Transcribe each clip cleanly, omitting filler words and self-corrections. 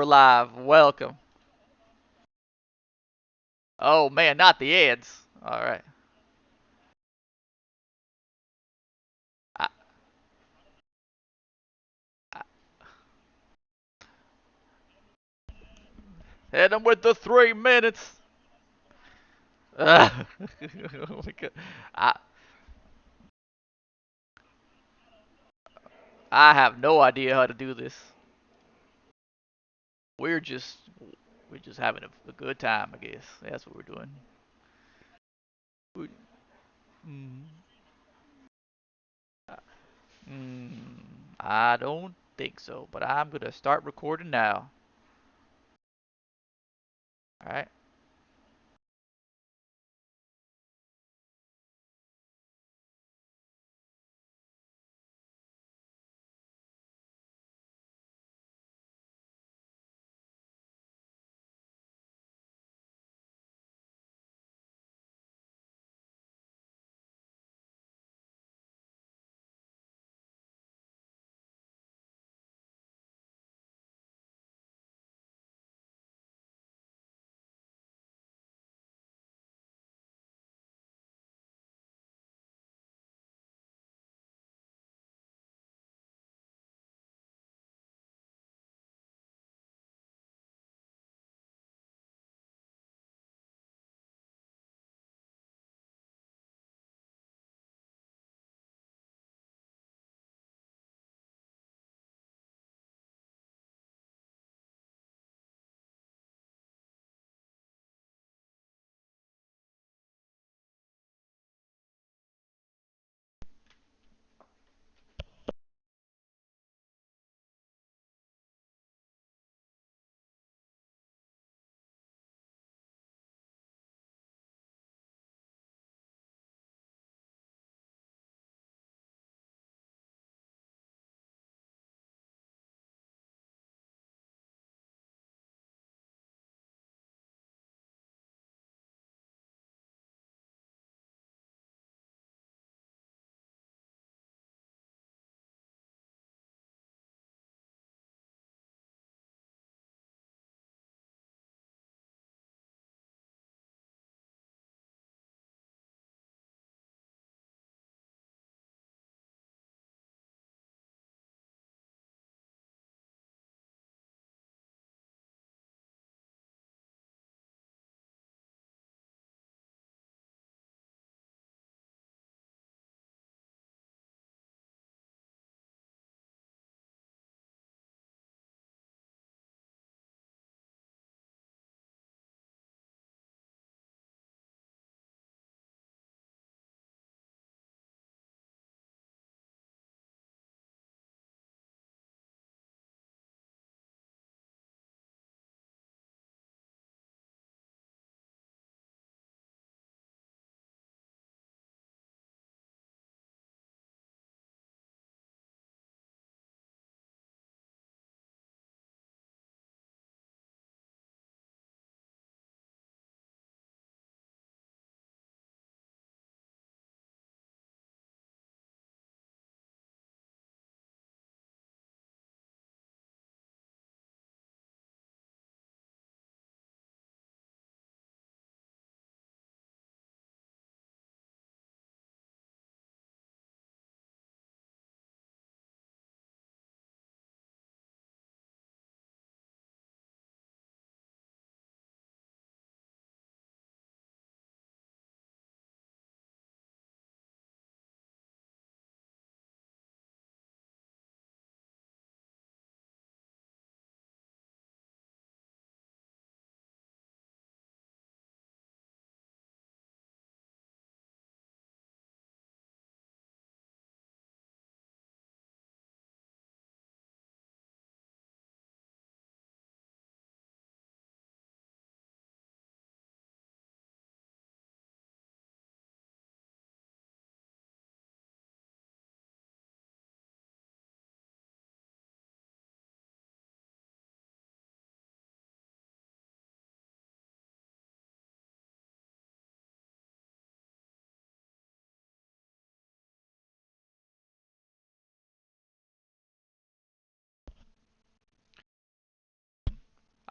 we're live. Welcome. Oh man, not the ads. All right. I, I, hit them with the 3 minutes. Oh my God. I I have no idea how to do this. We're just we're just having a good time, I guess. That's what we're doing. We, mm, mm, I don't think so, but I'm gonna start recording now. All right.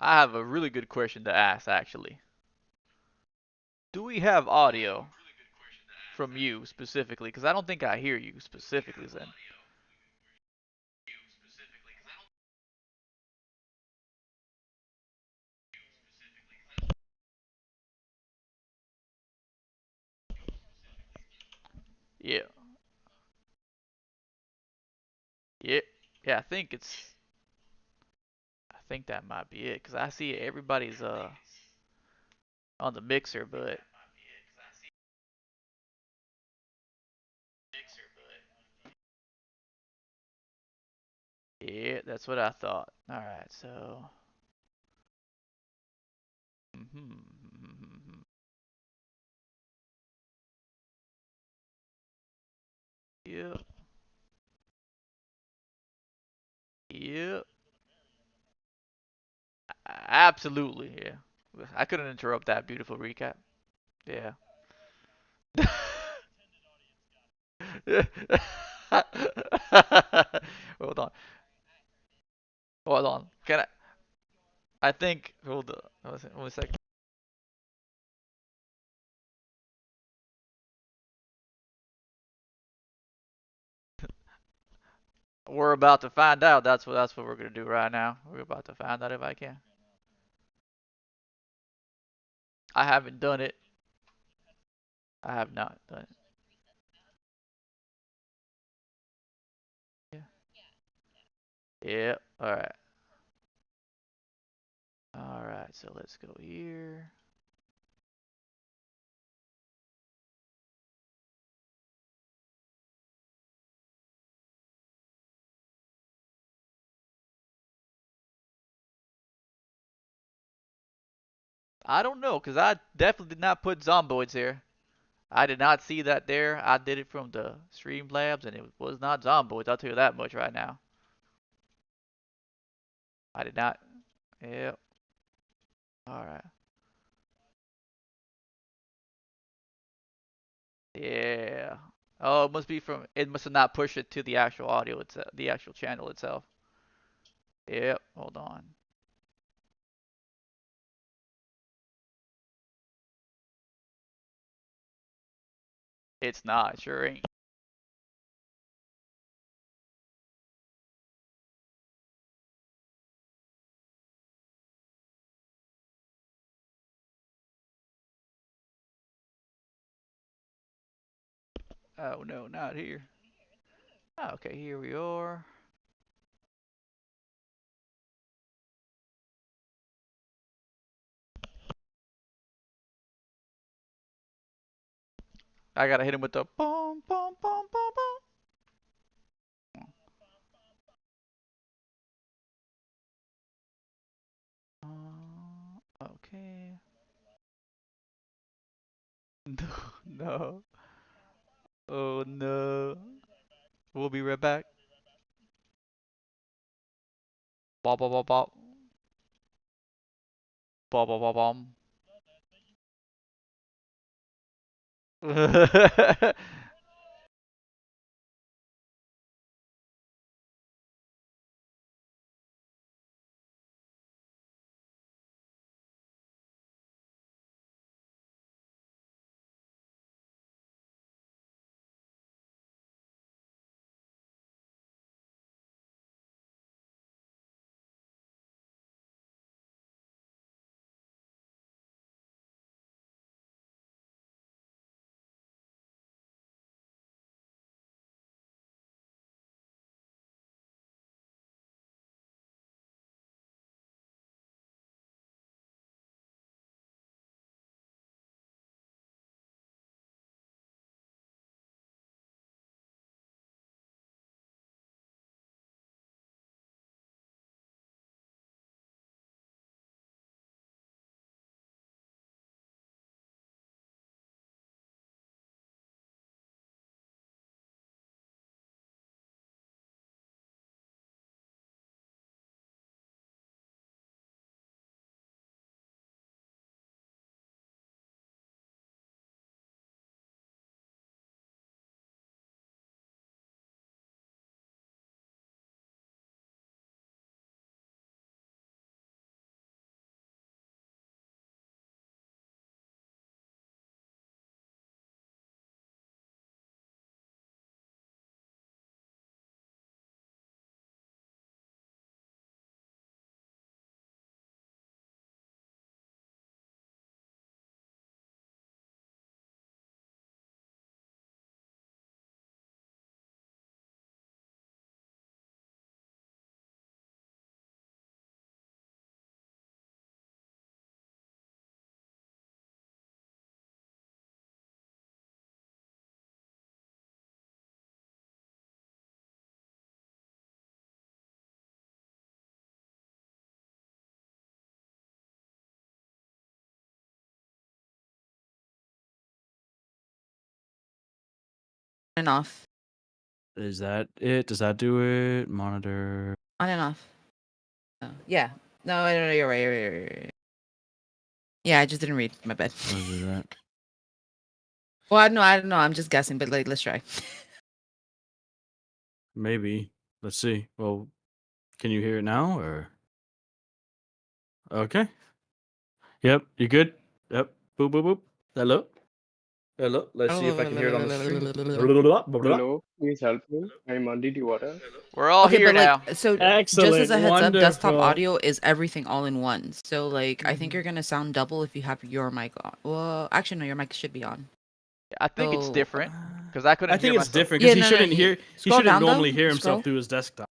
I have a really good question to ask, actually. Do we have audio from you specifically? Because I don't think I hear you specifically, Zen. Yeah, yeah, yeah. I think that might be it. Because I see everybody's on the mixer, but yeah, that's what I thought. All right, so. Mhm. Yep, yep. Absolutely, yeah. I couldn't interrupt that beautiful recap. Yeah. Hold on. Hold on. Can I think. Hold on. One second. We're about to find out. That's what we're gonna do right now. We're about to find out if I can. I haven't done it. I have not done it. Yeah. Yeah. All right. All right. So let's go here. I don't know, cause I definitely did not put zomboids here. I did not see that there. I did it from the Streamlabs, and it was not zomboids. I'll tell you that much right now. I did not. Yep. All right. Yeah. Oh, it must be from. It must have not pushed it to the actual audio itself, the actual channel itself. Yep. Hold on. It's not. Sure ain't. Oh no, not here. Oh, okay, here we are. I gotta hit him with the boom, boom, boom, boom, boom. Okay. No, no. Oh no. We'll be right back. Bop, bop, bop, bop. Bop, bop, bop, bop. and off. Is that it? Does that do it? Monitor. On and off. Oh, yeah. No, you're right. You're right. Yeah, I just didn't read. My bad. What is that? Well, I don't know. I'm just guessing, but like, let's try. Maybe. Let's see. Well, can you hear it now or? Okay. Yep. You good? Yep. Boop boop boop. Hello. Hello. Let's see if I can hear it on the stream. Hello, please help me. I'm Andi Diwata. We're all Okay, here but like, now. so just as Excellent. a heads up, desktop Wonderful. audio is everything all in one. So like, I think you're gonna sound double if you have your mic on. Well, actually, no, your mic should be on. I think it's So different because I couldn't I think hear it's myself. different yeah, because he no, no, shouldn't hear. He scroll shouldn't down normally though. hear himself Scroll. through his desktop.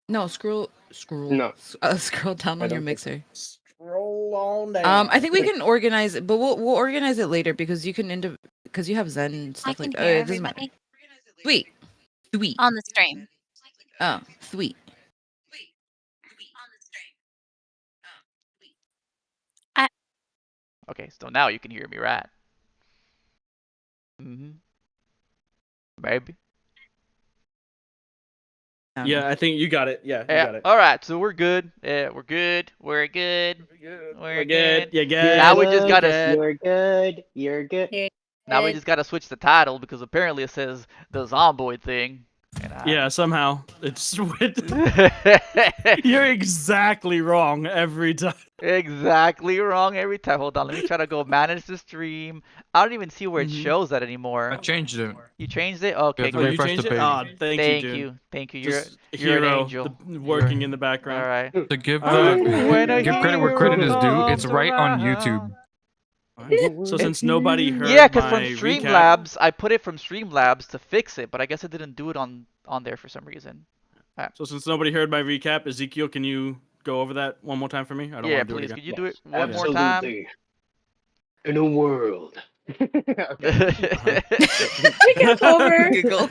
No, scroll. No, Scroll down I on your don't think so. mixer. Scroll on down. I think we can organize it, but we'll organize it later because you can because you have Zen and I stuff can like. hear It doesn't matter. everybody Sweet, sweet. on the stream. Oh, sweet. Okay, so now you can hear me, right? Maybe. Yeah, I think you got it. Yeah, you Yeah. got it. All right, so we're good. Yeah, we're good. We're good. We're good. You good? Now we just gotta. You're good. You're good. Now we just gotta switch the title because apparently it says the Zomboid thing. And Yeah, somehow it's. You're exactly wrong every time. Exactly wrong every time. Hold on, let me try to go manage the stream. I don't even see where it Mhm. shows that anymore. I changed it. You changed it? Okay, have to Oh, good. you refresh changed the it? page. Ah, thank you, dude. Thank you. Just You're an hero, angel. working in the background. All right. To give When a give credit where credit is due, it's hero right on comes YouTube. So since nobody heard Yeah, because my from recap, Streamlabs, I put it from Streamlabs to fix it, but I guess it didn't do it on there for some reason. so since nobody heard my recap, Ezekiel, can you go over that one more time for me? I don't Yeah, want to do it please. again. Could you do it Yes, one more time? absolutely. In a world. Okay. Recap over. Giggle.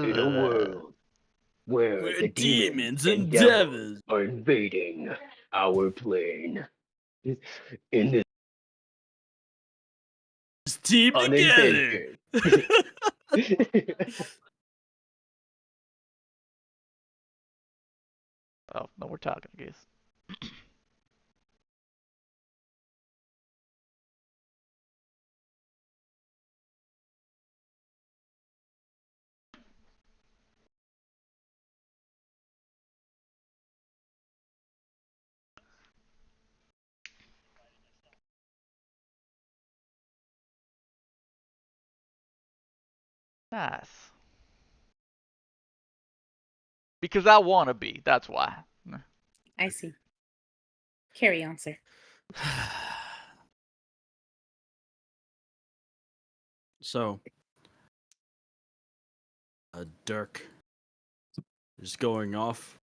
In a world where Where the demons and and devils devils. are invading our plane. In this Team on together. adventure. Oh, no, we're talking, I guess. Nice. Because I want to be. That's why. I see. Carry on, sir. So, Dirk is going off,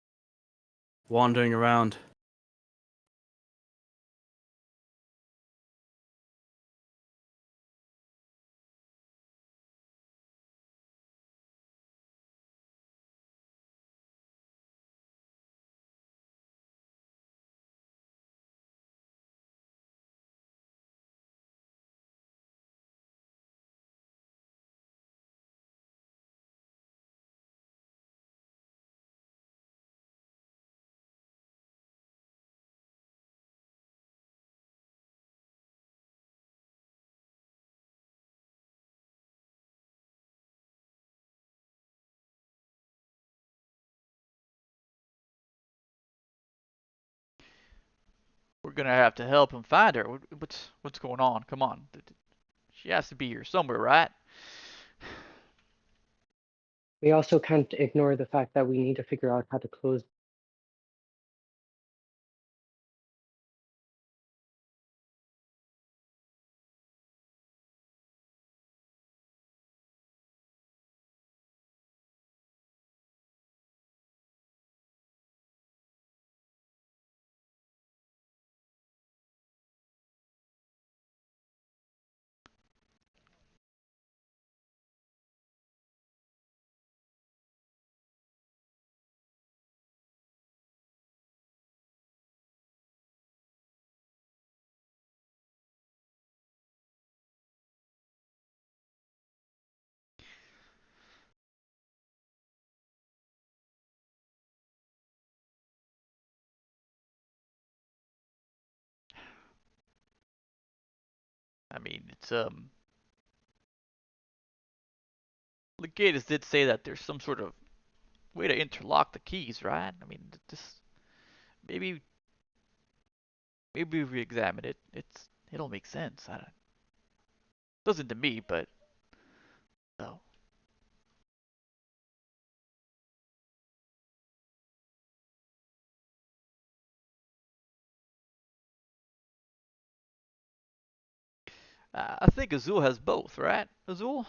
wandering around. We're gonna have to help him find her. What's going on? Come on. She has to be here somewhere, right? We also can't ignore the fact that we need to figure out how to close I mean, it's Legatus did say that there's some sort of way to interlock the keys, right? I mean, this maybe maybe if we examine it, it'll make sense. I don't, doesn't to me, but no. I think Azul has both, right? Azul?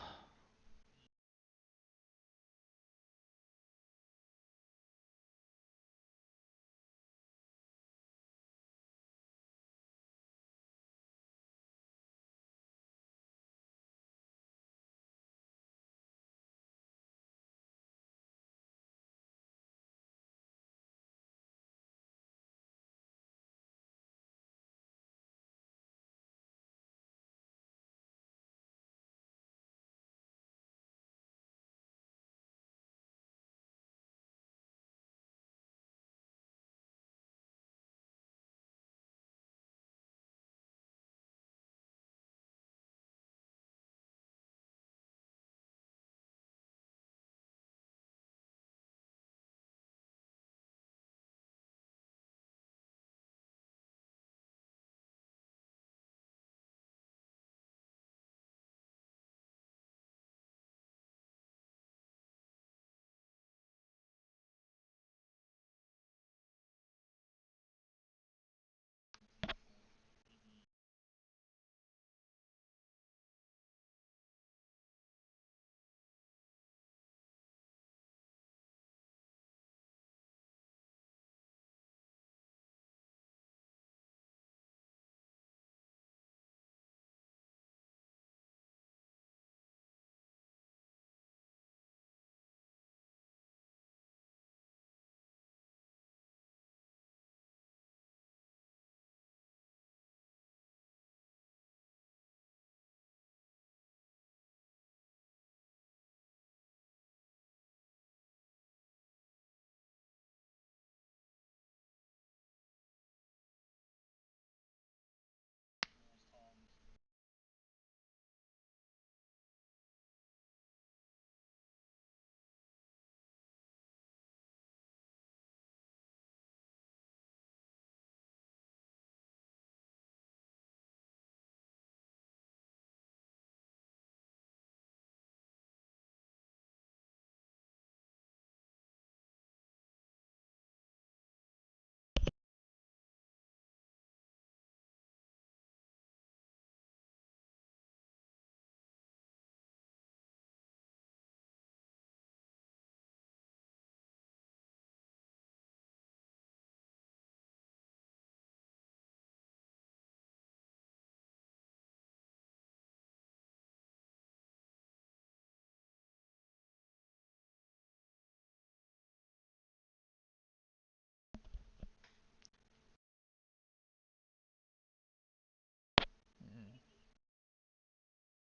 Mm.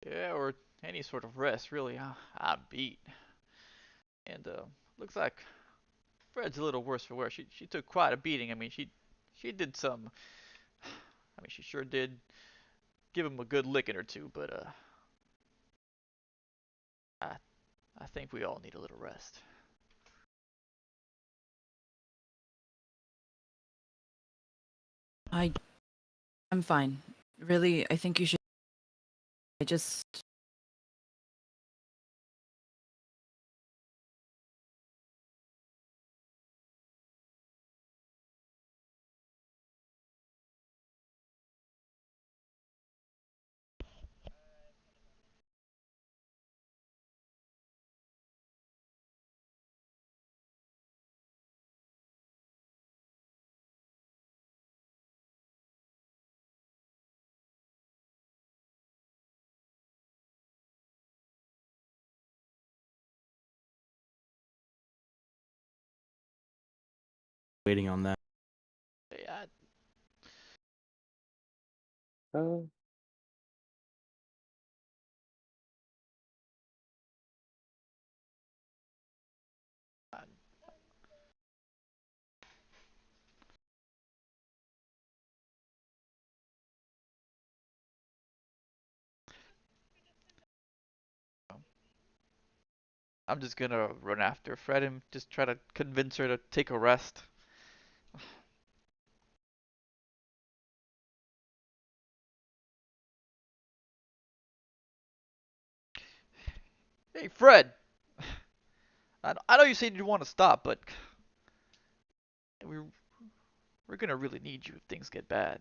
Yeah, or any sort of rest, really. I'm beat. And looks like Fred's a little worse for wear. She took quite a beating. I mean, she did some. I mean, she sure did give him a good licking or two. But I I think we all need a little rest. I I'm fine. Really, I think you should. I just Waiting on that. Yeah, Uh, I, I'm just gonna run after Fred and just try to convince her to take a rest. Hey, Fred! I know you said you want to stop, but we we're gonna really need you if things get bad.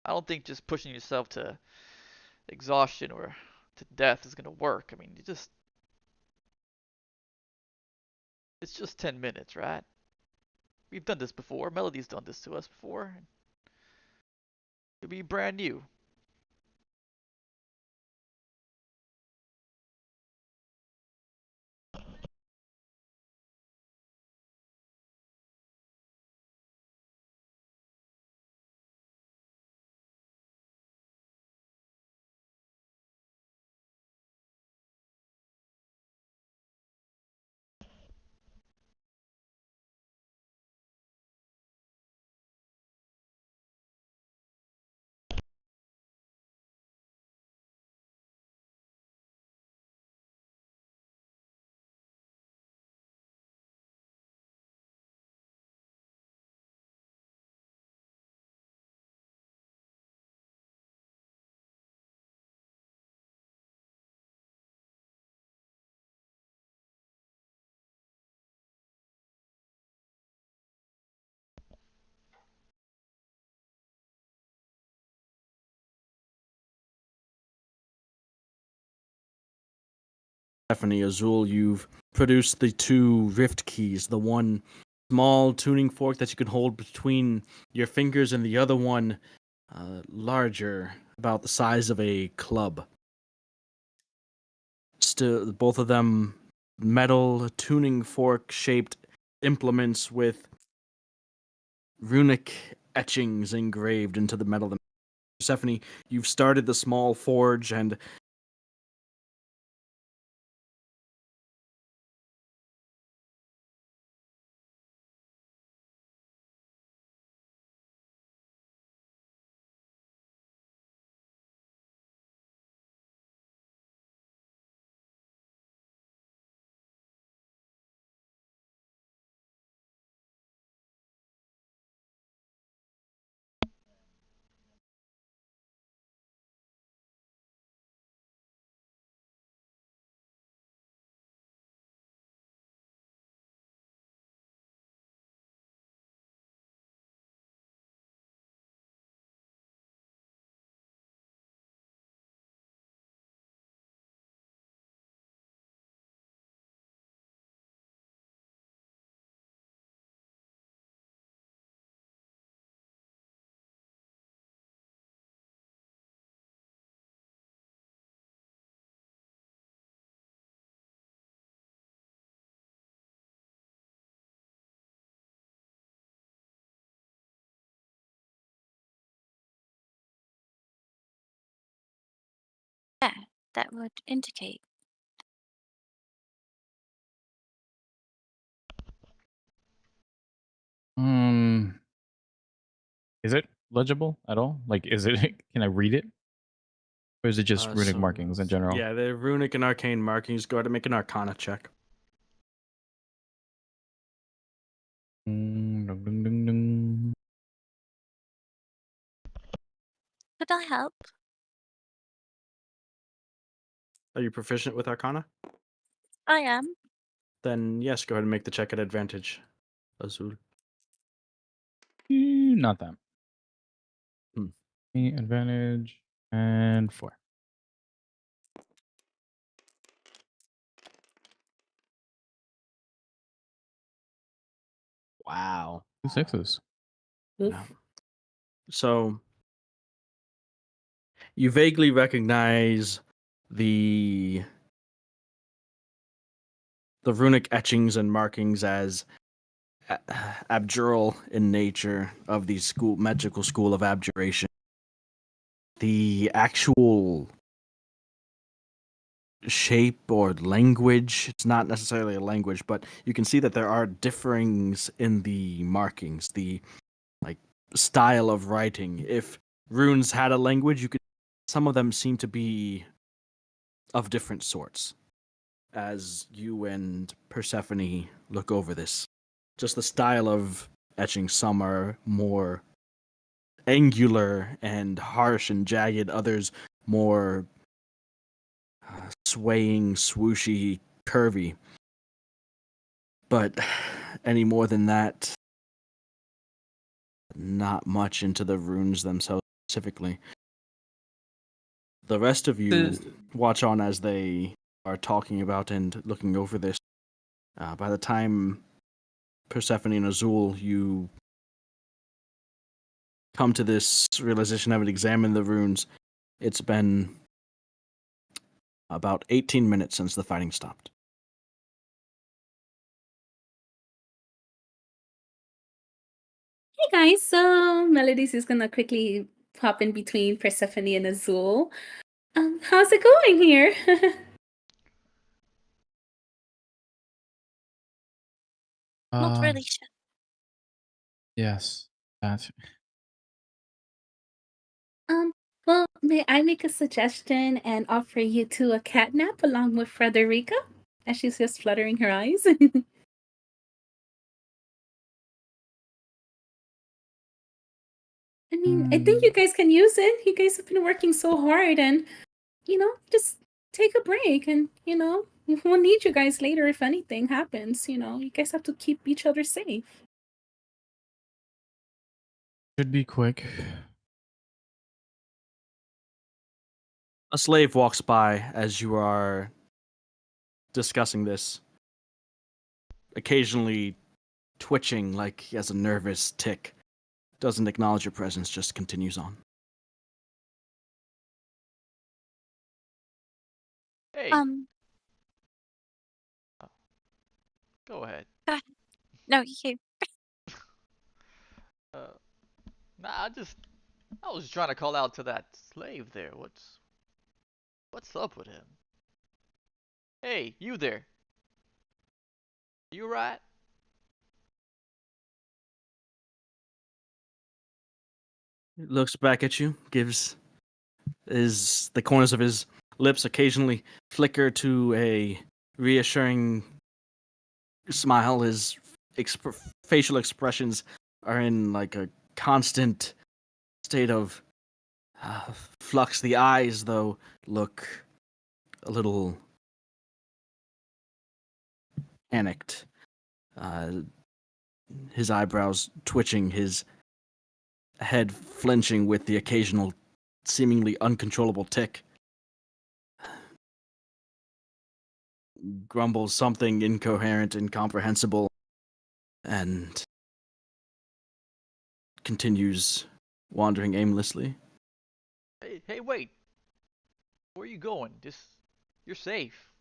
I don't think just pushing yourself to exhaustion or to death is gonna work. I mean, it's just 10 minutes, right? We've done this before. Melody's done this to us before. It'll be brand new. Stephanie Azul, you've produced the two rift keys, the one small tuning fork that you can hold between your fingers and the other one larger, about the size of a club. Still, both of them metal tuning fork shaped implements with runic etchings engraved into the metal. Persephone, you've started the small forge and Yeah, that would indicate. Is it legible at all? Like, is it? Can I read it, or is it just runic so- markings in general? yeah, they're runic and arcane markings. Go ahead and make an Arcana check. Dun, dun, dun, dun. Could I help? Are you proficient with Arcana? I am. Then yes, go ahead and make the check at advantage. Azul. Not that. Hmm. Advantage and 4. Wow. 2 6s. Yeah. So you vaguely recognize the runic etchings and markings as abjural in nature of the magical school of abjuration. The actual shape or language, it's not necessarily a language, but you can see that there are differings in the markings, the style of writing. If runes had a language, some of them seem to be of different sorts. as you and Persephone look over this. Just the style of etching. Some are more angular and harsh and jagged, others more swaying, swooshy, curvy. But any more than that, not much into the runes themselves specifically. The rest of you watch on as they are talking about and looking over this. By the time Persephone and Azul, you come to this realization, having examined the runes, it's been about 18 minutes since the fighting stopped. Hey guys, so Melody's is gonna quickly pop in between Persephone and Azul. How's it going here? Not really sure. Yes. That. Well, may I make a suggestion and offer you two a cat nap along with Frederica? As she's just fluttering her eyes. I mean, I think you guys can use it. You guys have been working so hard and, just take a break and, we'll need you guys later if anything happens. You guys have to keep each other safe. Should be quick. A slave walks by as you are discussing this, occasionally twitching like he has a nervous tick. Doesn't acknowledge your presence, just continues on. Hey, Um, go ahead. no, you. Uh, nah, I was trying to call out to that slave there. What's up with him? Hey, you there? You right? Looks back at you, gives the corners of his lips occasionally flicker to a reassuring smile. His facial expressions are in like a constant state of flux. The eyes, though, look a little panicked. His eyebrows twitching, his head flinching with the occasional seemingly uncontrollable tick. Grumbles something incoherent, incomprehensible, and continues wandering aimlessly. Hey, wait. Where are you going? You're safe.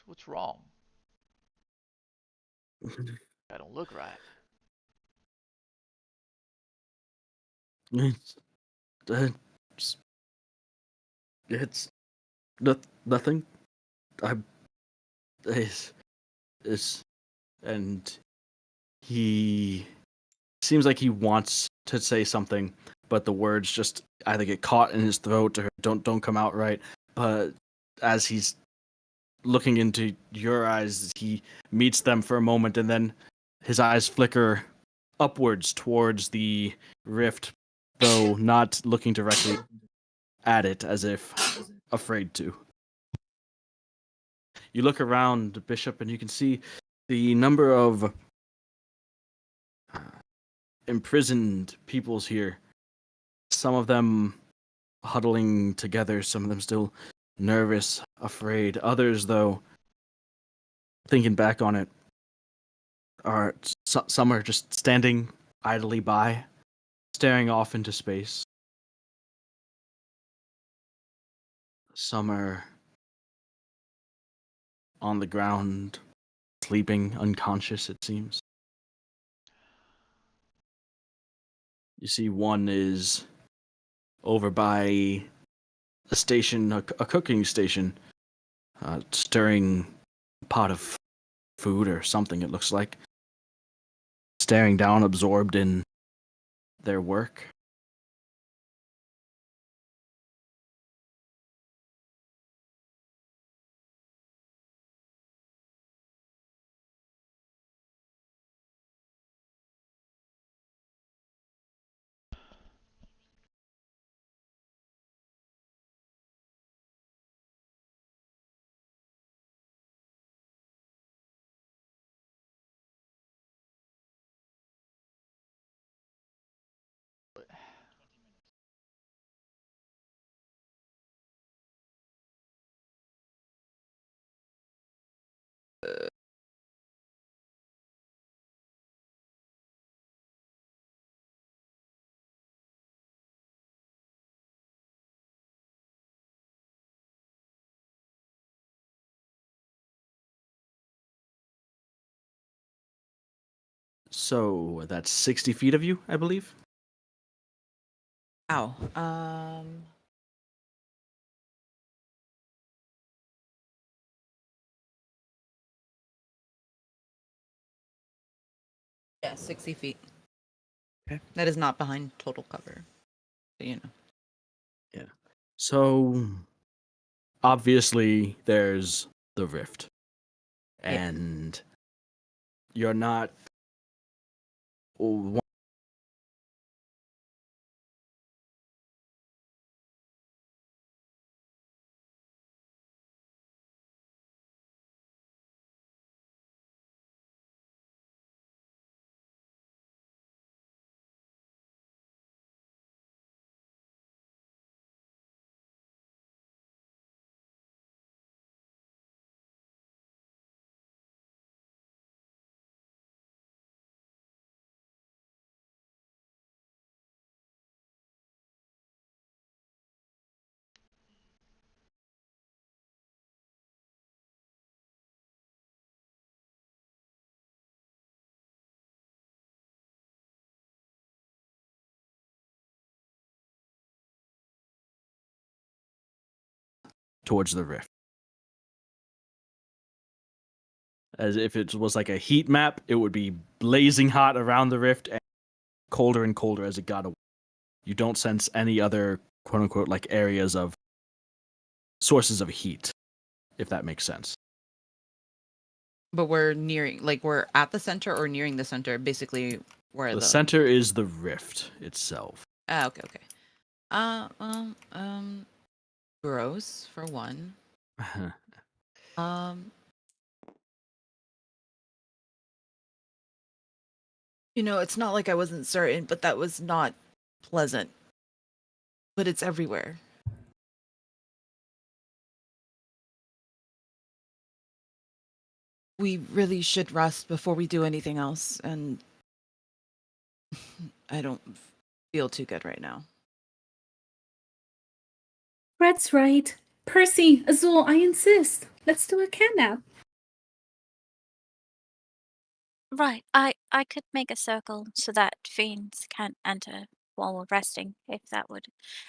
What's wrong? I don't look right. It's, it's, it's nothing. I is and he seems like he wants to say something, but the words just either get caught in his throat or don't come out right. But as he's looking into your eyes, he meets them for a moment, and then his eyes flicker upwards towards the rift, though not looking directly at it, as if afraid to. You look around, Bishop, and you can see the number of imprisoned peoples here. Some of them huddling together, some of them still nervous, afraid. Others, though, thinking back on it, some are just standing idly by, staring off into space. Some are on the ground, sleeping, unconscious, it seems. You see one is over by a station, a cooking station, stirring a pot of food or something, it looks like. Staring down, absorbed in their work. So that's 60 feet of you, I believe. Ow. Yeah, 60 feet. Okay. That is not behind total cover. So, you know. So obviously there's the rift. Yeah. And you're not one- towards the rift. As if it was like a heat map, it would be blazing hot around the rift and colder as it got away. You don't sense any other quote unquote like areas of sources of heat, if that makes sense. But we're nearing, like, we're at the center or nearing the center. Basically, where The center is the rift itself. Ah, okay, okay. Gross for one. Um, it's not like I wasn't certain, but that was not pleasant. But it's everywhere. We really should rest before we do anything else, and I don't feel too good right now. Red's right. Percy, Azul, I insist. Let's do a cat nap. Right. I could make a circle so that fiends can't enter while we're resting, if that would.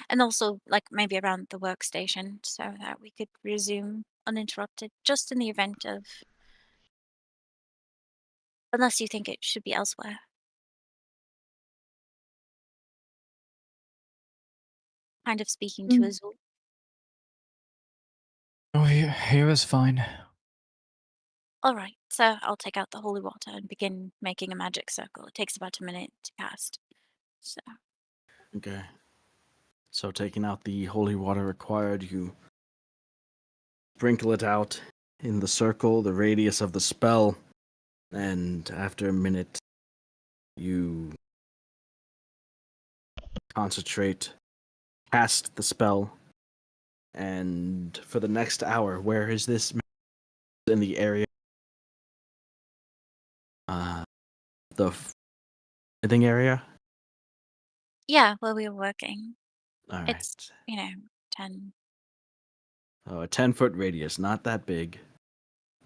And also, like, maybe around the workstation so that we could resume uninterrupted, just in the event of. Unless you think it should be elsewhere. Kind of speaking to Mm. Azul. Oh, he was fine. Alright, so I'll take out the holy water and begin making a magic circle. It takes about a minute to cast. So, Okay. So taking out the holy water required, you sprinkle it out in the circle, the radius of the spell, and after a minute, you concentrate, cast the spell, and for the next hour, where is this in the area? The living area? yeah, where we were working. All right. It's, 10. Oh, a 10-foot radius, not that big,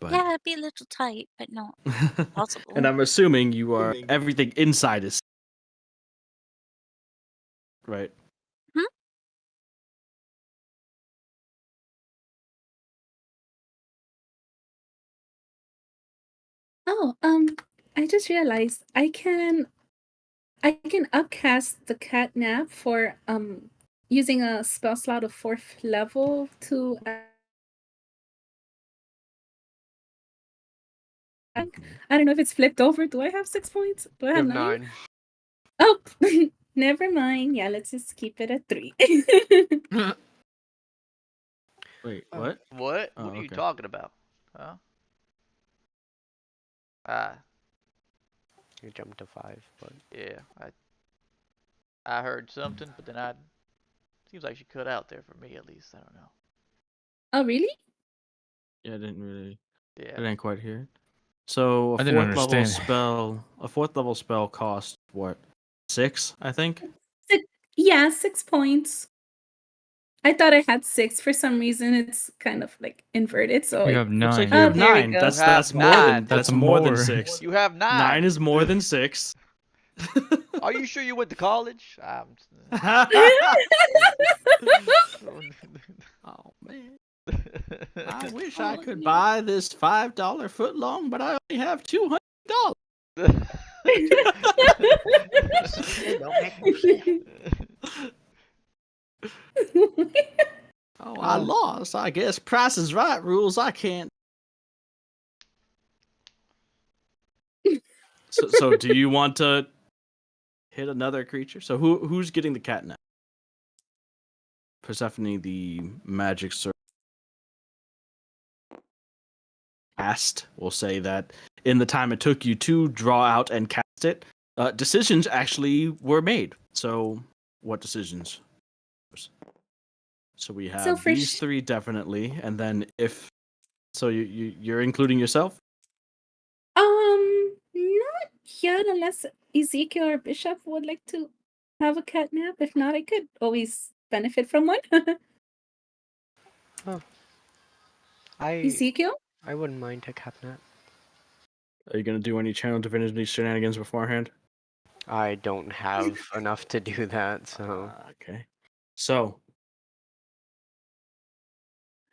but Yeah, it'd be a little tight, but not impossible. and I'm assuming you are everything inside is right. Hmm? Oh, I just realized I can upcast the cat nap for using a spell slot of 4th level to I don't know if it's flipped over. Do I have 6 points? Do I You have have 9? 9. Oh, never mind. Yeah, let's just keep it at 3. Wait, what? What? Oh, What are you okay. talking about? Huh? Ah, You jumped to 5, but yeah. I heard something, but then seems like she cut out there for me at least. I don't know. Oh, really? Yeah, I Yeah. didn't quite hear it. So I didn't understand. a fourth level spell costs what? 6, I think. Yeah, 6 points. I thought I had 6 for some reason. It's kind of like inverted. So You have Looks like 9. you oh, have there we 9. go. You have That's more than 9. that's That's more than more. 6. You have 9. 9 is more than 6. Are you sure you went to college? Oh man. I wish I Oh, could yeah. buy this $5 footlong, but I only have $200. It don't make no sense. Oh, I lost. I guess Price is Right rules. I can't. So do you want to hit another creature? So who's getting the cat now? Persephone, the magic circle cast. We'll say that in the time it took you to draw out and cast it, decisions actually were made. So what decisions? So we have So for these 3 definitely, and then if so, you're including yourself. not yet, unless Ezekiel or Bishop would like to have a cat nap. If not, I could always benefit from one. I Ezekiel? wouldn't mind a cat nap. Are you gonna do any channel divinity shenanigans beforehand? I don't have enough to do that, so Okay. So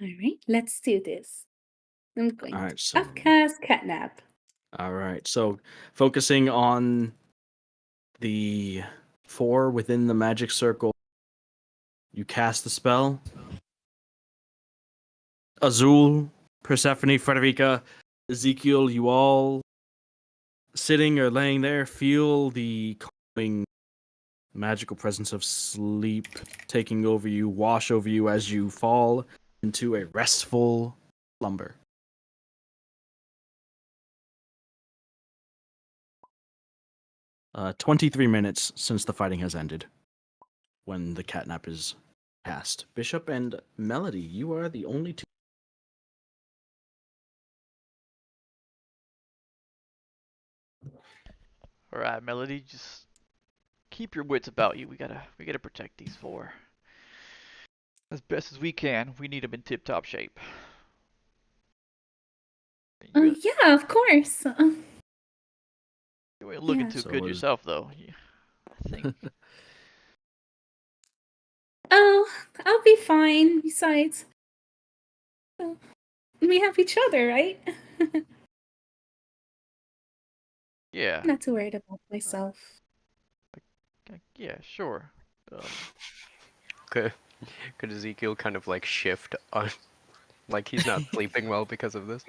All right, let's do this. I'm going all to right. So upcast catnap. all right. So focusing on the 4 within the magic circle, you cast the spell. Azul, Persephone, Frederica, Ezekiel, you all sitting or laying there feel the calming magical presence of sleep taking over you, wash over you as you fall into a restful slumber. 23 minutes since the fighting has ended when the catnap is cast. Bishop and Melody, you are the only 2. All right, Melody, just keep your wits about you. We gotta protect these 4 as best as we can. We need them in tip-top shape. You, Yeah, of course. you ain't looking Yeah. too So good is- yourself, though. I think. Oh, I'll be fine. Besides, we have each other, right? Yeah. Not too worried about myself. Yeah, sure. Um, could Ezekiel kind of like shift on, like he's not sleeping well because of this?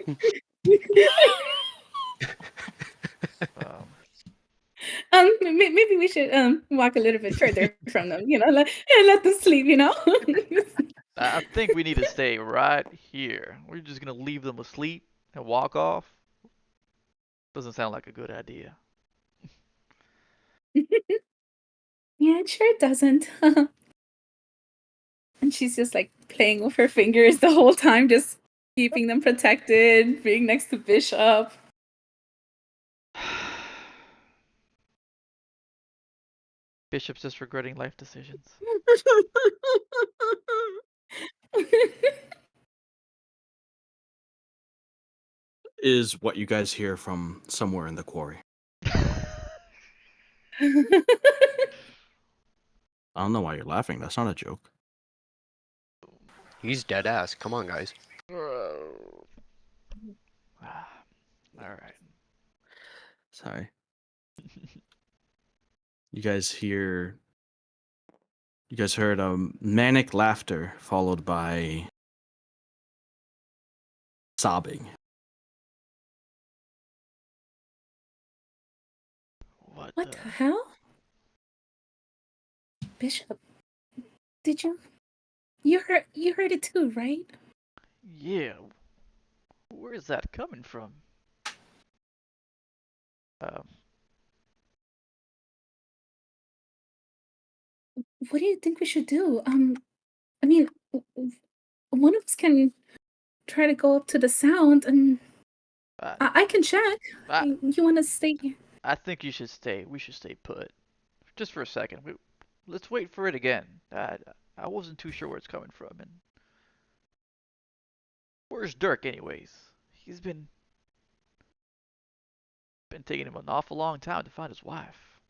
um, Maybe we should walk a little bit further from them. Let them sleep. I think we need to stay right here. We're just gonna leave them asleep and walk off. Doesn't sound like a good idea. Yeah, it sure doesn't. And she's just like playing with her fingers the whole time, just keeping them protected, being next to Bishop. Bishop's just regretting life decisions. is what you guys hear from somewhere in the quarry. I don't know why you're laughing. That's not a joke. He's dead ass. Come on, guys. All right. Sorry. You guys heard manic laughter followed by sobbing. What What the? the hell? Bishop, did you heard it too, right? Yeah. Where is that coming from? Um, What do you think we should do? I mean, one of us can try to go up to the sound, and I, I can check. I, You want to stay here? I think you should stay. We should stay put. Just for a second. Let's wait for it again. I wasn't too sure where it's coming from. And where's Dirk, anyways? He's been taking him an awful long time to find his wife.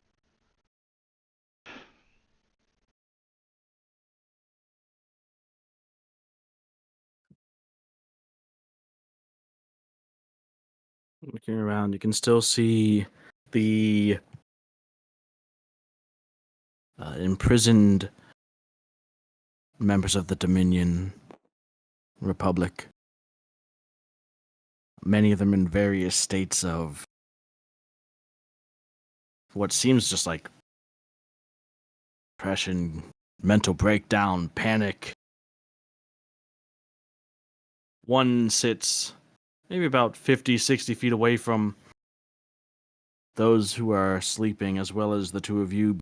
Looking around, you can still see the imprisoned members of the Dominion Republic. Many of them in various states of what seems just like depression, mental breakdown, panic. One sits maybe about 50, 60 feet away from those who are sleeping, as well as the two of you,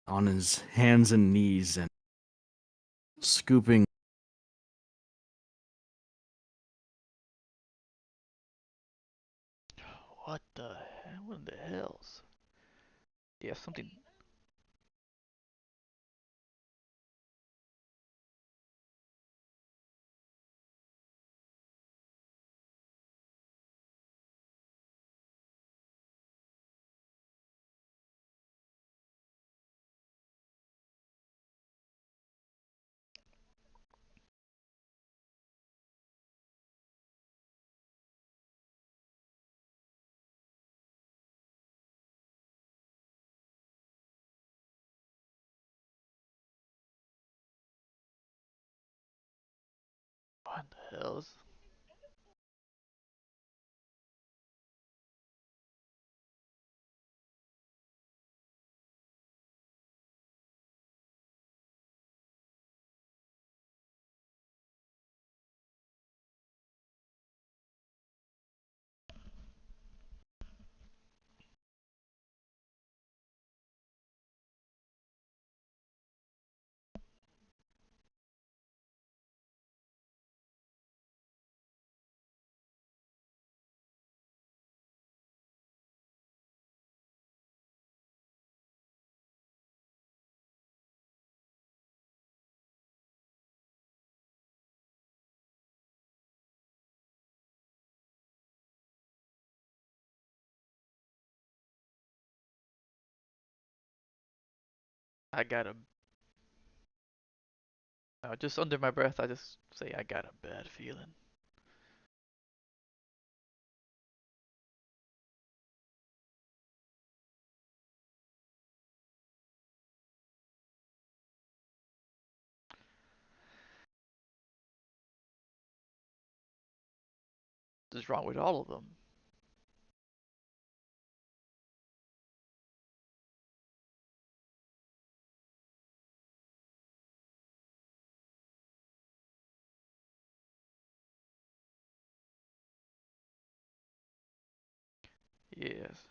on his hands and knees and scooping. What the hell? What in the hells? Yeah, something. What the hells? I got a. Just under my breath, I just say I got a bad feeling. What's wrong with all of them? Yes.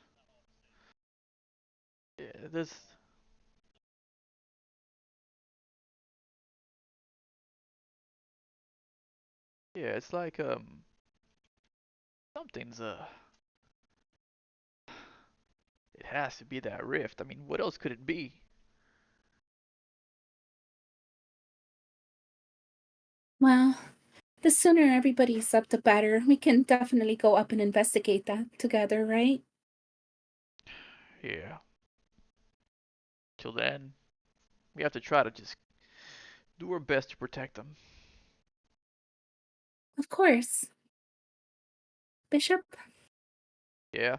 Yeah, this. Yeah, it's like something's It has to be that rift. I mean, what else could it be? Well, the sooner everybody's up, the better. We can definitely go up and investigate that together, right? Yeah. Till then, we have to try to just do our best to protect them. Of course. Bishop, Yeah.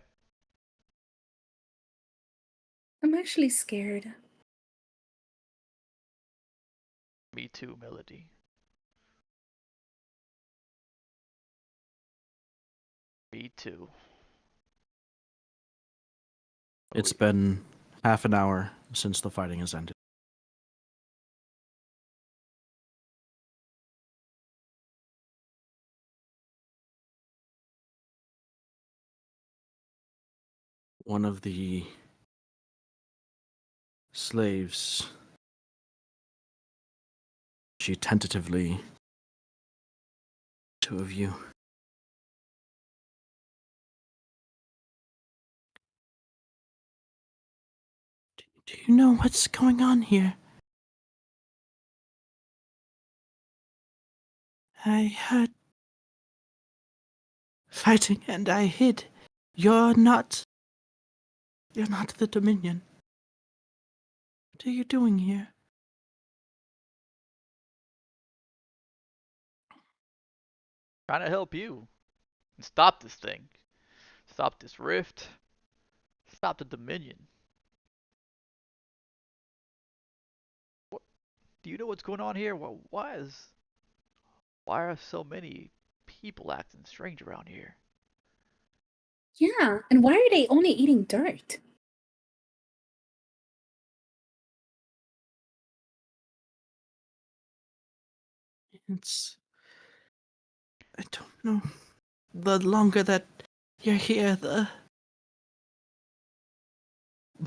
I'm actually scared. Me too, Melody. Me too. But It's been half an hour since the fighting has ended. One of the slaves, she tentatively, two of you. Do you know what's going on here? I heard fighting and I hid. You're not the Dominion. What are you doing here? Trying to help you and stop this thing. Stop this rift. Stop the Dominion. What? Do you know what's going on here? Why are so many people acting strange around here? Yeah, and why are they only eating dirt? I don't know. The longer that you're here, the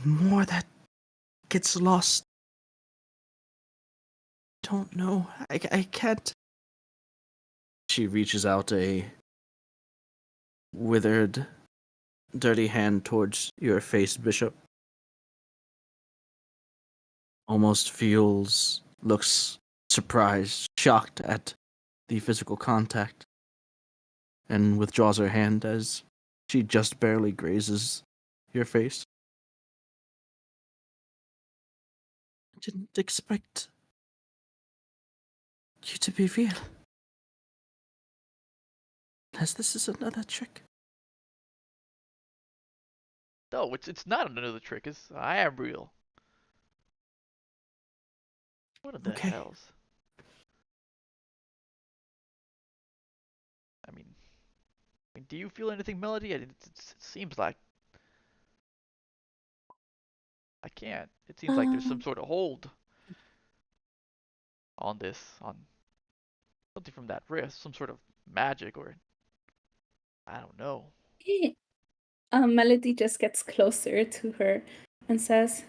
more that gets lost. Don't know. I can't. She reaches out a withered, dirty hand towards your face, Bishop. Looks surprised, shocked at the physical contact, and withdraws her hand as she just barely grazes your face. I didn't expect you to be real. Unless this is another trick. No, it's not another trick. I am real. What in the Okay. hells? Do you feel anything, Melody? It seems like I can't. It seems like there's some Um, sort of hold on on something from that rift, some sort of magic, or I don't know. hey. Melody just gets closer to her and says,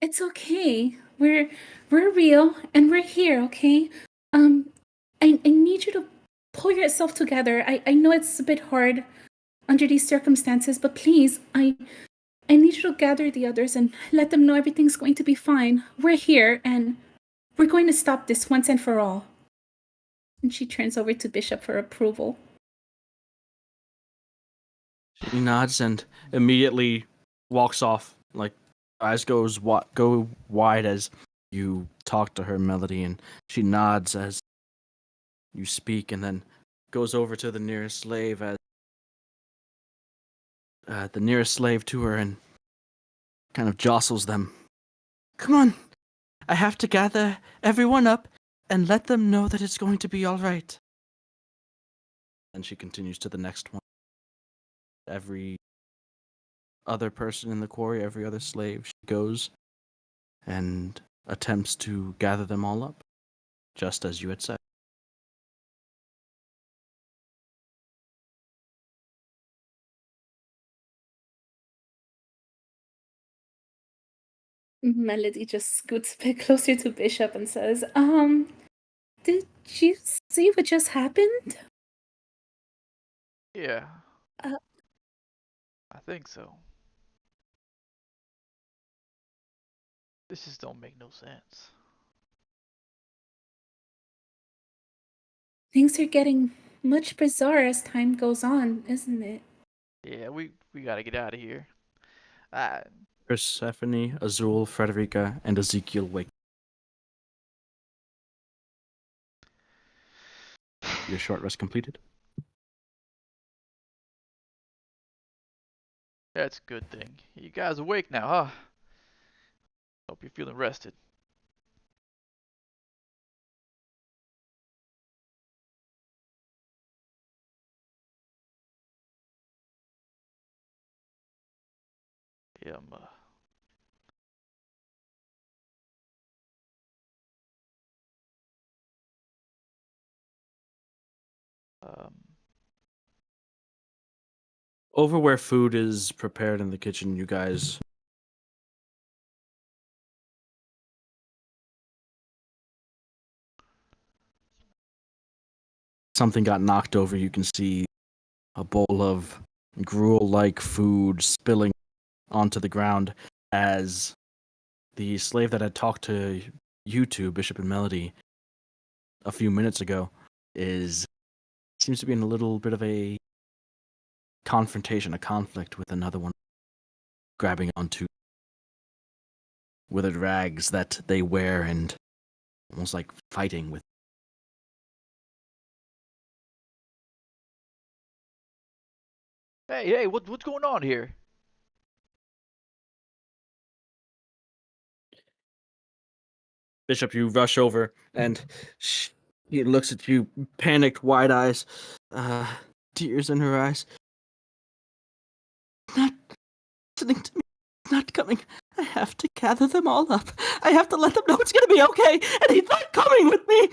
"It's okay. We're real and we're here, okay? Um, I need you to pull yourself together. I know it's a bit hard under these circumstances, but please, I need you to gather the others and let them know everything's going to be fine. We're here and we're going to stop this once and for all." And she turns over to Bishop for approval. She nods and immediately walks off. Like, eyes go wide as you talk to her, Melody, and she nods as you speak, and then goes over to the nearest slave as the nearest slave to her and kind of jostles them. Come on, I have to gather everyone up and let them know that it's going to be all right. And she continues to the next one. Every other person in the quarry, every other slave, she goes and attempts to gather them all up, just as you had said. Melody just scoots a bit closer to Bishop and says, did you see what just happened? Yeah, Uh, I think so. This just don't make no sense. Things are getting much bizarre as time goes on, isn't it? Yeah, we gotta get out of here. Uh, Persephone, Azul, Frederica, and Ezekiel wake. Your short rest completed. that's a good thing. You guys awake now, huh? Hope you're feeling rested. Yeah, Over where food is prepared in the kitchen, you guys. Something got knocked over. You can see a bowl of gruel-like food spilling onto the ground as the slave that had talked to you two, Bishop and Melody, a few minutes ago, seems to be in a little bit of a confrontation, a conflict with another one, grabbing onto withered rags that they wear and almost like fighting with. Hey, what's going on here? Bishop, you rush over and he looks at you, panicked, wide eyes, tears in her eyes. Not listening to me, not coming. I have to gather them all up. I have to let them know it's gonna be okay, and he's not coming with me.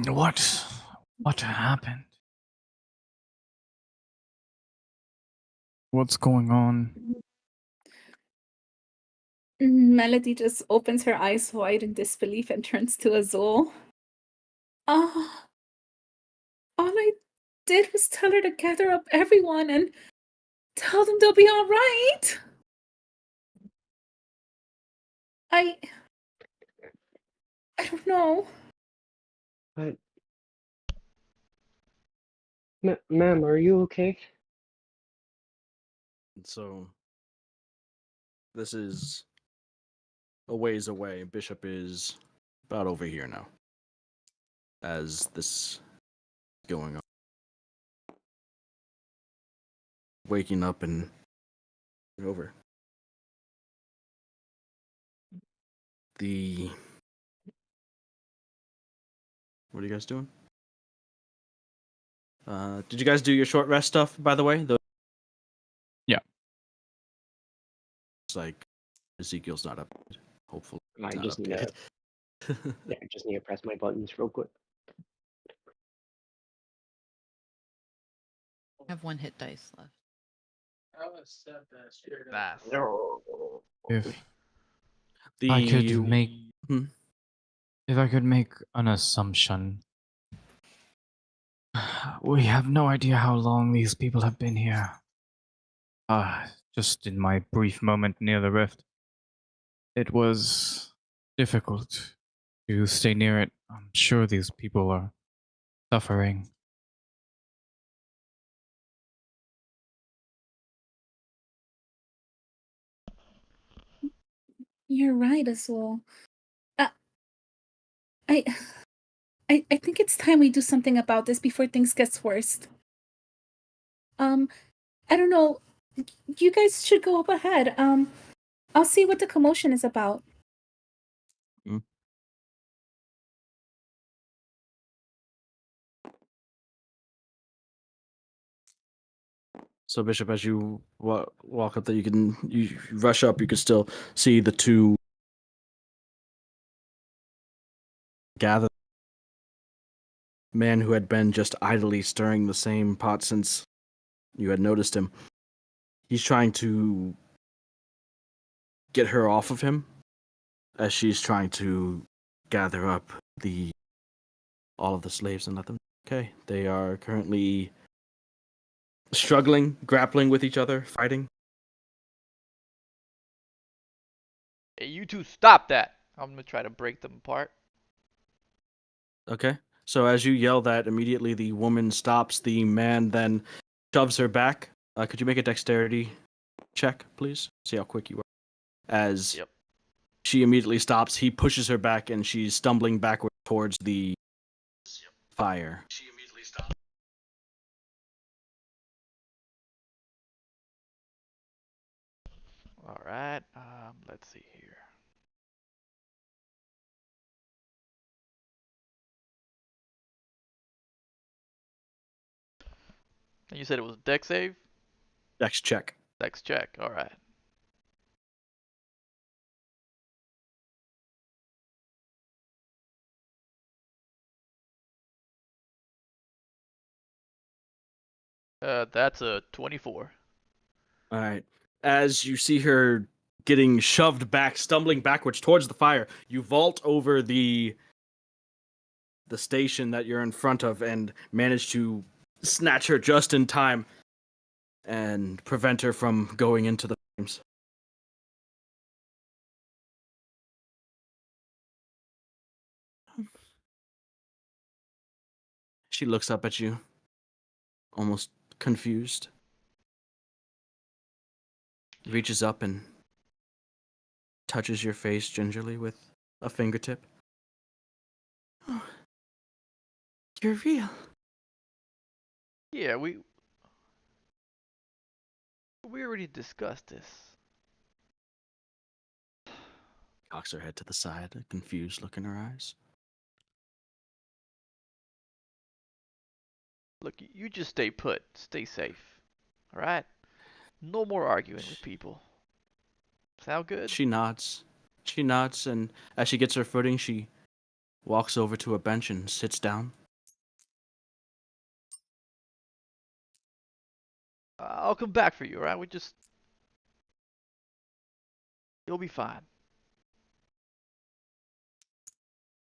What happened? What's going on? Melody just opens her eyes wide in disbelief and turns to Azul. Ah, all I did was tell her to gather up everyone and tell them they'll be all right. I don't know. But, ma'am, are you okay? So, this is a ways away. Bishop is about over here now, as this is going on. Waking up and over. What are you guys doing? Did you guys do your short rest stuff, by the way? Yeah. It's like Ezekiel's not up. Hopefully. I not just up need yet. I just need to press my buttons real quick. I have 1 hit dice left. Nice. If The I could make, Hmm. if I could make an assumption, we have no idea how long these people have been here. Just in my brief moment near the rift, it was difficult to stay near it. I'm sure these people are suffering. You're right, Azul. Uh, I, I think it's time we do something about this before things gets worse. I don't know. You guys should go up ahead. I'll see what the commotion is about. So Bishop, as you walk up there, you rush up. You can still see the two gather. Man who had been just idly stirring the same pot since you had noticed him. He's trying to get her off of him as she's trying to gather up all of the slaves and let them. Okay, they are currently struggling, grappling with each other, fighting. Hey, you two, stop that! I'm gonna try to break them apart. Okay. So as you yell that, immediately the woman stops. The man then shoves her back. Could you make a dexterity check, please? See how quick you are. As Yep. she immediately stops, he pushes her back, and she's stumbling backward towards the fire. She immediately stops. All right. Let's see here. And you said it was dex save? Dex check. Dex check. All right. That's a 24. All right. As you see her getting shoved back, stumbling backwards towards the fire, you vault over the station that you're in front of and manage to snatch her just in time and prevent her from going into the flames. She looks up at you, almost confused. Reaches up and touches your face gingerly with a fingertip. Oh, you're real. Yeah, we already discussed this. Cocks her head to the side, a confused look in her eyes. Look, you just stay put. Stay safe. All right? No more arguing with people. Sound good? She nods. She nods, and as she gets her footing, she walks over to a bench and sits down. I'll come back for you, all right? You'll be fine.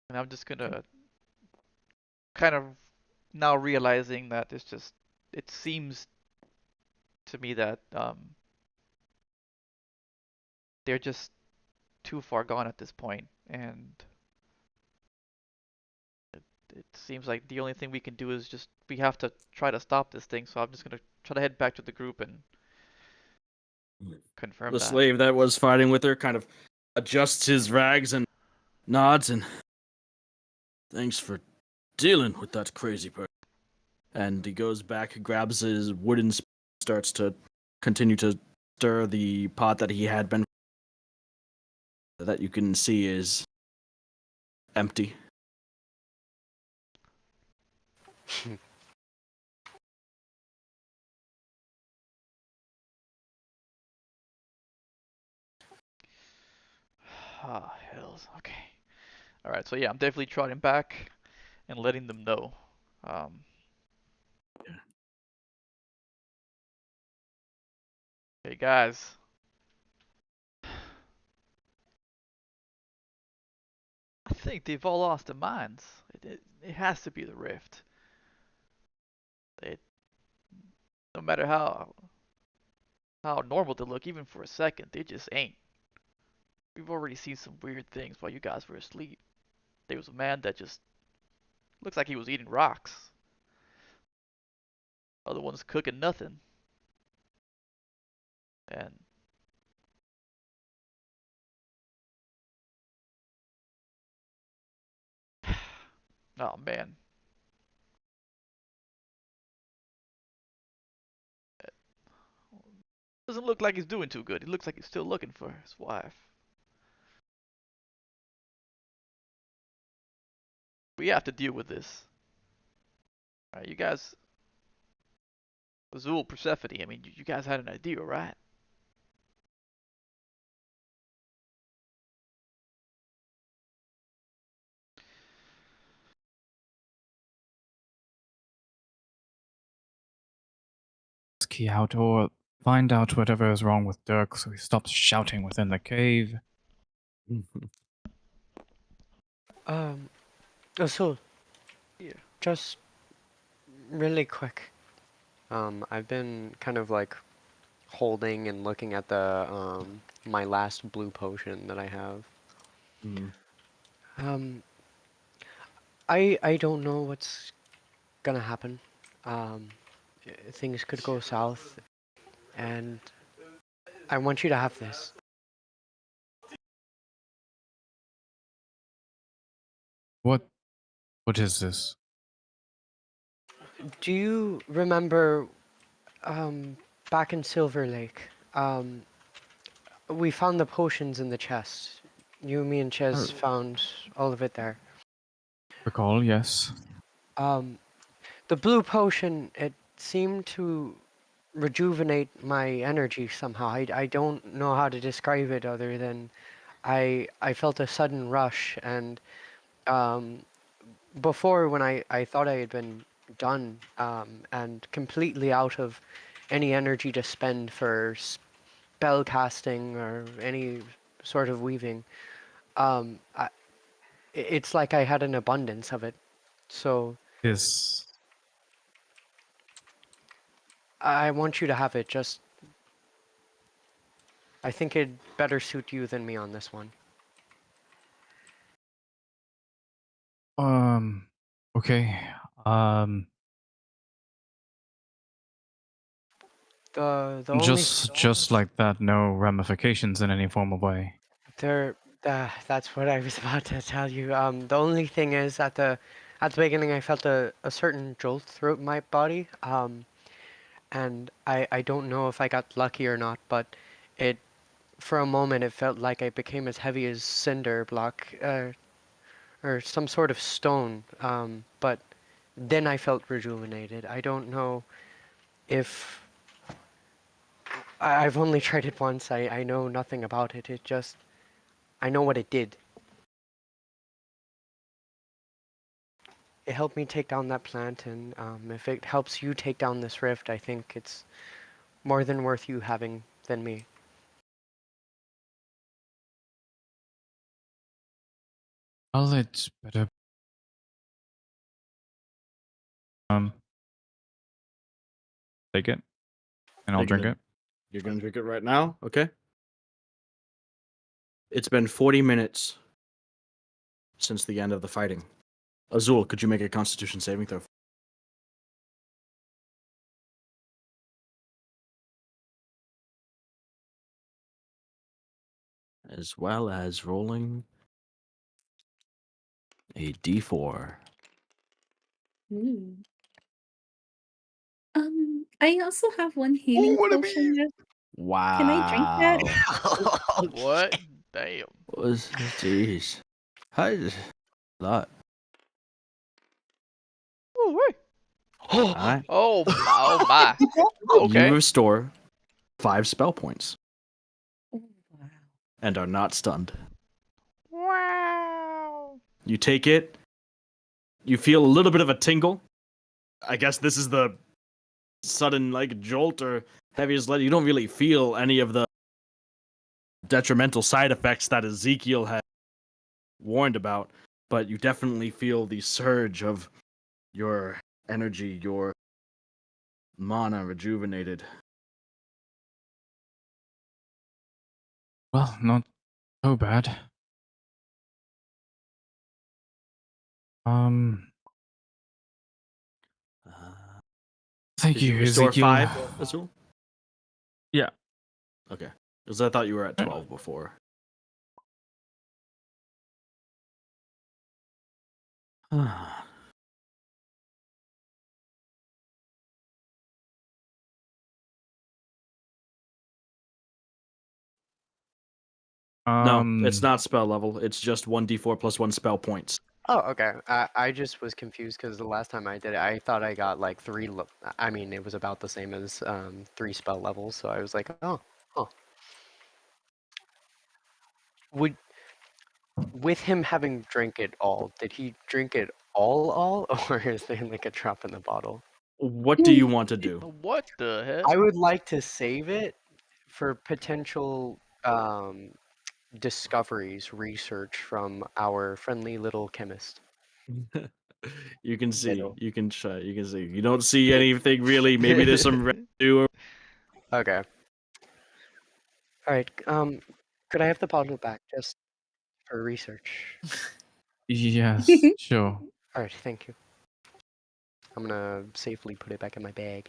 And I'm just gonna kind of now realizing that it seems to me that they're just too far gone at this point, and it seems like the only thing we can do is we have to try to stop this thing. So I'm just gonna try to head back to the group and confirm The that. slave that was fighting with her kind of adjusts his rags and nods and thanks for dealing with that crazy person. And he goes back, grabs his wooden spoon, starts to continue to stir the pot that he had been that you can see is empty. Ah, hells. Okay. All right. So yeah, I'm definitely trotting back and letting them know. Um, Hey guys. I think they've all lost their minds. It has to be the rift. It, no matter how normal they look, even for a second, they just ain't. We've already seen some weird things while you guys were asleep. There was a man that just looks like he was eating rocks. Other ones cooking nothing. And oh man, doesn't look like he's doing too good. He looks like he's still looking for his wife. We have to deal with this. Alright, you guys, Azul, Persephone, I mean, you guys had an idea, right? Key out or find out whatever is wrong with Dirk so he stops shouting within the cave. So Yeah. just really quick. I've been kind of like holding and looking at the my last blue potion that I have. I don't know what's gonna happen. Um, Things could go south, and I want you to have this. What is this? Do you remember back in Silver Lake? We found the potions in the chest. You, me, and Ches found all of it there. Recall, yes. The blue potion, it seemed to rejuvenate my energy somehow. I don't know how to describe it other than I felt a sudden rush, and before when I thought I had been done and completely out of any energy to spend for spell casting or any sort of weaving. Um, I, it's like I had an abundance of it. So This. I want you to have it. Just I think it'd better suit you than me on this one. Okay. Um. The only Just like that, no ramifications in any form of way. there that's what I was about to tell you. The only thing is at the beginning I felt a certain jolt throughout my body. And I don't know if I got lucky or not, but it for a moment it felt like I became as heavy as cinder block or some sort of stone. But then I felt rejuvenated. I don't know if I've only tried it once. I know nothing about it. It just I know what it did. It helped me take down that plant, and if it helps you take down this rift, I think it's more than worth you having than me. Well, it's better. Um, take it, and I'll You're drink gonna it. you're gonna drink it right now, okay? It's been 40 minutes since the end of the fighting. Azul, could you make a Constitution saving throw? As well as rolling a d4. Ooh. I also have one healing potion left. Can I drink that? Wow. What? Damn. Jeez. Hi. Lot. Oh, wait. All right. Oh my. Oh my. You Okay. restore 5 spell points Oh, wow. and are not stunned. Wow. You take it. You feel a little bit of a tingle. I guess this is the sudden like jolt or heaviest lead. You don't really feel any of the detrimental side effects that Ezekiel had warned about, but you definitely feel the surge of your energy, your mana rejuvenated. Well, not so bad. Um, thank Did you you, restore Ezekiel. 5, Azul? Yeah. Okay. Because I thought you were at 12 before. No, it's not spell level. It's just 1d4 plus 1 spell points. Oh, okay. I just was confused because the last time I did it, I thought I got like I mean, it was about the same as 3 spell levels, so I was like, oh, huh. Would with him having drank it all, did he drink it all, or is there like a drop in the bottle? What do you want to do? What the I hell? would like to save it for potential discoveries, research from our friendly little chemist. You can see. Little. You can try. You can see. You don't see anything really. Maybe there's some residue. Okay. All right. Could I have the bottle back just for research? Yes, sure. All right. Thank you. I'm gonna safely put it back in my bag.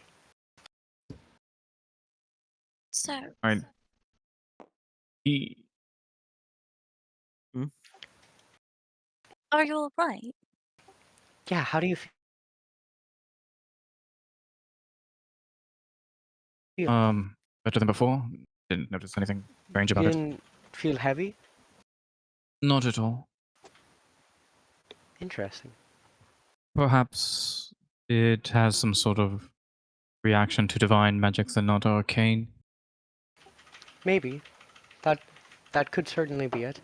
So, Alright. He, are you all right? Yeah. How do you feel? better than before. Didn't notice anything strange You about it. didn't feel heavy? Not at all. Interesting. Perhaps it has some sort of reaction to divine magics and not arcane. Maybe. That that could certainly be it.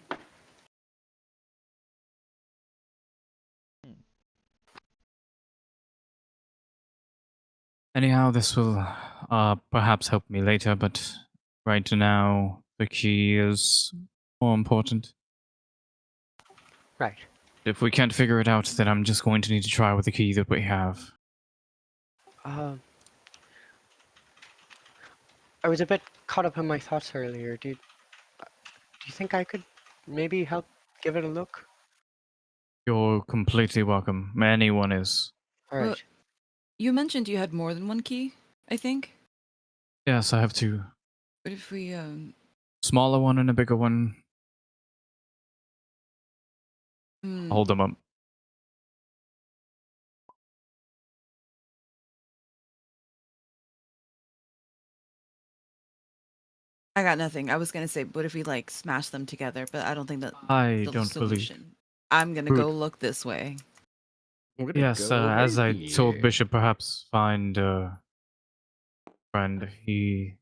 Anyhow, this will perhaps help me later, but right now the key is more important. Right. If we can't figure it out, then I'm just going to need to try with the key that we have. Uh, I was a bit caught up in my thoughts earlier. Do you think I could maybe help give it a look? You're completely welcome. Anyone is. All Well, right. you mentioned you had more than one key, I think. Yes, I have two. What if we Smaller one and a bigger one. hmm, Hold them up. I got nothing. I was gonna say, what if we like smash them together? But I don't think that's I the don't believe. solution. I'm gonna Rude. go look this way. We're gonna Yes, go over as I told here. Bishop, perhaps find a friend. He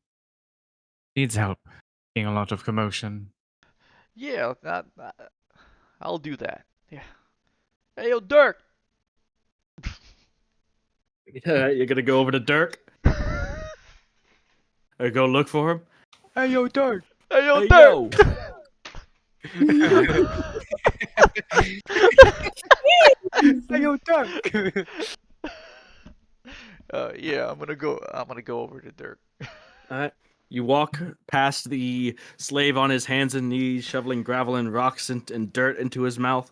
needs help. Making a lot of commotion. Yeah, I'll do that. Yeah. Hey, yo, Dirk. You're gonna go over to Dirk or go look for him. Hey, yo, Dirk! Hey, yo, Hey Dirk. yo! Hey, yo, Dirk! Yeah, I'm gonna go over to Dirk. You walk past the slave on his hands and knees, shoveling gravel and rocks and dirt into his mouth.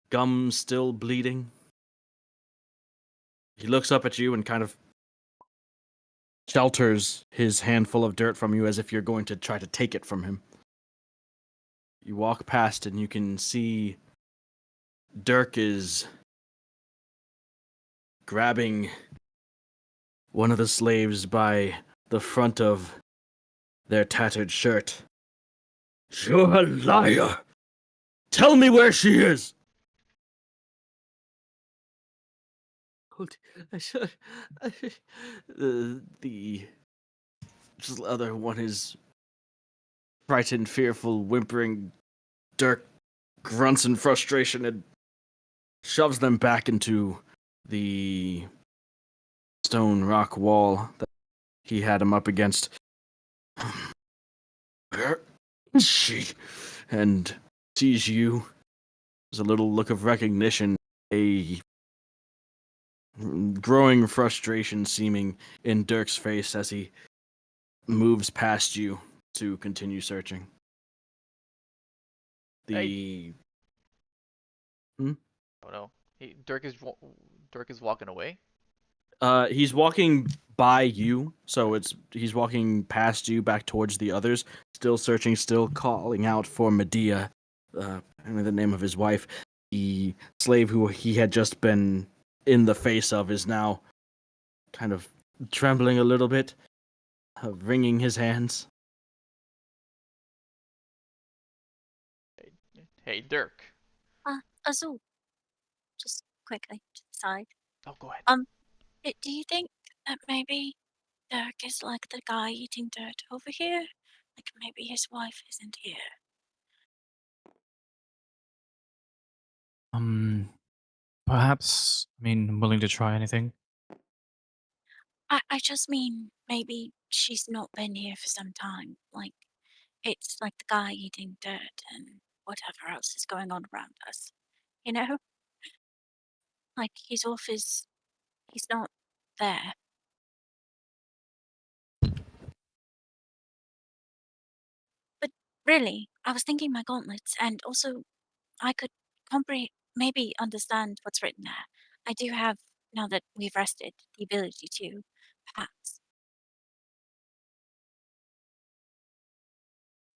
Gums still bleeding. He looks up at you and kind of shelters his handful of dirt from you as if you're going to try to take it from him. You walk past and you can see Dirk is grabbing one of the slaves by the front of their tattered shirt. You're a liar! Tell me where she is! I should. The other one is frightened, fearful, whimpering. Dirk grunts in frustration and shoves them back into the stone rock wall that he had him up against. Where is she? And sees you. There's a little look of recognition, a growing frustration seeming in Dirk's face as he moves past you to continue searching. The Oh no. Dirk is walking away. he's walking by you, so he's walking past you back towards the others, still searching, still calling out for Medea, and the name of his wife. The slave who he had just been in the face of is now kind of trembling a little bit, wringing his hands. Hey, Dirk. Azul, just quickly to the side. Oh, go ahead. Do you think that maybe Dirk is like the guy eating dirt over here? Like maybe his wife isn't here. Perhaps. I mean, I'm willing to try anything. I just mean maybe she's not been here for some time. Like it's like the guy eating dirt and whatever else is going on around us. You know? Like he's not there. But really, I was thinking my gauntlets and also I could maybe understand what's written there. I do have, now that we've rested, the ability to, perhaps.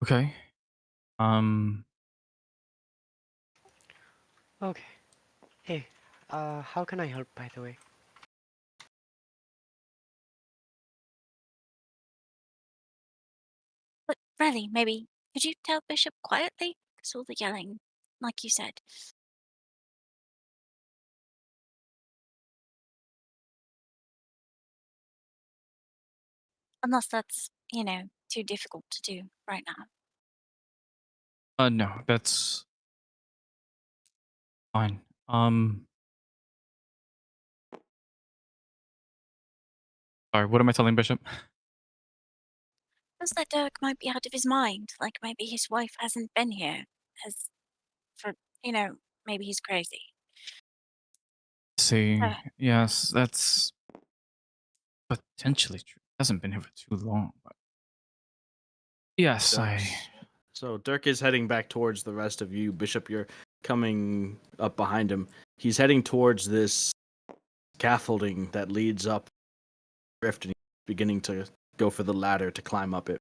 Okay. Um. Okay. Hey, how can I help, by the way? But really, maybe, could you tell Bishop quietly? Because all the yelling, like you said. Unless that's, too difficult to do right now. No, that's fine. Sorry, what am I telling Bishop? Feels that Dirk might be out of his mind. Like maybe his wife hasn't been here. Has for maybe he's crazy. See, Uh, yes, that's potentially true. Hasn't been here for too long, but yes, So Dirk is heading back towards the rest of you. Bishop, you're coming up behind him. He's heading towards this scaffolding that leads up the rift, and he's beginning to go for the ladder to climb up it.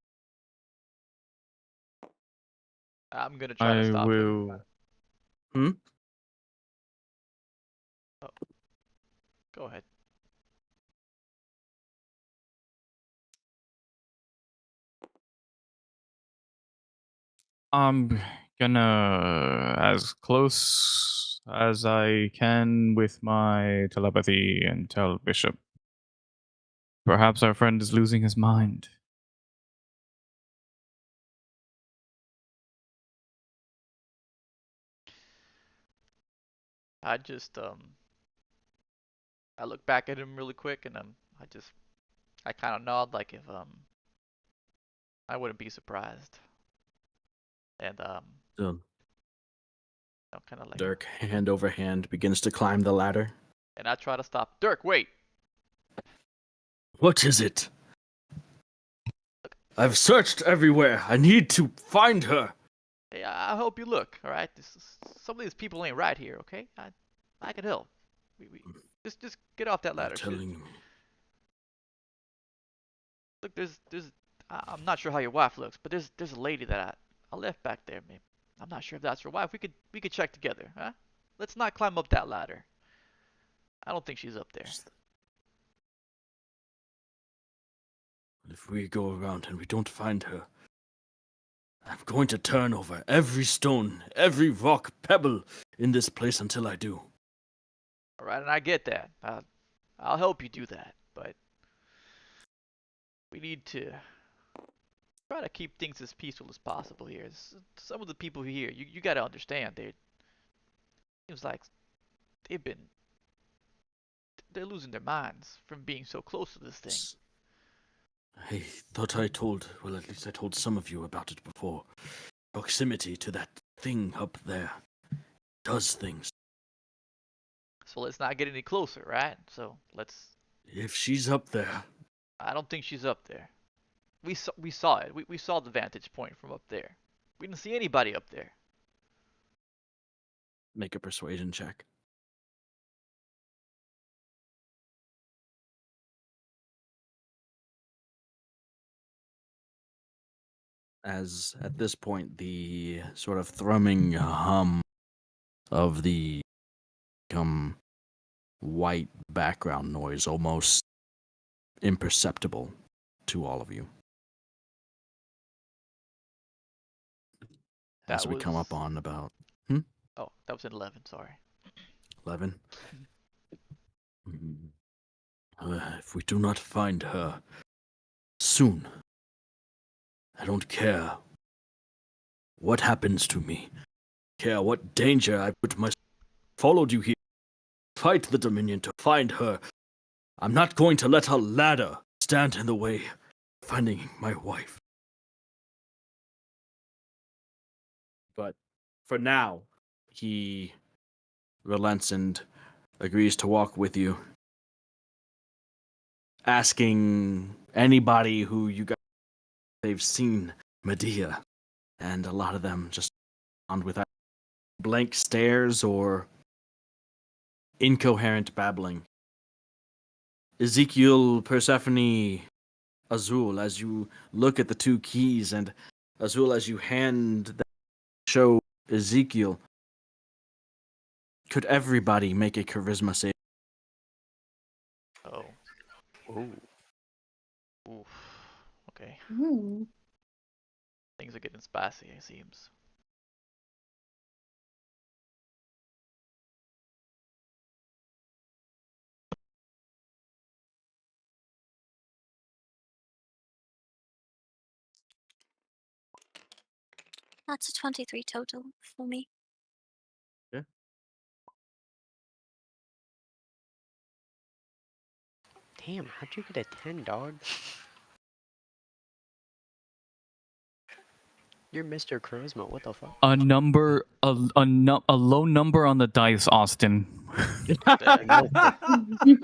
I'm gonna try to I stop him. will. Oh, go ahead. I'm gonna, as close as I can with my telepathy, and tell Bishop. Perhaps our friend is losing his mind. I just I look back at him really quick, and I kind of nod like if I wouldn't be surprised, and So kind of like, Dirk, hand over hand, begins to climb the ladder. and I try to stop Dirk. Wait, What is it? I've searched everywhere. I need to find her. hey, I'll help you look. All right, some of these people ain't right here. Okay, I can help. We just get off that You're ladder. telling me. Look, I'm not sure how your wife looks, but there's a lady that I left back there. Maybe I'm not sure if that's your wife. We could check together, huh? Let's not climb up that ladder. I don't think she's up there. If we go around and we don't find her, I'm going to turn over every stone, every rock, pebble in this place until I do. All right, and I get that. I'll help you do that, but we need to try to keep things as peaceful as possible here. Some of the people here, you got to understand, seems like they've been they're losing their minds from being so close to this thing. I thought I told, well, at least I told some of you about it before. Proximity to that thing up there does things. So let's not get any closer, right? So let's. If she's up there, I don't think she's up there. We saw it. We saw the vantage point from up there. We didn't see anybody up there. make a persuasion check. As at this point, the sort of thrumming hum of the white background noise, almost imperceptible to all of you. That As we was. come up on about Oh, that was an 11. Sorry. 11. If we do not find her soon, I don't care what happens to me. Care what danger I put myself. Followed you here. Fight the Dominion to find her. I'm not going to let a ladder stand in the way of finding my wife. But for now, he relents and agrees to walk with you, asking anybody who you guys they've seen Medea, and a lot of them just respond with blank stares or incoherent babbling. Ezekiel, Persephone, Azul, as you look at the two keys, and Azul, as you hand that show Ezekiel, could everybody make a charisma save? Oh. Ooh. Oof. Okay. Ooh. Things are getting spicy, it seems. That's a 23 total for me. Damn, how'd you get a 10, dog? You're Mr. Charisma. What the fuck? A low number on the dice, Austin. I know, but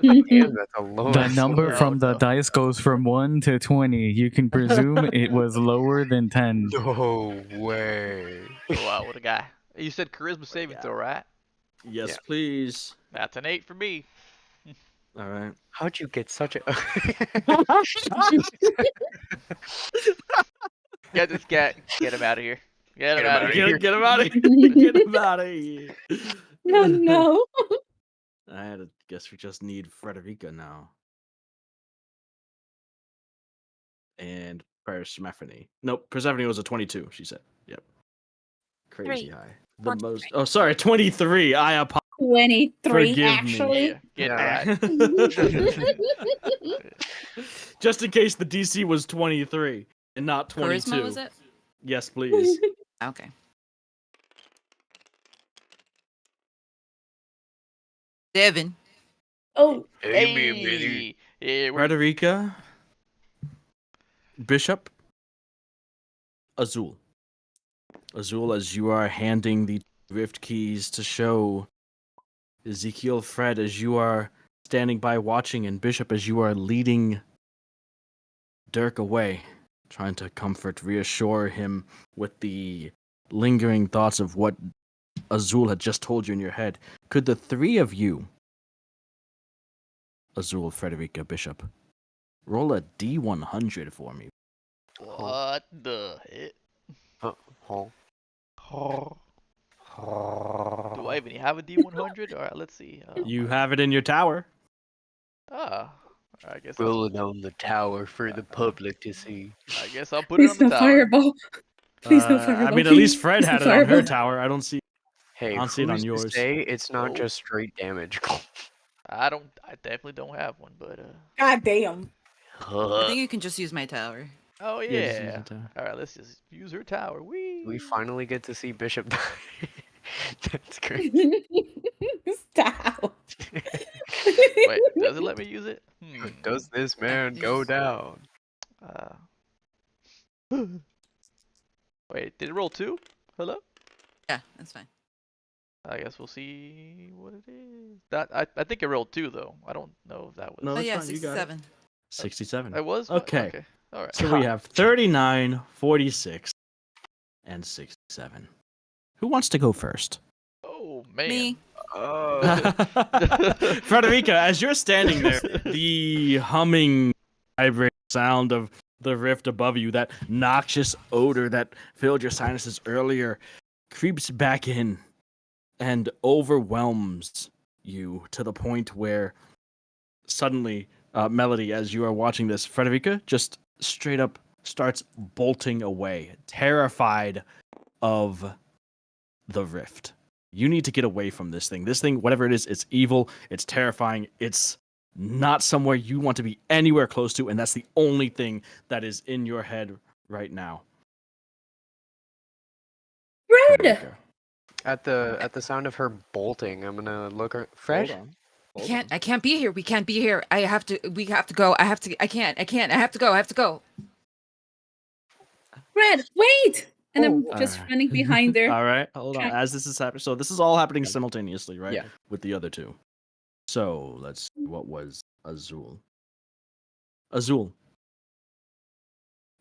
damn, that's a low. The ass number number. from the no. dice goes from 1 to 20. You can presume it was lower than 10. No way. Oh, wow, what a guy. You said charisma saving throw, right? Yes, Yeah. please. That's an 8 for me. All right. How'd you get such a? Get this cat. Get him out of here. Get him out of here. Get him out of here. Get him out of here. No, no. I had to guess we just need Frederica now. And Persephone. Nope, Persephone was a 22, she said. Yep. Crazy 3. high. The 23. most. Oh, sorry, 23. I apologize. 23, Forgive me. actually. Yeah, get Yeah. right. Just in case the DC was 23 and not 22. Charisma was it? Yes, please. Okay. Devin. Oh, Hey, yeah, we're Frederica. Bishop. Azul. Azul, as you are handing the rift keys to show Ezekiel, Fred, as you are standing by watching, and Bishop, as you are leading Dirk away, trying to comfort, reassure him with the lingering thoughts of what Azul had just told you in your head. Could the three of you, Azul, Frederica, Bishop, roll a D100 for me? what the heck? Oh. Do I even have a D100? All right, let's see. You have it in your tower. Ah, I guess Rolling on the tower for the public to see. I guess I'll put it on please the no tower. fireball. Please no fireball. I mean, at least please. Fred Please no had it on her fireball. tower. I don't see. Hey, I don't see it on who's to yours. say it's not Nope. just straight damage? I definitely don't have one, but God damn. I think you can just use my tower. oh Yeah, just use yeah. the tower. All right, let's just use her tower. Wee. We finally get to see Bishop die. That's great. Stop. Wait, does it let me use it? Does this man go down? Uh. Wait, did it roll 2? Hello? Yeah, that's fine. I guess we'll see what it is. That I think it rolled 2 though. I don't know if that was. No, Oh that's yeah, fine. You got it. 67. 67. It was. Okay. Okay. All right. So we have 39, 46, and 67. Who wants to go first? Oh man. Me. Frederica, as you're standing there, the humming, vibrating sound of the rift above you, that noxious odor that filled your sinuses earlier, creeps back in and overwhelms you to the point where suddenly, Melody, as you are watching this, Frederica just straight up starts bolting away, terrified of the rift. You need to get away from this thing. This thing, whatever it is, it's evil, it's terrifying, it's not somewhere you want to be anywhere close to, and that's the only thing that is in your head right now. Fred. Frederica. At the sound of her bolting, I'm gonna look her. Hold Fred? on. I can't be here. We can't be here. We have to go. I can't. I have to go. Fred, wait. And I'm Oh. just Alright. running behind there. All right, hold on. As this is happening, so this is all happening simultaneously, right? Yeah. With the other two. So let's see, what was Azul? Azul.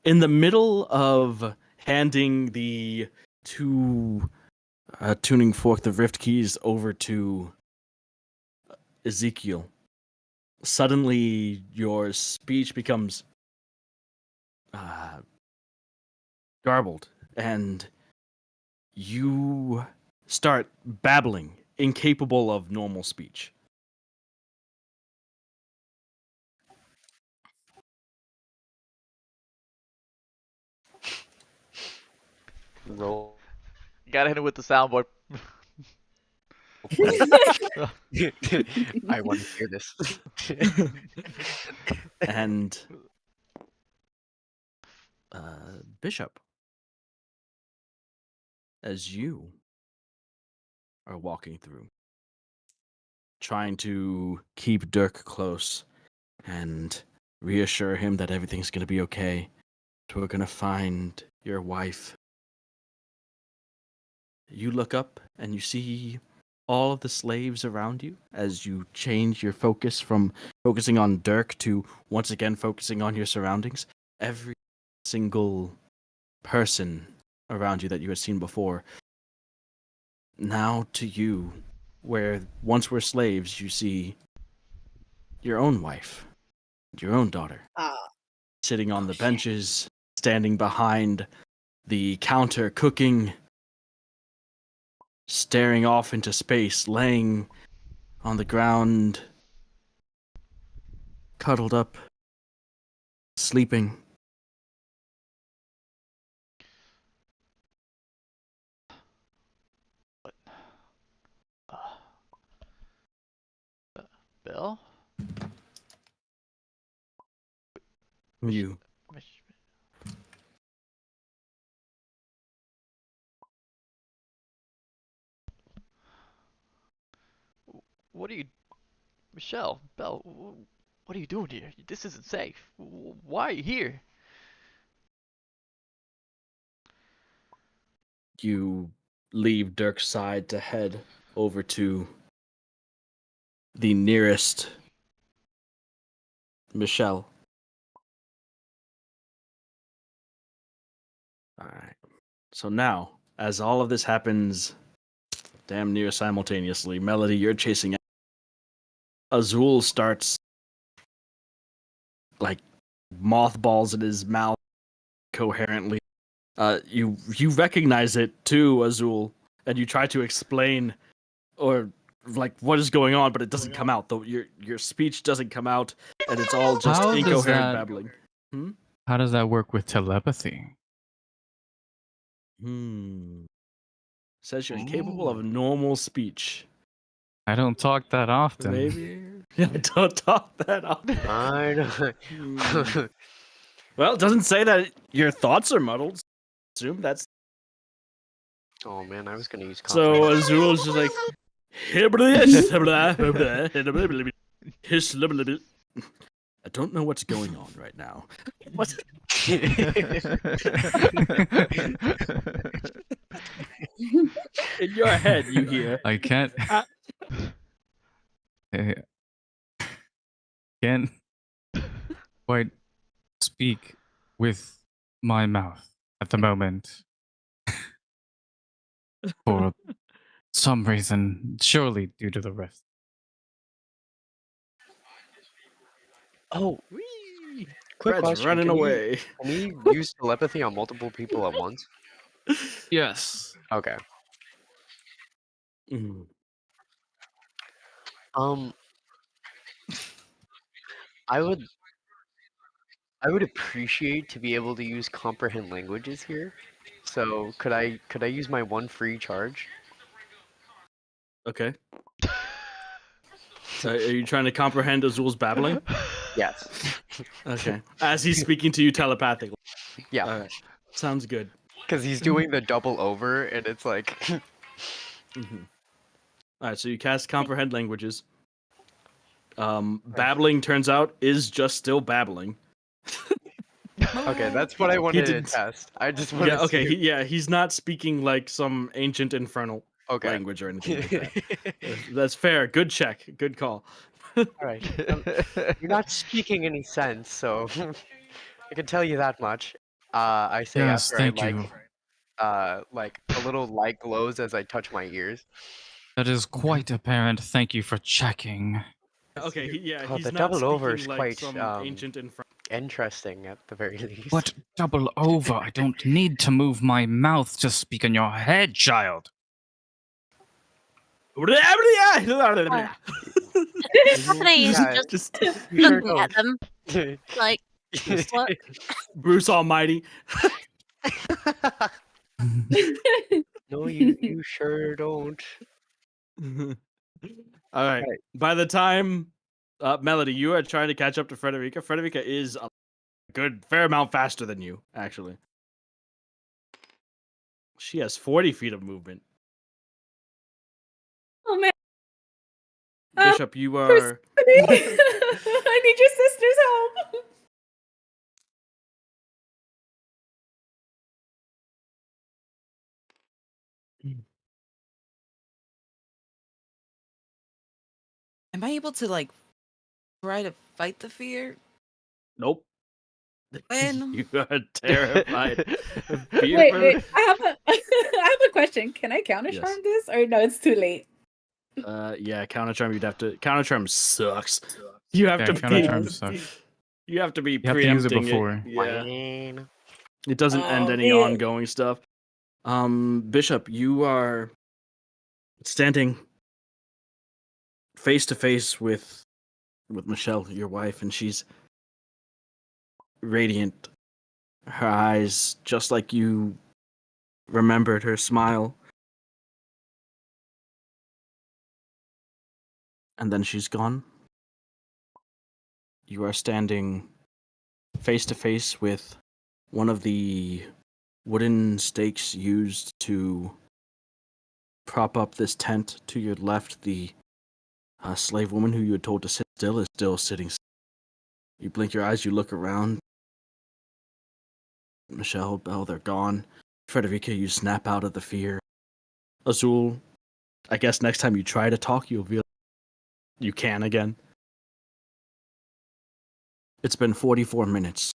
In the middle of handing the two tuning fork, the rift keys, over to Ezekiel, suddenly your speech becomes garbled, and you start babbling, incapable of normal speech. Roll. Gotta hit it with the soundboard. I want to hear this. And Bishop, as you are walking through, trying to keep Dirk close, and reassure him that everything's going to be okay. We're going to find your wife. You look up and you see all of the slaves around you as you change your focus from focusing on Dirk to once again focusing on your surroundings. Every single person around you that you had seen before, now to you, where once were slaves, you see your own wife, your own daughter, sitting on the benches, standing behind the counter, cooking, staring off into space, laying on the ground, cuddled up, sleeping. But, uh, Bill? You Mich- What are you, Michelle, Belle? What are you doing here? This isn't safe. Why are you here? you leave Dirk's side to head over to the nearest Michelle. Alright. So now, as all of this happens damn near simultaneously, Melody, you're chasing Azul starts like mothballs in his mouth coherently. You recognize it too, Azul, and you try to explain or like what is going on, but it doesn't come out. Though your speech doesn't come out, and it's all just How does incoherent that- babbling. How does that work with telepathy? Says you're capable of normal speech. I don't talk that often. Maybe. I don't talk that often. I know. Well, it doesn't say that your thoughts are muddled. Assume that's Oh man, I was gonna use so. confidence. Azul's just like. I don't know what's going on right now. What? In your head, you hear. I can't. I can't quite speak with my mouth at the moment. For some reason, surely due to the rest. Oh, Whee! quick Fred's question. running Can away. you use telepathy on multiple people at once? Yes. Okay. Mm. Um, I would appreciate to be able to use comprehend languages here. So could I use my one free charge? Okay. Are you trying to comprehend Azul's babbling? Yes. Okay. As he's speaking to you telepathically. Yeah. All right. Sounds good. Because he's doing the double over, and it's like. Mm-hmm. All right. So you cast comprehend languages. Babbling turns out is just still babbling. Okay, that's what I wanted to didn't- test. I just want Yeah. to Okay. see. He's not speaking like some ancient infernal Okay. language or anything like that. That's fair. Good check. Good call. All right. You're not speaking any sense, so I can tell you that much. I say Yes, after thank I you. like a little light glows as I touch my ears. That is quite apparent. Thank you for checking. Okay. Oh, He's the not double over speaking is like quite some ancient infernal. interesting at the very least. What double over? I don't need to move my mouth to speak in your head, child. Stephanie is Yeah, just you sure looking at them don't. like, what? Bruce Almighty. No, you sure don't. All right. Right. By the time, Melody, you are trying to catch up to Frederica. Frederica is a good fair amount faster than you, actually. She has 40 feet of movement. Oh man. Bishop, you Chris- are. I need your help. Am I able to like try to fight the fear? Nope. When? You are terrified. Wait, Fearful. I have a I have a question. Can I counter charm Yes. this or no, it's too late? Yeah, counter charm. You'd have to. Counter charm sucks. You have Yeah, to counter be. charm sucks. You have to be You have to use it preempting before. Yeah. Wayne. It doesn't end Oh, any man. ongoing stuff. Bishop, you are standing face to face with Michelle, your wife, and she's radiant. Her eyes, just like you remembered her smile. And then she's gone. You are standing face to face with one of the wooden stakes used to prop up this tent. To your left, the slave woman who you had told to sit still is still sitting. You blink your eyes, you look around. Michelle, Belle, they're gone. Frederica, you snap out of the fear. Azul, I guess next time you try to talk, you'll feel you can again. It's been 44 minutes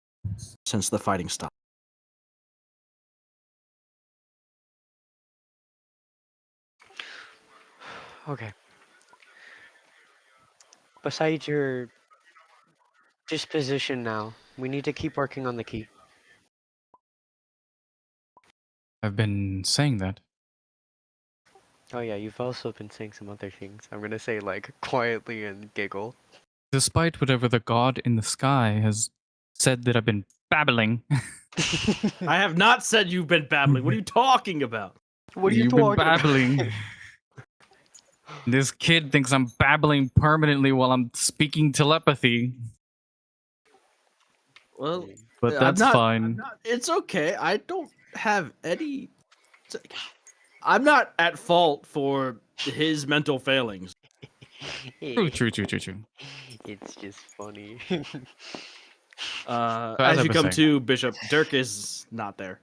since the fighting stopped. Okay. Besides your disposition now, we need to keep working on the key. I've been saying that. Oh yeah, you've also been saying some other things. I'm gonna say like quietly and giggle. Despite whatever the god in the sky has said that I've been babbling. I have not said you've been babbling. What are you talking about? What are you You've been talking about? babbling. This kid thinks I'm babbling permanently while I'm speaking telepathy. Well, But that's fine. it's okay. I don't have any. I'm not at fault for his mental failings. True. It's just funny. as As I've you been come saying. to, Bishop, Dirk is not there.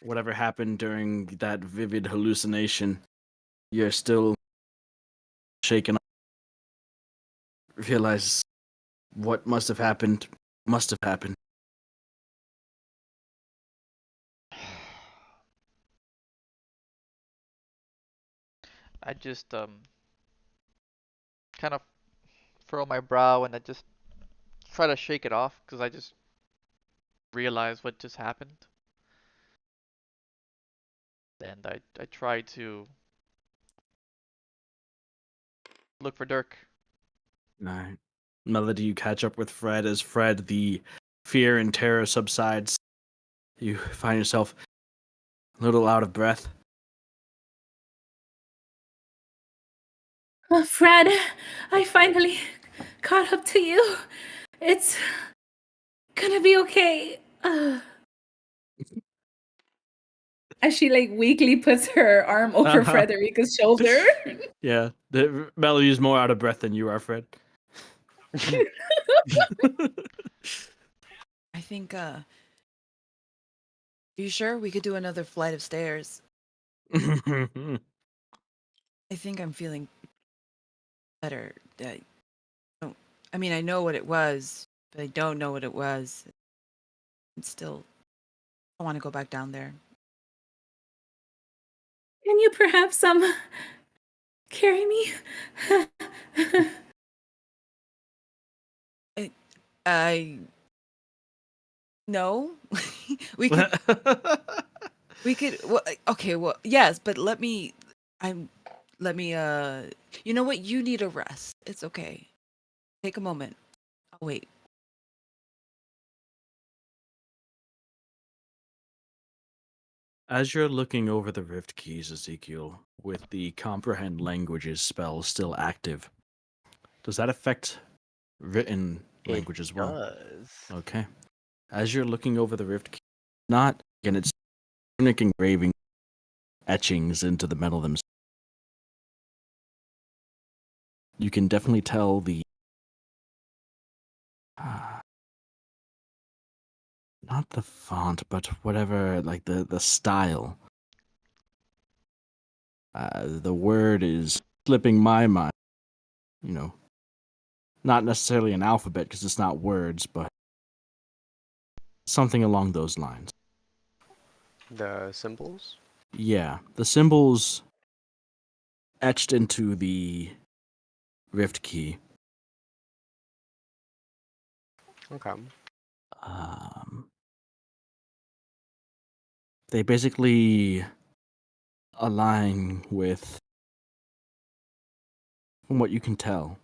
Whatever happened during that vivid hallucination, you're still shaken up. Realize what must have happened must have happened. I just kind of furrow my brow and I just try to shake it off because I just realized what just happened. And I try to look for Dirk. Right. Melody, you catch up with Fred as Fred, the fear and terror subsides. You find yourself a little out of breath. Oh, Fred, I finally caught up to you. It's gonna be okay. As she like weakly puts her arm over Uh-huh. Frederica's shoulder. Yeah, Melody is more out of breath than you are, Fred. I think, you sure we could do another flight of stairs? I think I'm feeling better. I mean, I know what it was, but I don't know what it was. And still, I want to go back down there. Can you perhaps carry me? I no, we could well, okay, well, yes, but let me you know what, you need a rest. It's okay, take a moment. I'll wait. As you're looking over the rift keys, Ezekiel, with the comprehend languages spell still active, does that affect written language as well? Does. Okay. As you're looking over the rift keys, not again, it's runic engraving etchings into the metal themselves. you can definitely tell the not the font, but whatever, like the style. The word is slipping my mind. You know, not necessarily an alphabet because it's not words, but something along those lines. The symbols? Yeah, the symbols etched into the rift key. Okay. They basically align with, from what you can tell,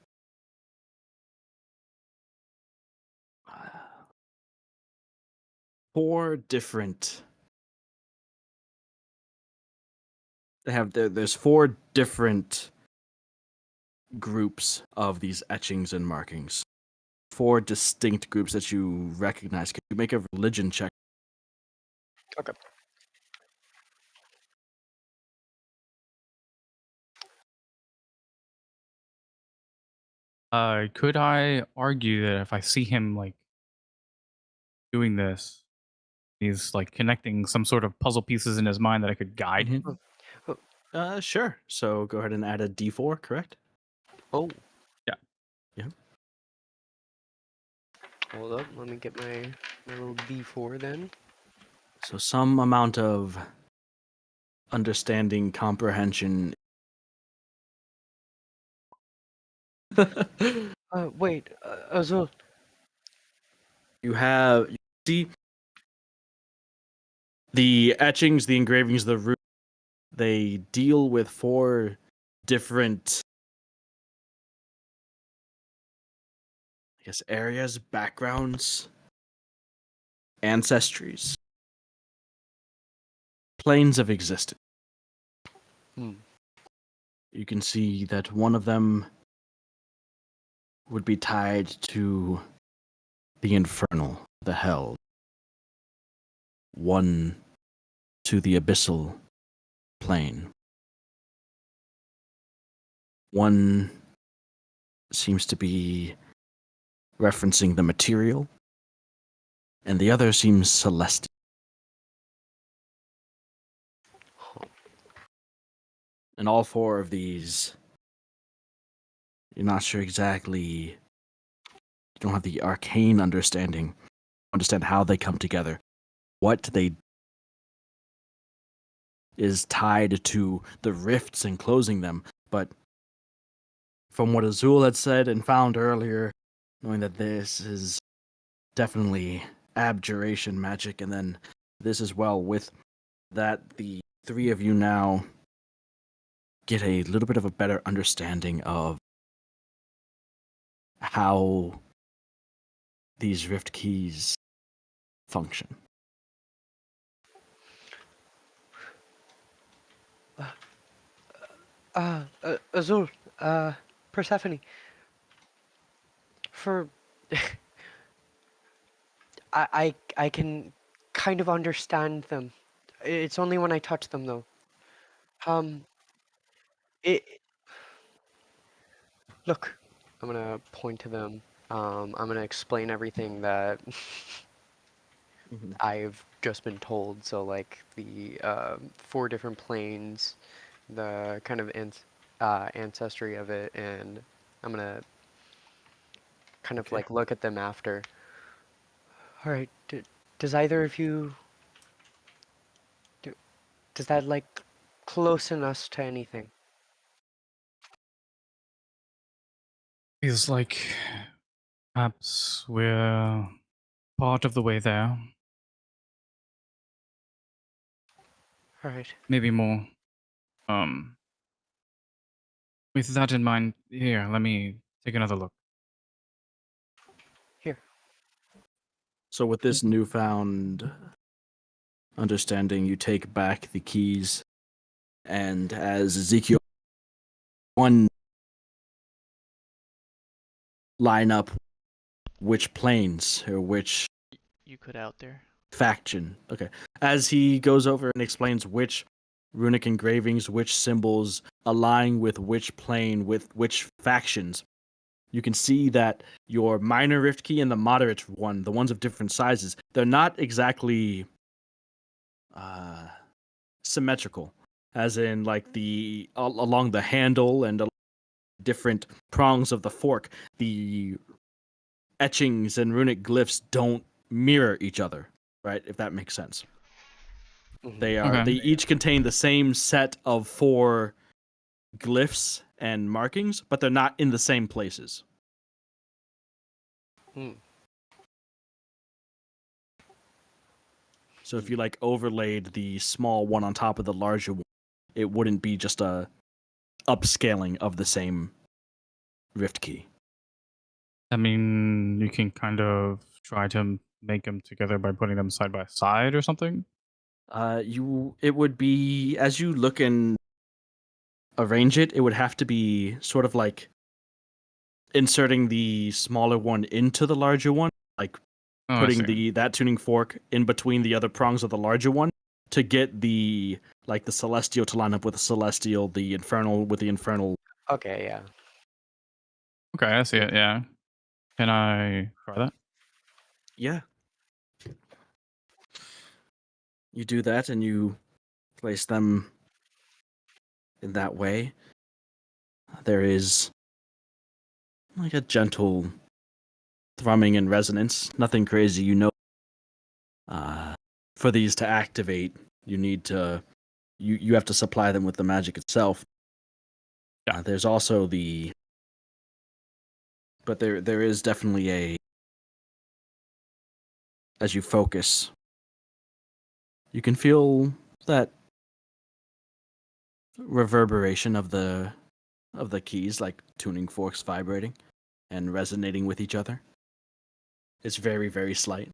four different. There's four different groups of these etchings and markings. Four distinct groups that you recognize. Can you make a religion check? Okay. Could I argue that if I see him like doing this, he's like connecting some sort of puzzle pieces in his mind that I could guide him? Sure. So go ahead and add a D4, correct? Oh. Yeah. Yeah. Hold up. Let me get my little D4 then. So some amount of understanding, comprehension. Wait. Azul. You see the etchings, the engravings, the root. They deal with four different, I guess, areas, backgrounds, ancestries, planes of existence. You can see that one of them would be tied to the infernal, the hell. One to the abyssal plane. One seems to be referencing the material, and the other seems celestial. And all four of these, you're not sure exactly, you don't have the arcane understand how they come together, what they is tied to the rifts enclosing them, but from what Azul had said and found earlier, knowing that this is definitely abjuration magic, and then this as well, with that, the three of you now get a little bit of a better understanding of how these rift keys function. Azul. Persephone. For I can kind of understand them. It's only when I touch them though. It look. I'm gonna point to them. I'm gonna explain everything that I've just been told. So like the four different planes, the kind of ancestry of it, and I'm gonna kind of like look at them after. All right. Does either of you does that like closen us to anything? Feels like perhaps we're part of the way there. All right. Maybe more. With that in mind, here, let me take another look. Here. So with this newfound understanding, you take back the keys, and as Ezekiel one line up which planes or which You cut out there. faction. Okay. As he goes over and explains which runic engravings, which symbols align with which plane, with which factions. You can see that your minor rift key and the moderate one, the ones of different sizes, they're not exactly symmetrical, as in like along the handle and different prongs of the fork, the etchings and runic glyphs don't mirror each other, right? If that makes sense. They Okay. each contain the same set of 4 glyphs and markings, but they're not in the same places. So if you like overlaid the small one on top of the larger one, it wouldn't be just a upscaling of the same rift key. I mean, you can kind of try to make them together by putting them side by side or something. It would be, as you look and arrange it, it would have to be sort of like inserting the smaller one into the larger one, like Oh, I putting see. that tuning fork in between the other prongs of the larger one to get the celestial to line up with the celestial, the infernal with the infernal. Okay, yeah. Okay, I see it. Yeah. Can I try that? Yeah. You do that and you place them in that way. There is like a gentle thrumming and resonance. Nothing crazy, you know. For these to activate, you need to you have to supply them with the magic itself. Yeah. There's also but there is definitely as you focus, you can feel that reverberation of the keys, like tuning forks vibrating and resonating with each other. It's very, very slight.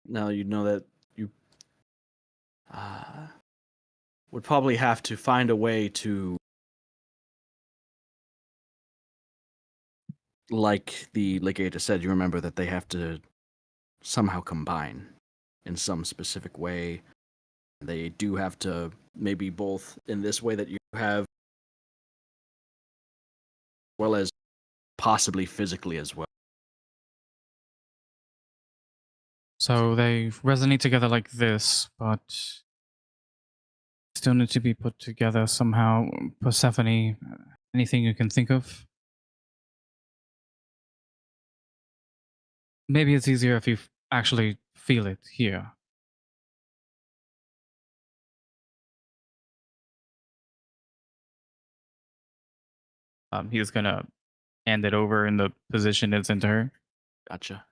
Now you know that you would probably have to find a way to, like the Legator said, you remember that they have to somehow combine in some specific way. They do have to maybe both in this way that you have, as well as possibly physically as well. So they resonate together like this, but still need to be put together somehow. Persephone, anything you can think of? Maybe it's easier if you actually feel it here. He's gonna hand it over in the position it's into her. Gotcha.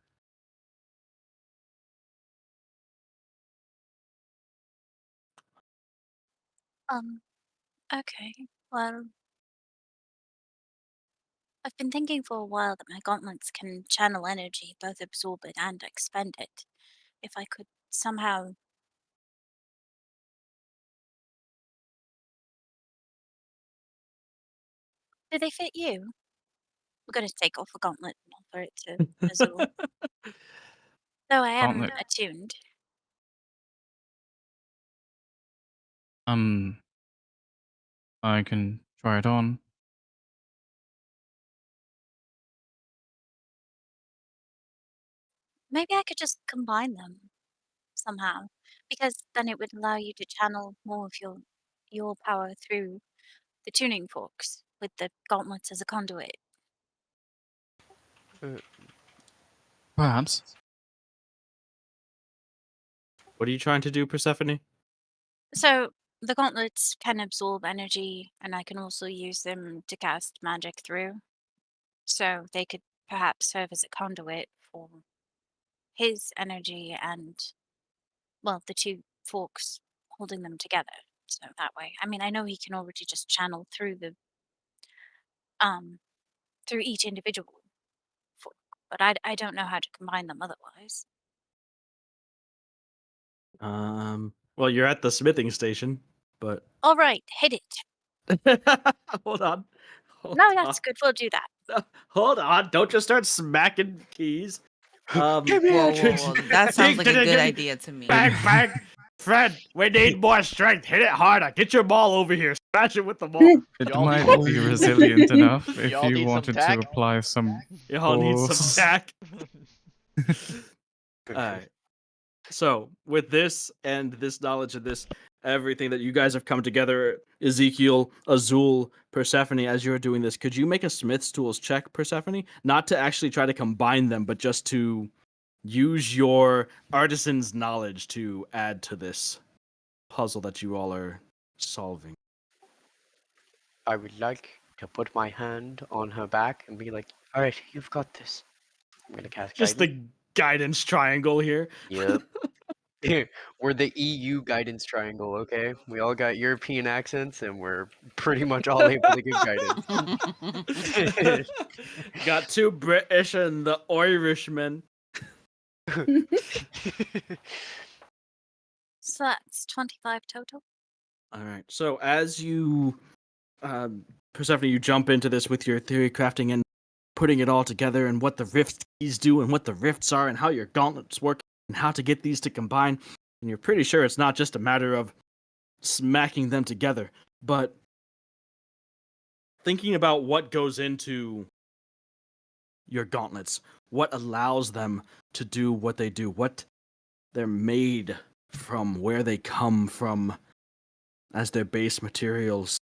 Okay. Well, I've been thinking for a while that my gauntlets can channel energy, both absorb it and expend it. If I could somehow. Do they fit you? We're gonna take off a gauntlet and offer it to Azul. Though I am Gauntlet. attuned. I can try it on. Maybe I could just combine them somehow, because then it would allow you to channel more of your power through the tuning forks with the gauntlets as a conduit. Perhaps. What are you trying to do, Persephone? So the gauntlets can absorb energy, and I can also use them to cast magic through. So they could perhaps serve as a conduit for his energy and, well, the two forks holding them together. So that way, I mean, I know he can already just channel through the um through each individual fork, but I don't know how to combine them otherwise. Well, you're at the smithing station, but All right, hit it. hold on. Hold No, on. that's good. We'll do that. Hold on. Don't just start smacking keys. Give me Whoa, it! whoa, whoa. That sounds like a good idea to me. Bang, bang. Fred, we need more strength. Hit it harder. Get your ball over here. Smash it with the ball. It Y'all need might be resilient enough if y'all you need some wanted to tack. apply some Y'all need some force. tack. Good All right. So, with this and this knowledge of this, everything that you guys have come together, Ezekiel, Azul, Persephone, as you're doing this, could you make a Smith's Tools check, Persephone? Not to actually try to combine them, but just to use your artisan's knowledge to add to this puzzle that you all are solving. I would like to put my hand on her back and be like, all right, you've got this. I'm going to cast Just guidance. the guidance triangle here. Yep. We're the EU guidance triangle, okay? We all got European accents and we're pretty much all able to give guidance. Got 2 British and the Irishman. So that's 25 total. All right. So as you, Persephone, you jump into this with your theory crafting and putting it all together and what the rift keys do and what the rifts are and how your gauntlets work and how to get these to combine. And you're pretty sure it's not just a matter of smacking them together, but thinking about what goes into your gauntlets, what allows them to do what they do, what they're made from, where they come from as their base materials.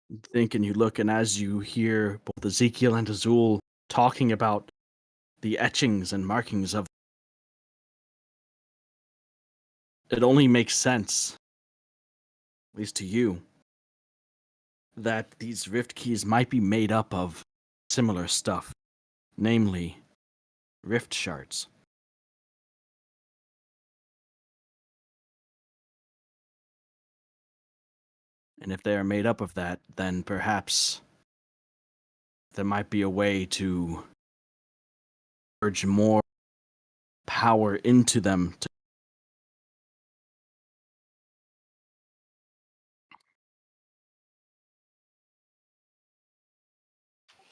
You think and you look, and as you hear both Ezekiel and Azul talking about the etchings and markings of, it only makes sense, at least to you, that these rift keys might be made up of similar stuff, namely rift shards. And if they are made up of that, then perhaps there might be a way to urge more power into them.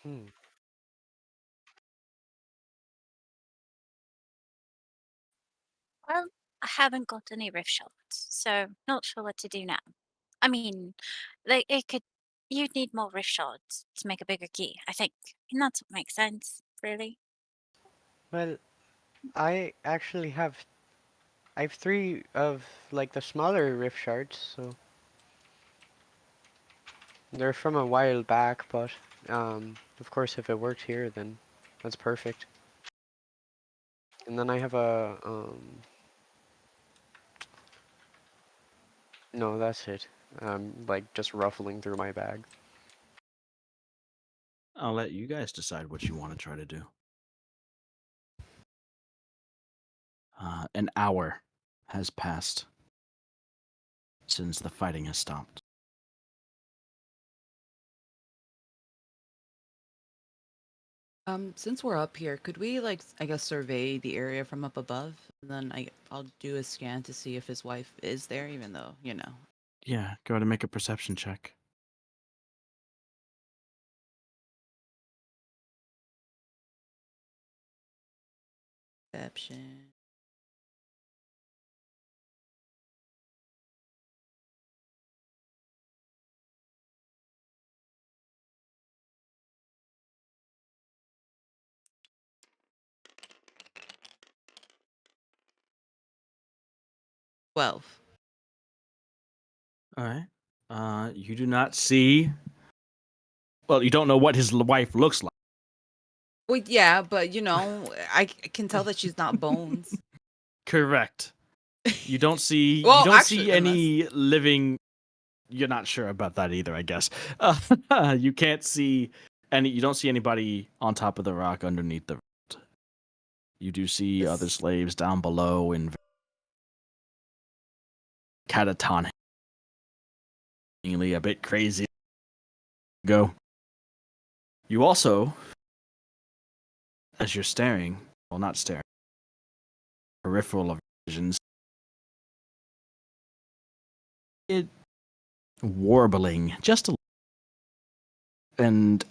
Hmm. Well, I haven't got any rift shots, so not sure what to do now. I mean, it could. You'd need more rift shards to make a bigger key, I think. And that's what makes sense, really. Well, I actually I have 3 of like the smaller rift shards, so they're from a while back, but of course if it worked here then that's perfect. And then I have a no, that's it. I'm like just ruffling through my bag. I'll let you guys decide what you want to try to do. An hour has passed since the fighting has stopped. Since we're up here, could we like I guess survey the area from up above, and then I'll do a scan to see if his wife is there, even though Yeah, go ahead and make a perception check. Perception. $12. All right. You do not see. Well, you don't know what his wife looks like. Well, yeah, but I can tell that she's not Bones. Correct. You don't see. Well, you don't actually, see any living. You're not sure about that either, I guess. You can't see any. You don't see anybody on top of the rock underneath the. You do see This- other slaves down below in catatonic, a bit crazy. Go. You also, as you're staring, well, not staring, peripheral of visions, it warbling just a little, and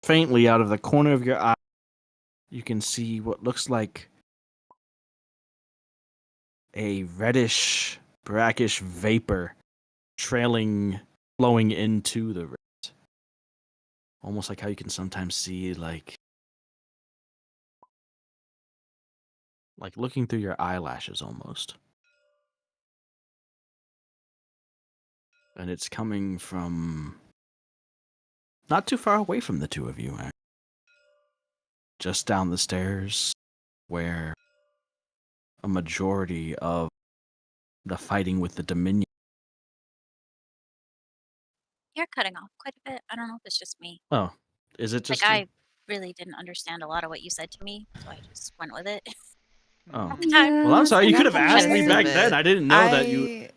faintly out of the corner of your eye, you can see what looks like a reddish, brackish vapor trailing, flowing into the rift. Almost like how you can sometimes see, like looking through your eyelashes almost. And it's coming from not too far away from the two of you, actually. Just down the stairs, where a majority of the fighting with the Dominion. You're cutting off quite a bit. I don't know if it's just me. Oh, is it Like, just? I really didn't understand a lot of what you said to me, so I just went with it Oh. at the time. Well, I'm sorry. You And could I'm have asked me conscious back of then. it. I didn't know that you.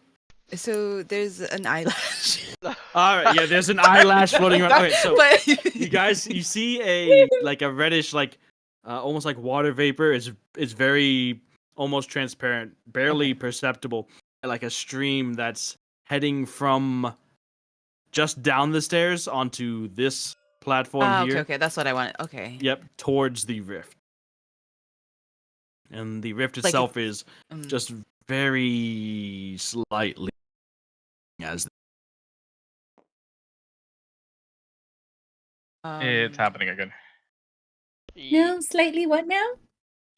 So there's an eyelash. All right, yeah. There's an eyelash floating around. Okay, so But you guys, you see a reddish, almost like water vapor. It's very almost transparent, barely perceptible, like a stream that's heading from just down the stairs onto this platform here. okay, that's what I wanted. Okay. Yep, towards the rift. And the rift Like itself is Mm. just very slightly as It's happening again. No, slightly what now?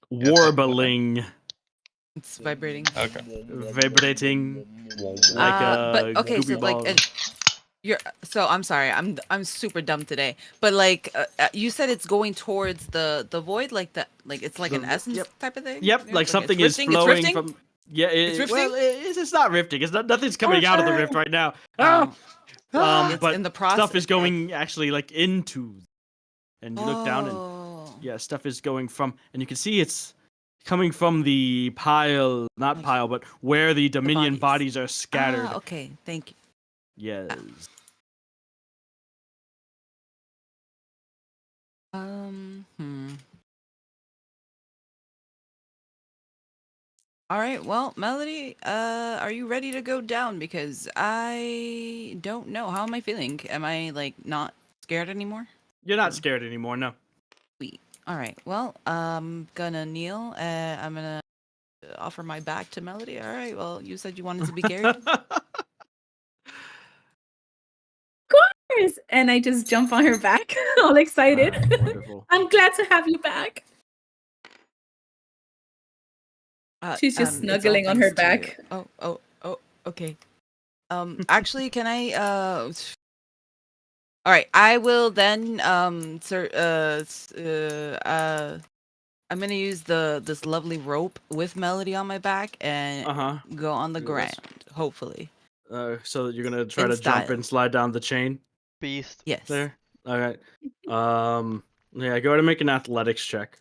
warbling, It's vibrating. Okay. vibrating like a But okay, goopy so like ball. so I'm sorry, I'm super dumb today. But like you said, it's going towards the void, like it's like an essence Yep. type of thing. Yep, Yeah, like it's something it's is rifting, it's flowing rifting? from. Yeah, well, rifting? it's not rifting. It's nothing's coming out of the rift right now. It's But in the process. stuff is going actually like into, and you look down and Oh. yeah, stuff is going from, and you can see it's coming from the pile, not pile, but where the Dominion bodies are scattered. Okay, thank you. Yes. All right, well, Melody, are you ready to go down? Because I don't know. How am I feeling? Am I like not scared anymore? You're not scared anymore, no. Sweet. All right. Well, I'm gonna kneel. I'm gonna offer my back to Melody. All right. Well, you said you wanted to be carried. Yes. And I just jump on her back, all excited. Wonderful. I'm glad to have you back. She's just it's all snuggling on her thanks to you. back. Oh. Okay. Actually, can I? All right. I will then. I'm gonna use this lovely rope with Melody on my back and go on the Do ground. this. Hopefully. So that you're gonna try In to jump style. and slide down the chain Beast. Yes. there. All right. Yeah. Go ahead and make an athletics check.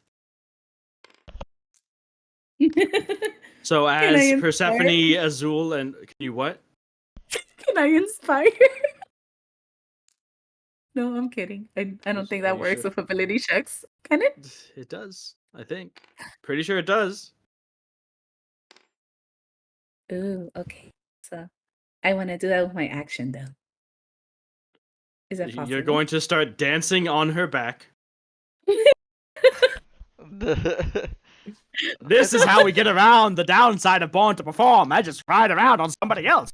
So Can I as inspire? Persephone, Azul, and can you what? Can I inspire? No, I'm kidding. I don't think Are that you works sure? with ability checks. Can it? It does, I think. Pretty sure it does. Ooh, okay. So I want to do that with my action though. Is that possible? You're going to start dancing on her back. This is how we get around the downside of Born to Perform. I just ride around on somebody else.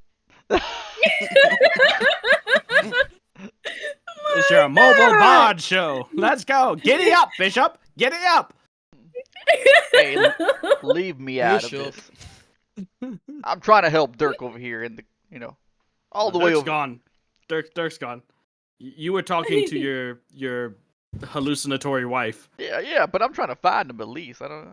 It's your mobile bard show. Let's go. Giddy up, Bishop. Giddy up. Hey, leave me out of this. I'm trying to help Dirk over here, and all the way Dirk's over. gone. Dirk's gone. You were talking to your hallucinatory wife. Yeah, but I'm trying to find him at least. I don't.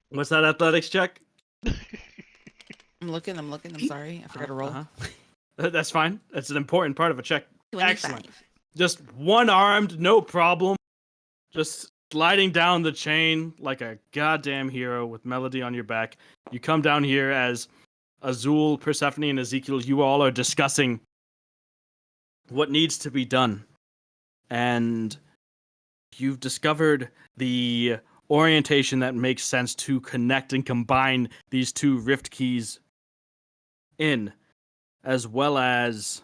What's that athletics check? I'm looking. I'm sorry. I forgot to roll. That's fine. That's an important part of a check. 25. Excellent. Just one-armed, no problem. Just sliding down the chain like a goddamn hero with Melody on your back. You come down here as Azul, Persephone, and Ezekiel. You all are discussing what needs to be done. And you've discovered the orientation that makes sense to connect and combine these two rift keys in, as well as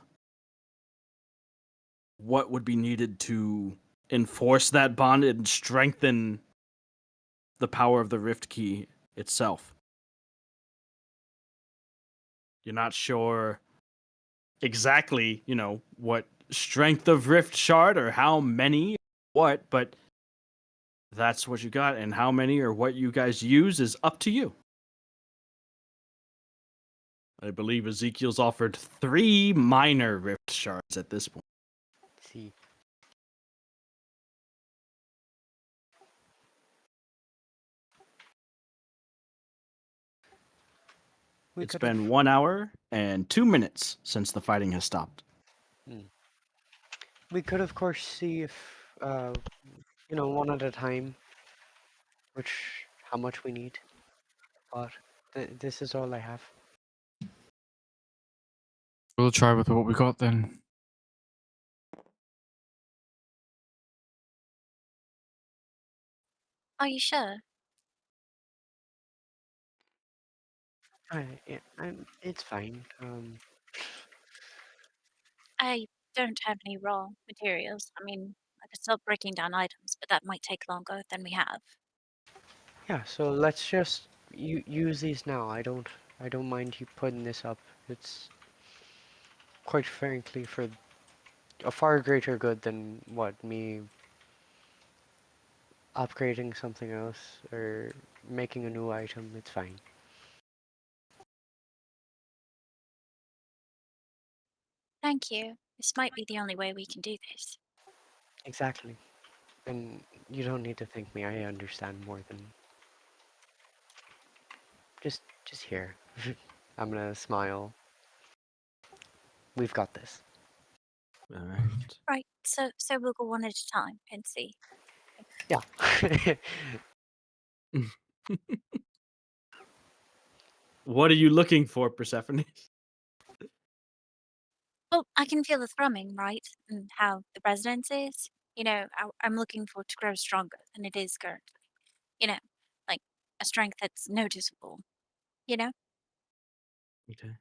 what would be needed to enforce that bond and strengthen the power of the rift key itself. You're not sure exactly, what strength of rift shard or how many, but that's what you got, and how many or what you guys use is up to you. I believe Ezekiel's offered 3 minor rift shards at this point. See. We It's could been have, 1 hour and 2 minutes since the fighting has stopped. we could of course see if, one at a time, how much we need. But this is all I have. We'll try with what we got then. Are you sure? Yeah, it's fine. I don't have any raw materials. I mean, I could start breaking down items, but that might take longer than we have. Yeah, so let's just use these now. I don't mind you putting this up. It's quite frankly for a far greater good than what me upgrading something else or making a new item. It's fine. Thank you. This might be the only way we can do this. Exactly. And you don't need to thank me. I understand more than just here. I'm gonna smile. We've got this. All right. Right, so we'll go one at a time and see. Yeah. What are you looking for, Persephone? Well, I can feel the thrumming, right? And how the resonance is. I'm looking for it to grow stronger than it is currently. You know, like a strength that's noticeable. You know? Okay.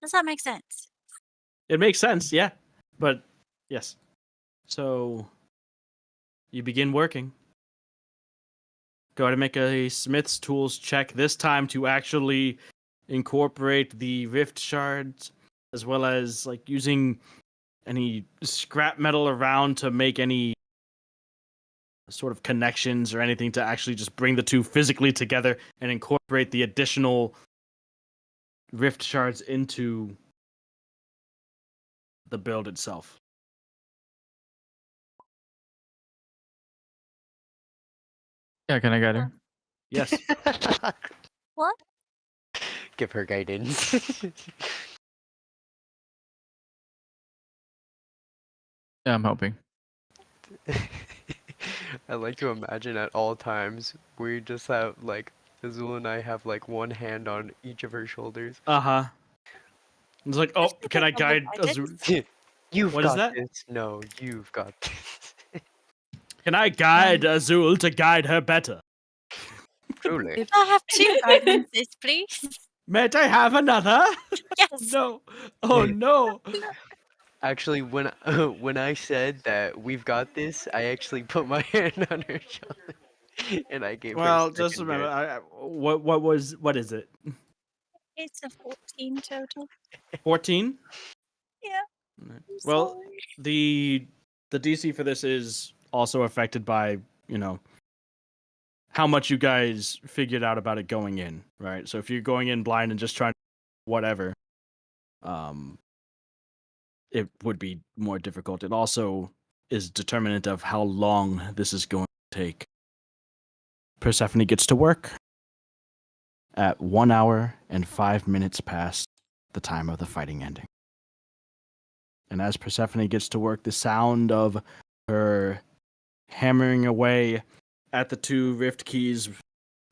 Does that make sense? It makes sense, yeah. But yes. So you begin working. Go ahead and make a Smith's Tools check, this time to actually incorporate the rift shards, as well as like using any scrap metal around to make any sort of connections or anything to actually just bring the two physically together and incorporate the additional rift shards into the build itself. Yeah, can I get her? Yes. What? Give her guidance. Yeah, I'm helping. I like to imagine at all times we just have like Azul and I have like one hand on each of her shoulders. Uh-huh. It's like, oh, Just a can bit I guide double-sided. Azul? You've What is got that? this. No, you've got this. Can I guide Azul to guide her better? Truly. I have 2 guidances, please. Might I have another? Yes. No. Oh no. Actually, when when I said that we've got this, I actually put my hand on her shoulder and I gave her a Well, just second remember, hand. what is it? It's a 14 total. 14? Yeah, Right. I'm Well, sorry. the DC for this is also affected by, how much you guys figured out about it going in, right? So if you're going in blind and just trying whatever, it would be more difficult. It also is determinant of how long this is going to take. Persephone gets to work at 1 hour and 5 minutes past the time of the fighting ending. And as Persephone gets to work, the sound of her hammering away at the 2 rift keys,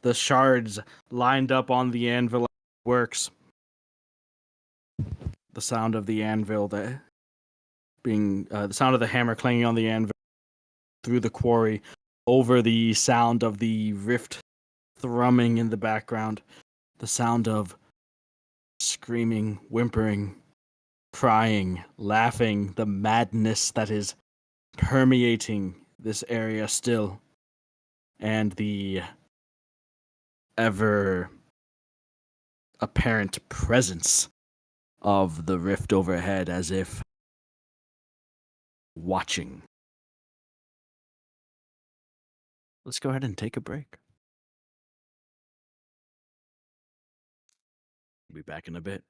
the shards lined up on the anvil works. The sound of the anvil the sound of the hammer clanging on the anvil through the quarry, over the sound of the rift thrumming in the background, the sound of screaming, whimpering, crying, laughing, the madness that is permeating this area still, and the ever apparent presence of the rift overhead as if watching. Let's go ahead and take a break. We'll be back in a bit.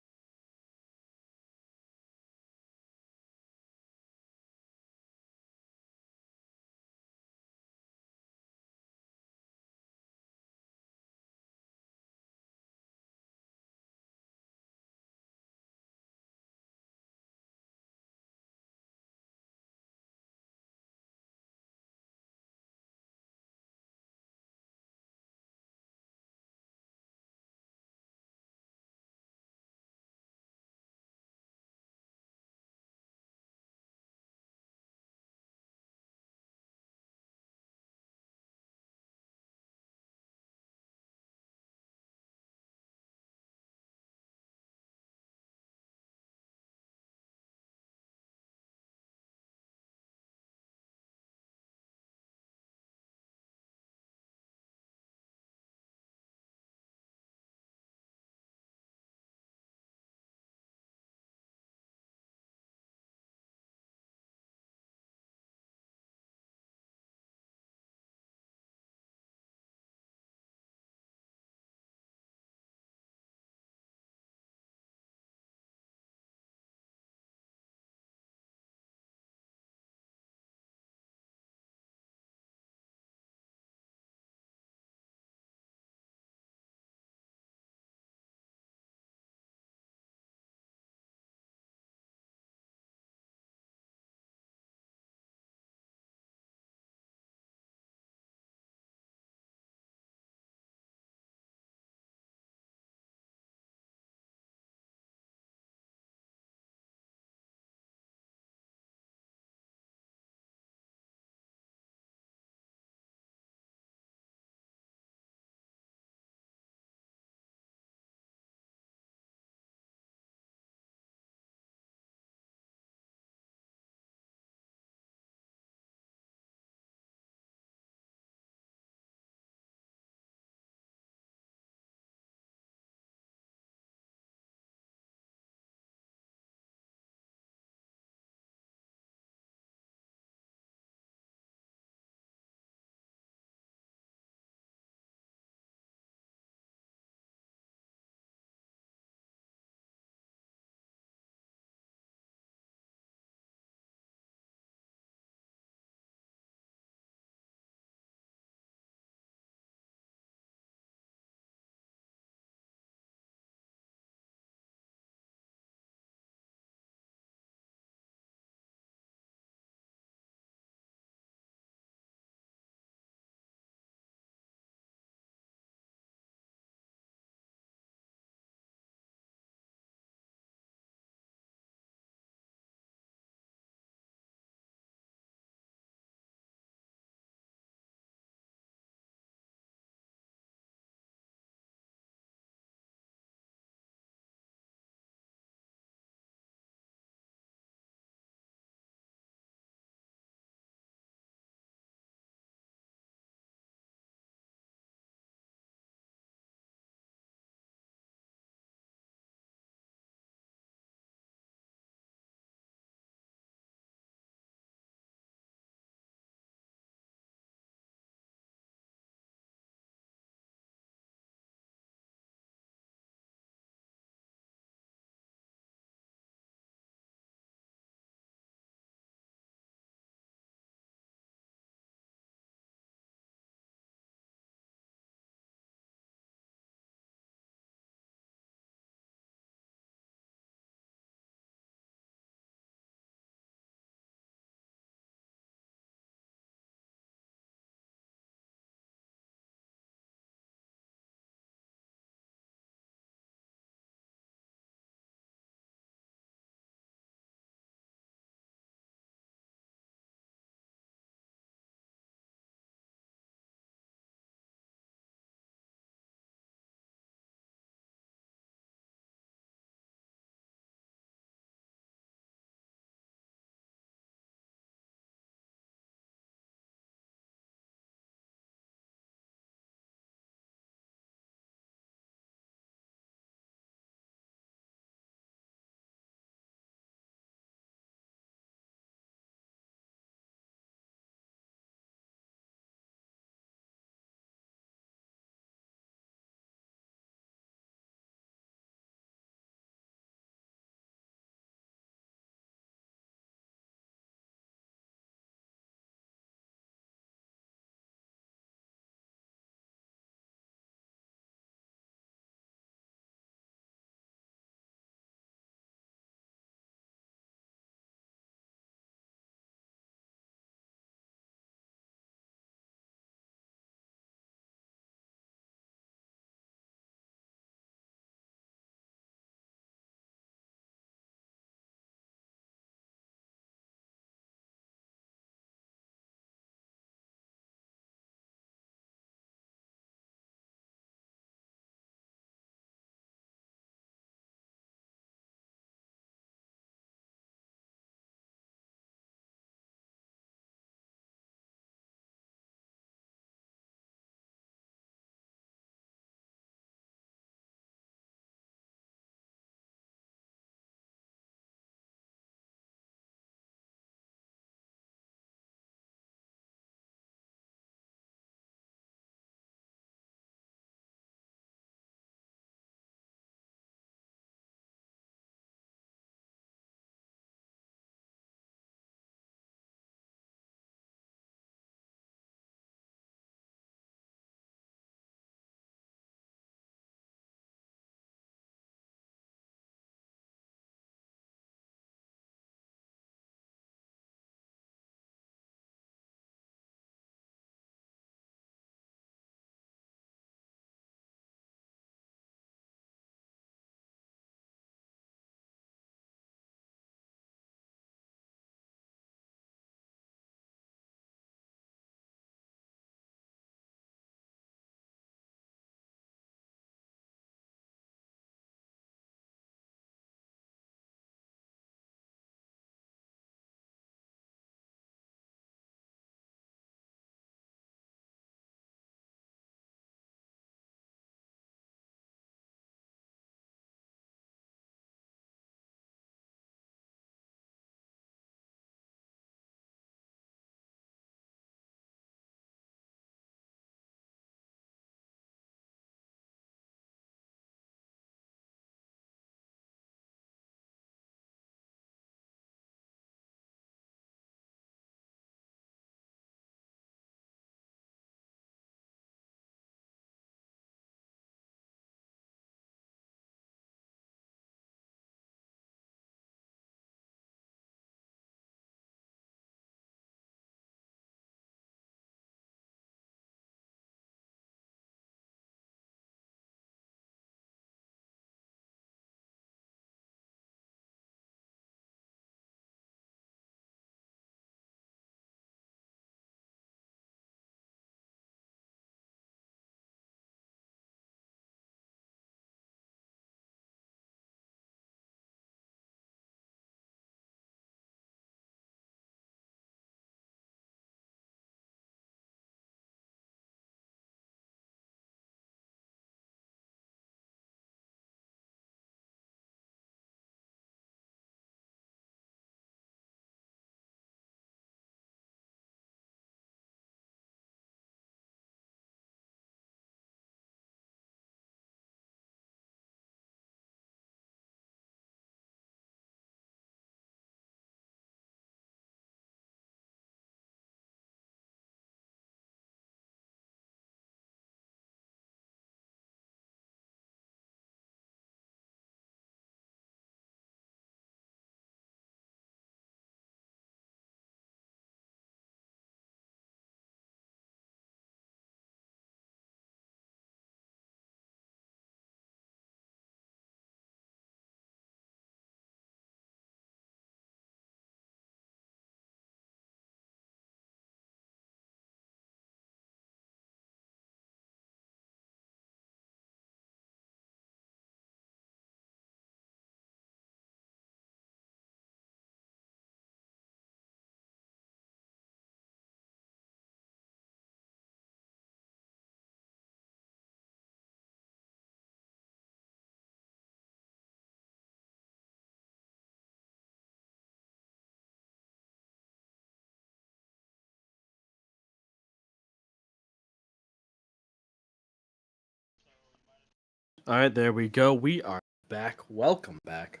All right, there we go. We are back. Welcome back.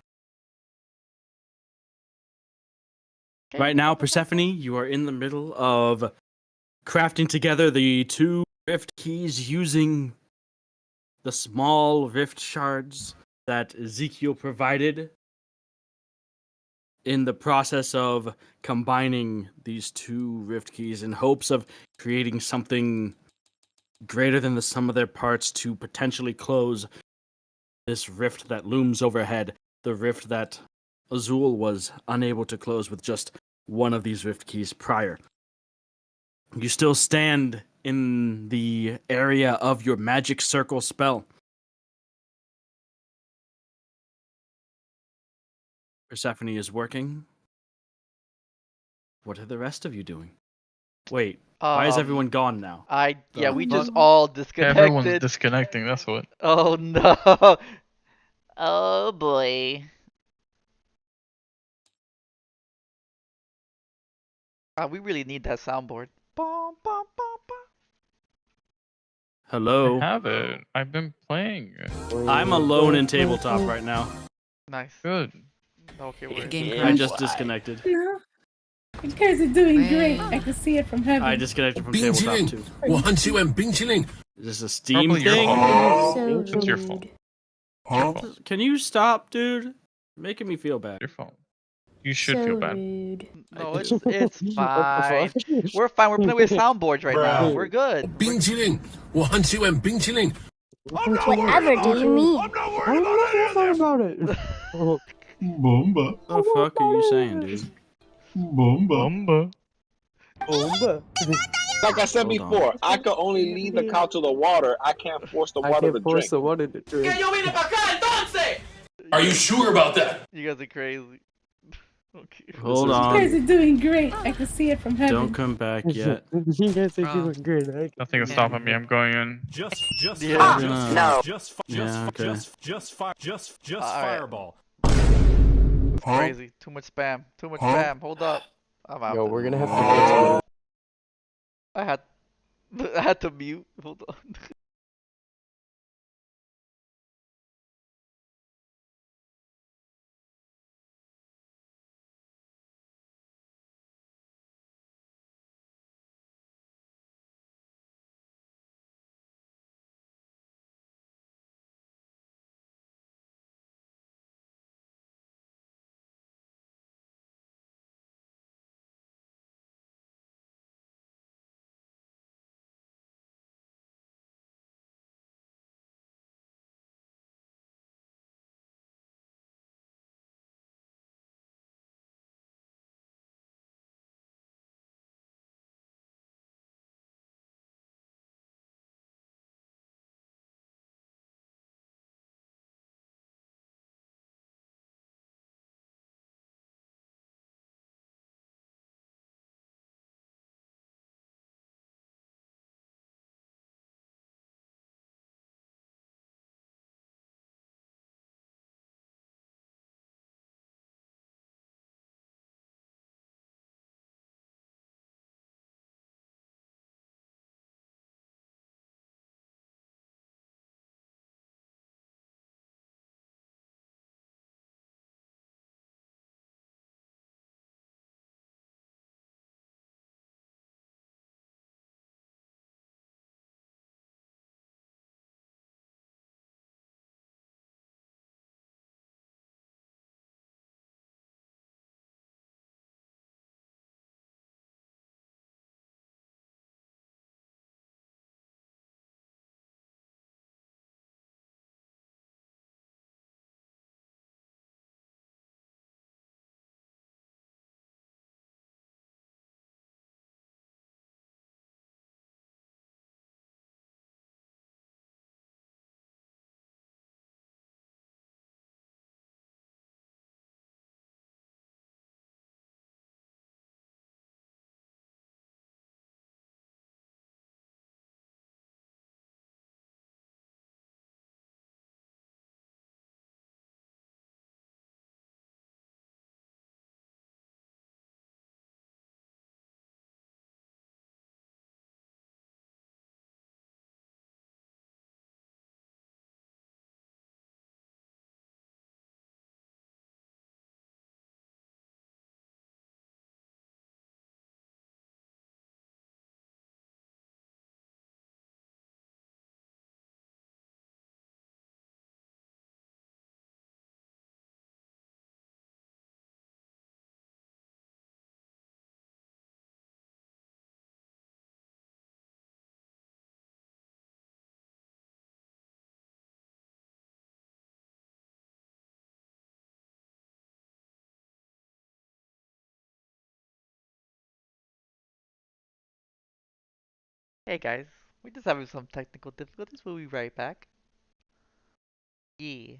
Right now, Persephone, you are in the middle of crafting together the 2 rift keys using the small rift shards that Ezekiel provided. In the process of combining these 2 rift keys in hopes of creating something greater than the sum of their parts to potentially close this rift that looms overhead, the rift that Azul was unable to close with just one of these rift keys prior. You still stand in the area of your magic circle spell. Persephone is working. What are the rest of you doing? Wait, why is everyone gone now? Yeah, The we fuck? just all Everyone's disconnected. disconnecting. That's what. Oh no. Oh boy. We really need that soundboard. Bum, bum, bum, bum. I Hello. have it. I've been playing it. I'm alone in tabletop right now. Nice. Good. Okay, The we're game I crashed. just disconnected. No, you guys are doing great. Man. I can see it from heaven. I disconnected from tabletop too. 我很喜欢冰淇淋。 Is this a Steam Probably your thing? fault. So It's your fault. rude. It's your fault. Can you stop, dude? Making me feel bad. Your fault. You should feel So bad. rude. No, it's fine. We're fine. We're playing with soundboards right now. We're good. 冰淇淋，我很喜欢冰淇淋。 Whatever do you mean? I'm not about it. Bomba, What the fuck are you saying, dude? bomba. Bomba. Like I said Hold on. before, I can only lead the cow to the water. I can't force the water to drink. water to drink. Are you sure about that? You guys are crazy. Okay. Hold You guys on. are doing great. I can see it from heaven. Don't come back yet. You guys are Bro. doing great. Right? Nothing is stopping me. I'm going in. Yeah. Fireball. That's crazy. Too much spam. Too much spam. Hold up. I'm out. Yo, we're gonna have to. I had to mute. Hold on. Hey guys, we're just having some technical difficulties. We'll be right back. Yeah.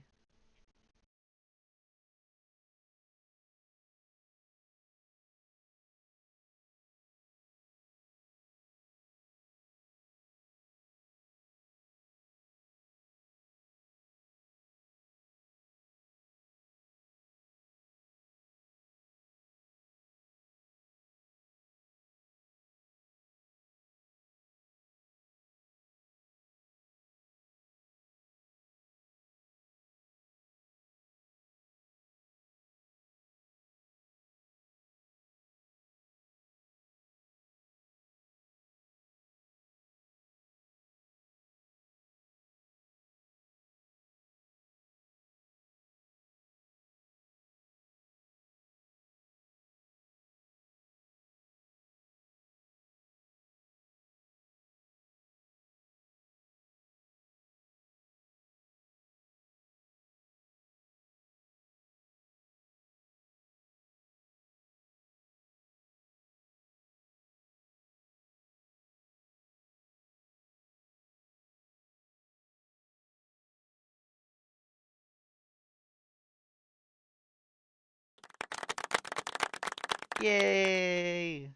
Yay!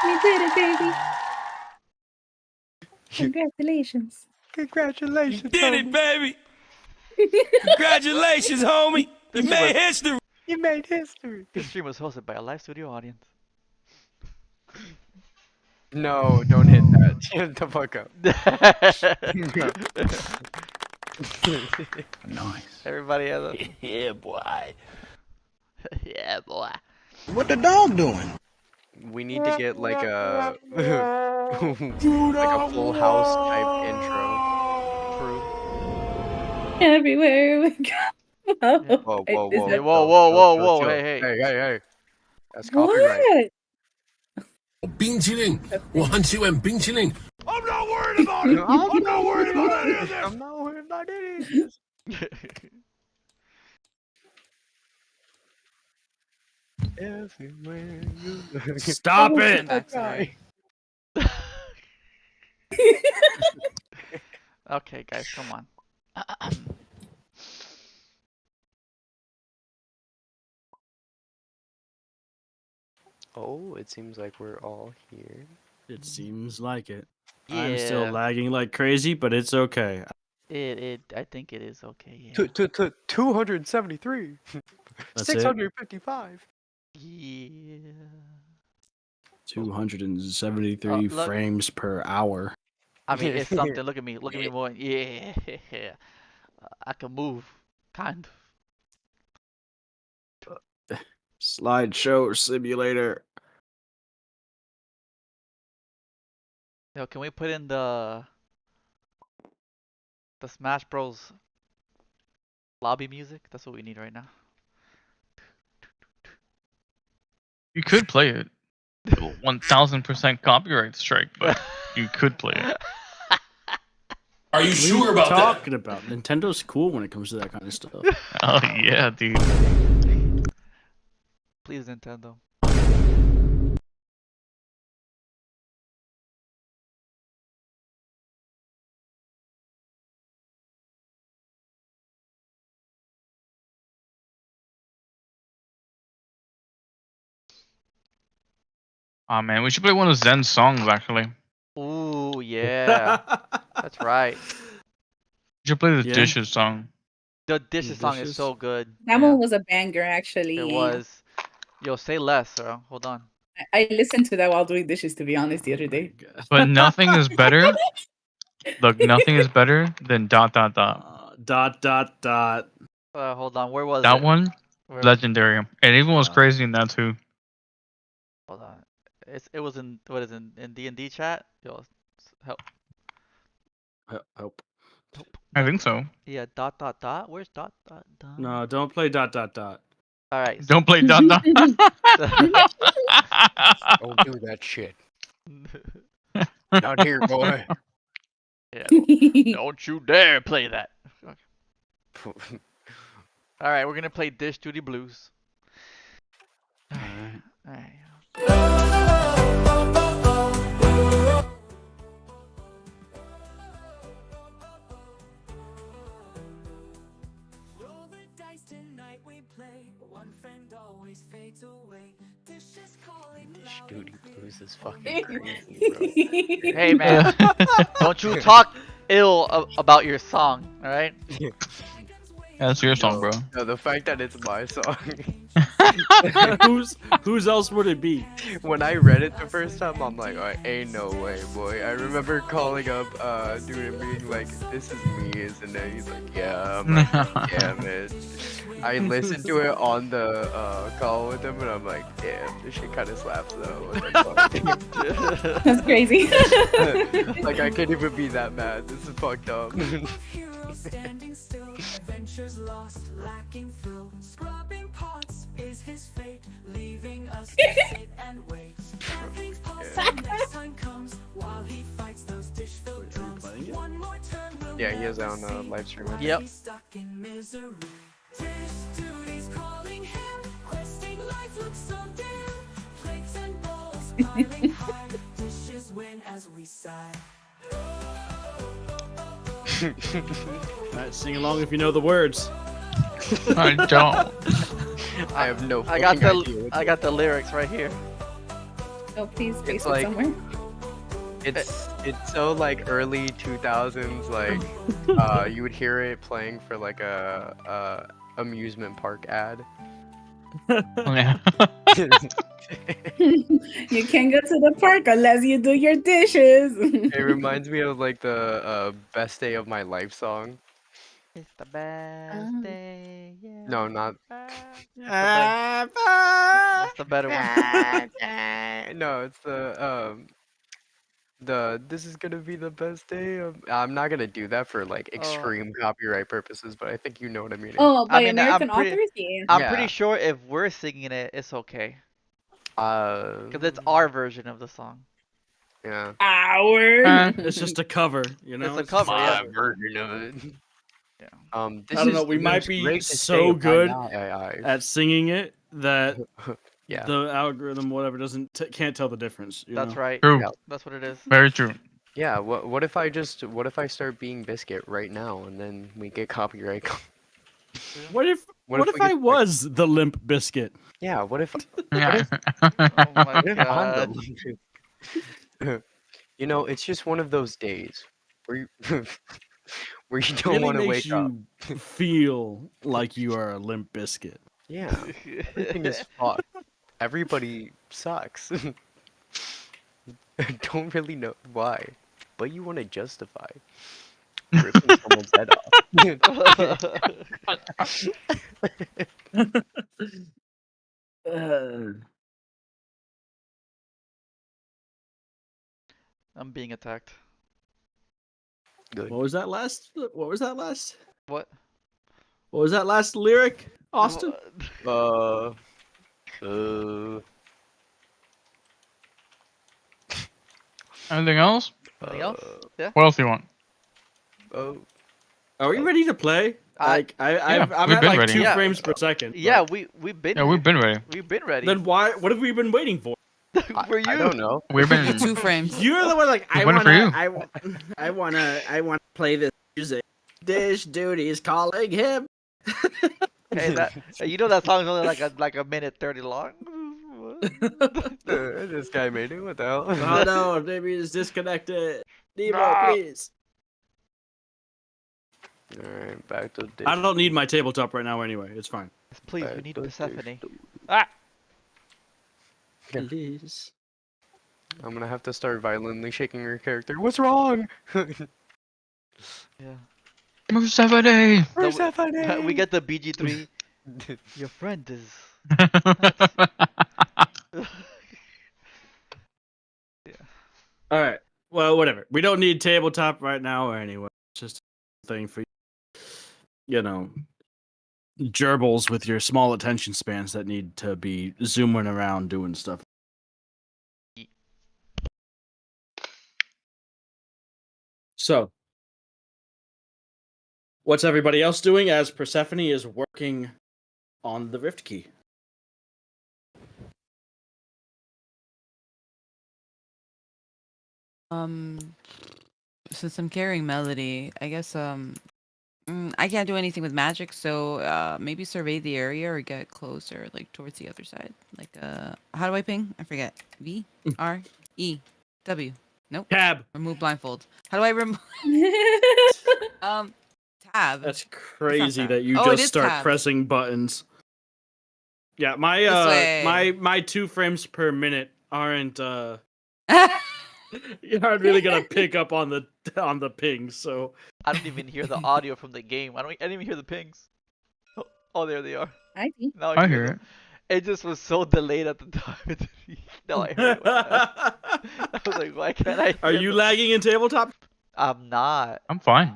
You did it, baby. Congratulations. Congratulations, You did it, homie. baby. Congratulations, homie. You made history. You made history. This stream was hosted by a live studio audience. No, don't hit that. Shut the fuck up. Nice. Everybody has a Yeah, boy. yeah, boy. What the dog doing? We need to get like a like a Full House type intro. True. Everywhere we go. Whoa, Is whoa, Hey, whoa, that- whoa, chill, whoa, chill, whoa, chill, whoa! chill. Hey, hey. Hey. That's copyright. What? 冰淇淋，我很喜欢冰淇淋。I'm not worried about it. I'm not worried about any of this. I'm not worried about any of this. Everywhere you look. Stop it! Backside. Okay, guys, come on. Oh, it seems like we're all here. It seems like it. Yeah. I'm still lagging like crazy, but it's okay. I think it is okay. Yeah. 273. That's it. 655. Yeah. 273 look. frames per hour. I mean, it's something. Look at me. Look at me more. Yeah. I can move. Kind of. Slideshow simulator. Yo, can we put in the Smash Bros. Lobby music? That's what we need right now. You could play it. 1000% copyright strike, but you could play it. Are you What sure are you about that? talking about? Nintendo's cool when it comes to that kind of stuff. Oh yeah, dude. Please, Nintendo. Oh man, we should play one of Zen's songs actually. Ooh, yeah. That's right. We should play the Yeah. Dishes song. The Dishes song is Dishes? so good. That Yeah, one was a banger, actually. it was. Yo, say less, sir. Hold on. I listened to that while doing dishes, to be honest, the other day. But nothing is better. Look, nothing is better than ... Dot dot. Hold on. Where was That it? one, Where- legendary. And even was crazy in that too. Hold on. It was in what is it, in D&D chat? Yo, help. Help. I think so. Yeah, dot dot dot. Where's dot dot dot? No, don't play dot dot. All right. Don't play ... Don't do that shit. Not here, boy. Yeah. Don't you dare play that. All right, we're gonna play Dish Duty Blues. Alright. All right. Duty Blues is fucking crazy, bro. Hey man, don't you talk ill about your song, all right? That's your song, bro. No, the fact that it's my song. Whose else would it be? When I read it the first time, I'm like, oh, ain't no way, boy. I remember calling up dude and being like, this is me, isn't it? He's like, yeah. I'm like, damn it. I listened to it on the call with him, and I'm like, damn, this shit kind of slaps though. What the fuck? That's crazy. Like, I can't even be that mad. This is fucked up. Yeah, he has it on live stream. Yep. Alright, sing along if you know the words. I don't. I have no I got fucking the idea. I got the lyrics right here. Oh, please It's paste it like- somewhere. It's so like early 2000s, like you would hear it playing for like a amusement park ad. Yeah. You can't go to the park unless you do your dishes. It reminds me of like the best day of my life song. It's the best day. Yeah. No, not. That's the better one. No, it's the this is gonna be the best day of. I'm not gonna do that for like extreme copyright purposes, but I think you know what I mean. Oh, by I mean, American I'm pretty- authors? Yeah. I'm Yeah. pretty sure if we're singing it, it's okay. Because it's Mm. our version of the song. Yeah. Our. It's just a cover, you know. It's a cover, yeah. My version of it. Yeah. This I don't know. is We the might most be greatest so day of my good life. at singing it that Yeah. the algorithm, whatever, can't tell the difference. You That's know? right. True. Yeah. That's what it is. Very true. Yeah. What if I start being Biscuit right now and then we get copyright? What if What if if we I get- was the Limp Biscuit? Yeah. What if? Yeah. Oh my What if I'm god. the You know, it's just one of those days where you where you don't Really want to makes wake up. you feel like you are a Limp Biscuit. Yeah. Everything is fucked. Everybody sucks. Don't really know why, but you want to justify ripping someone's head off. I'm being attacked. Good. What was that last? What was that last? What? What was that last lyric, Austin? Uh. Anything else? Anything else? Yeah. What else do you want? Oh. Are we ready to play? Like I'm we've at been like ready. 2 Yeah. frames per second. Yeah, but we've been. Yeah, we've been ready. We've been ready. Then why? What have we been waiting for? Were you? I don't know. We've been. 2 frames. You're the one like I Waiting for you. I wanna play this music. Dish duty's calling him. Hey, you know that song's only like a minute 30 long. This guy made it. What the hell? Oh no, maybe it's disconnected. Nemo, No. please. Alright, back to the. I don't need my tabletop right now anyway. It's fine. Please, we need Persephone. Please. I'm gonna have to start violently shaking her character. What's wrong? Yeah. Persephone. Persephone! We get the BG3. Your friend is. All right. Well, whatever. We don't need tabletop right now or anyway. It's just a thing for you know, gerbils with your small attention spans that need to be zooming around doing stuff. So, what's everybody else doing as Persephone is working on the Rift Key? Since I'm carrying Melody, I guess I can't do anything with magic, so maybe survey the area or get closer, like towards the other side. Like how do I ping? I forget. V R E W. Nope. Tab. Remove blindfold. How do I remove tab? That's It's not crazy tab. that you Oh, it just is start tab. pressing buttons. Yeah, my This way. my 2 frames per minute aren't really gonna pick up on the ping. So I don't even hear the audio from the game. I didn't even hear the pings. Oh, there they are. I do. Now I I hear hear them. it. It just was so delayed at the time. Now I heard it. I was like, why can't I are hear you them? lagging in tabletop? I'm not. I'm fine.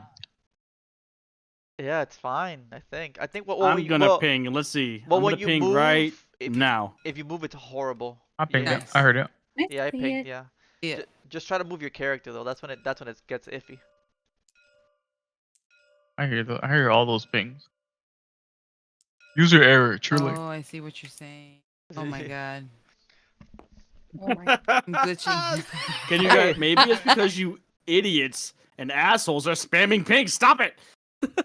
Yeah, it's fine. I think. What I'm gonna ping. Let's see. well I'm when gonna you ping move, right now. if you move, it's horrible. I pinged Yeah. it. I heard it. I Yeah, I see pinged. it. Yeah. Yeah. Just try to move your character though. That's when it gets iffy. I hear all those pings. User error, truly. Oh, I see what you're saying. Oh my god. Oh my. I'm glitching. Can you guys? Maybe it's because you idiots and assholes are spamming ping. Stop it.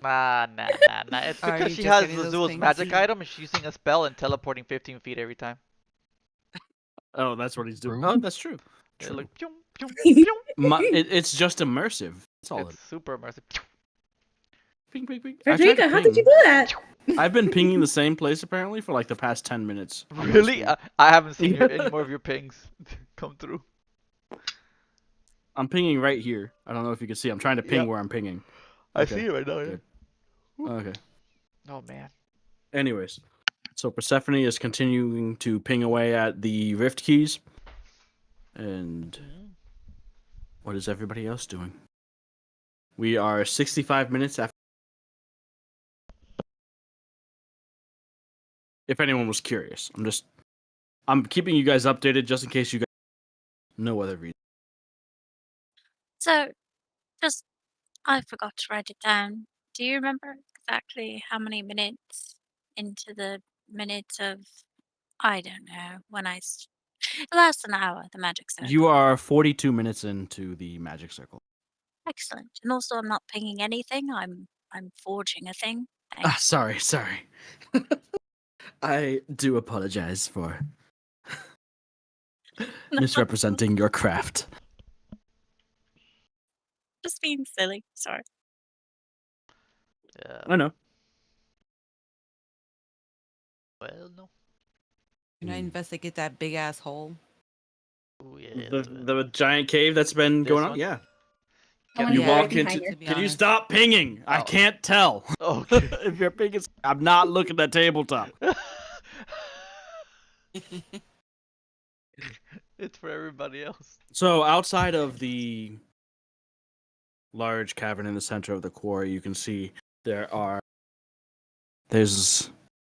Nah. It's Are because you she just has getting those Razul's pings? magic item and she's using a spell and teleporting 15 feet every time. Oh, that's what he's doing. True. Oh, that's true. Yeah, True. like, pew, pew, pew. It's just immersive. That's all. It's super immersive. Ping, ping, ping. I tried to Frederica, how did you ping. do that? I've been pinging the same place apparently for like the past 10 minutes. on my Really? screen. I haven't seen any more of your pings come through. I'm pinging right here. I don't know if you can see. I'm trying to ping Yep. where I'm pinging. I Okay, see it right now. Yeah. good. Okay. Oh man. Anyways, so Persephone is continuing to ping away at the rift keys. And what is everybody else doing? We are 65 minutes after. If anyone was curious, I'm keeping you guys updated just in case you guys no other reason. So, just I forgot to write it down. Do you remember exactly how many minutes into the minutes of I don't know when last an hour the magic circle? You are 42 minutes into the magic circle. Excellent. And also, I'm not pinging anything. I'm forging a thing. Ah, Thanks. sorry. I do apologize for misrepresenting your craft. Just being silly. Sorry. Yeah. I know. Well, no. Can I investigate that big ass hole? Oh yeah. The giant cave that's been This going on. one? Yeah. I wanna You go right walk behind into. her. To be Can you honest. stop pinging? I Oh. can't tell. Okay. If you're pinging, I'm not looking at tabletop. It's for everybody else. So outside of the large cavern in the center of the quarry, you can see there's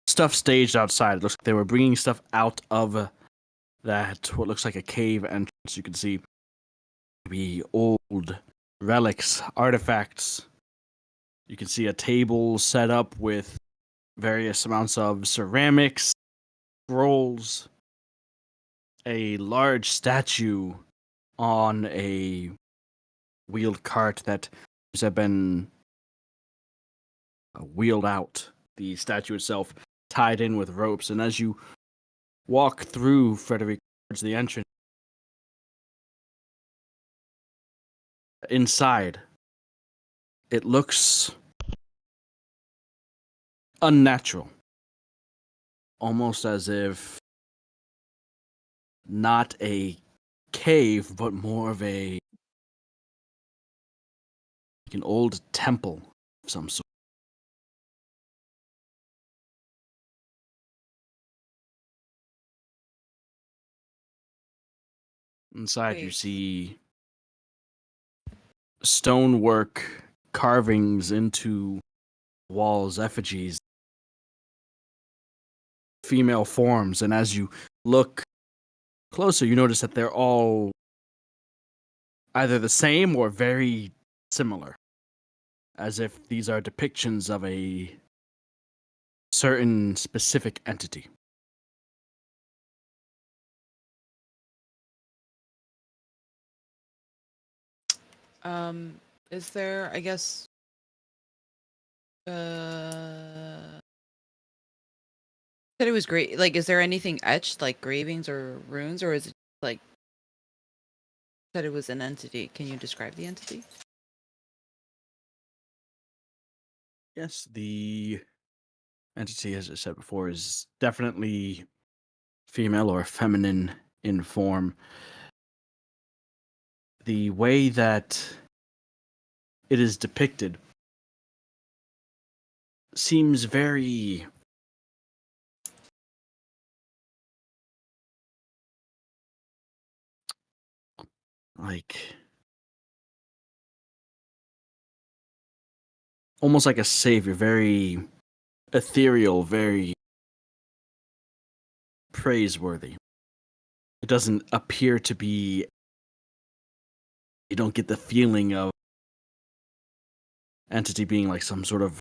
stuff staged outside. It looks like they were bringing stuff out of that what looks like a cave entrance. You can see maybe old relics, artifacts. You can see a table set up with various amounts of ceramics, scrolls, a large statue on a wheeled cart that have been wheeled out. The statue itself tied in with ropes, and as you walk through Frederick towards the entrance, inside, it looks unnatural, almost as if not a cave, but more of an old temple of some sort. Inside, you Wait. see stonework carvings into walls, effigies, female forms, and as you look closer, you notice that they're all either the same or very similar, as if these are depictions of a certain specific entity. Is there, I guess, said it was great. Like, is there anything etched, like gravings or runes, or is it like said it was an entity? Can you describe the entity? Yes, the entity, as I said before, is definitely female or feminine in form. The way that it is depicted seems very like almost like a savior, very ethereal, very praiseworthy. It doesn't appear to be, you don't get the feeling of entity being like some sort of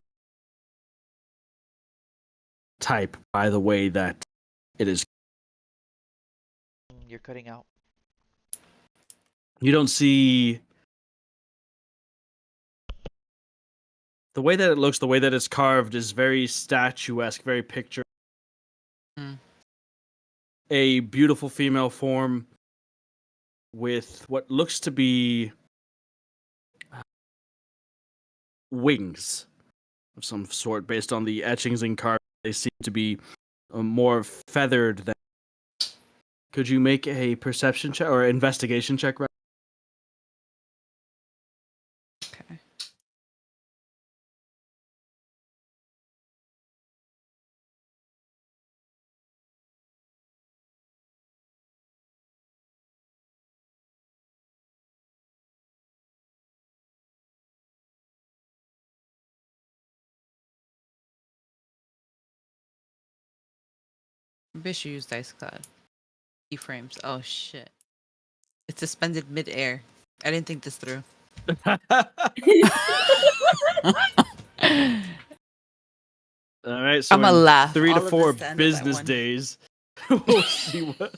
type by the way that it is. You're cutting out. You don't see the way that it looks, the way that it's carved is very statuesque, very picture. Mm. A beautiful female form with what looks to be wings of some sort based on the etchings and carvings. They seem to be more feathered than. Could you make a perception check or investigation check? Right? Okay. Maybe I should use dice cloud. Keyframes. Oh shit. It's suspended mid-air. I didn't think this through. All right, so I'ma in laugh 3 to all of 4 this to end of that business one. days, we'll see what.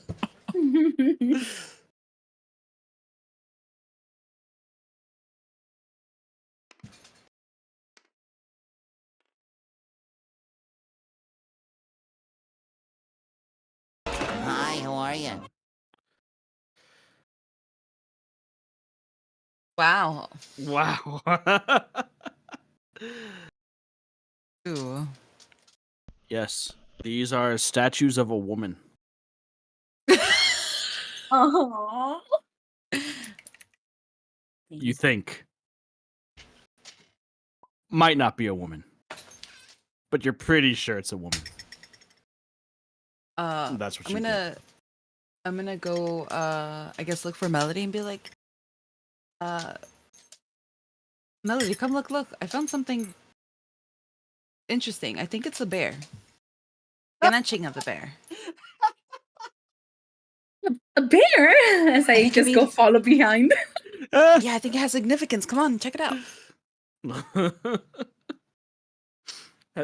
Hi, how are you? Wow. Wow. Ooh. Yes, these are statues of a woman. Oh. You think might not be a woman, but you're pretty sure it's a woman. That's what I'm you get. gonna go I guess look for Melody and be like, Melody, come look. I found something interesting. I think it's a bear. An etching of a bear. A bear? As I just go follow behind. Yeah, I think it has significance. Come on, check it out.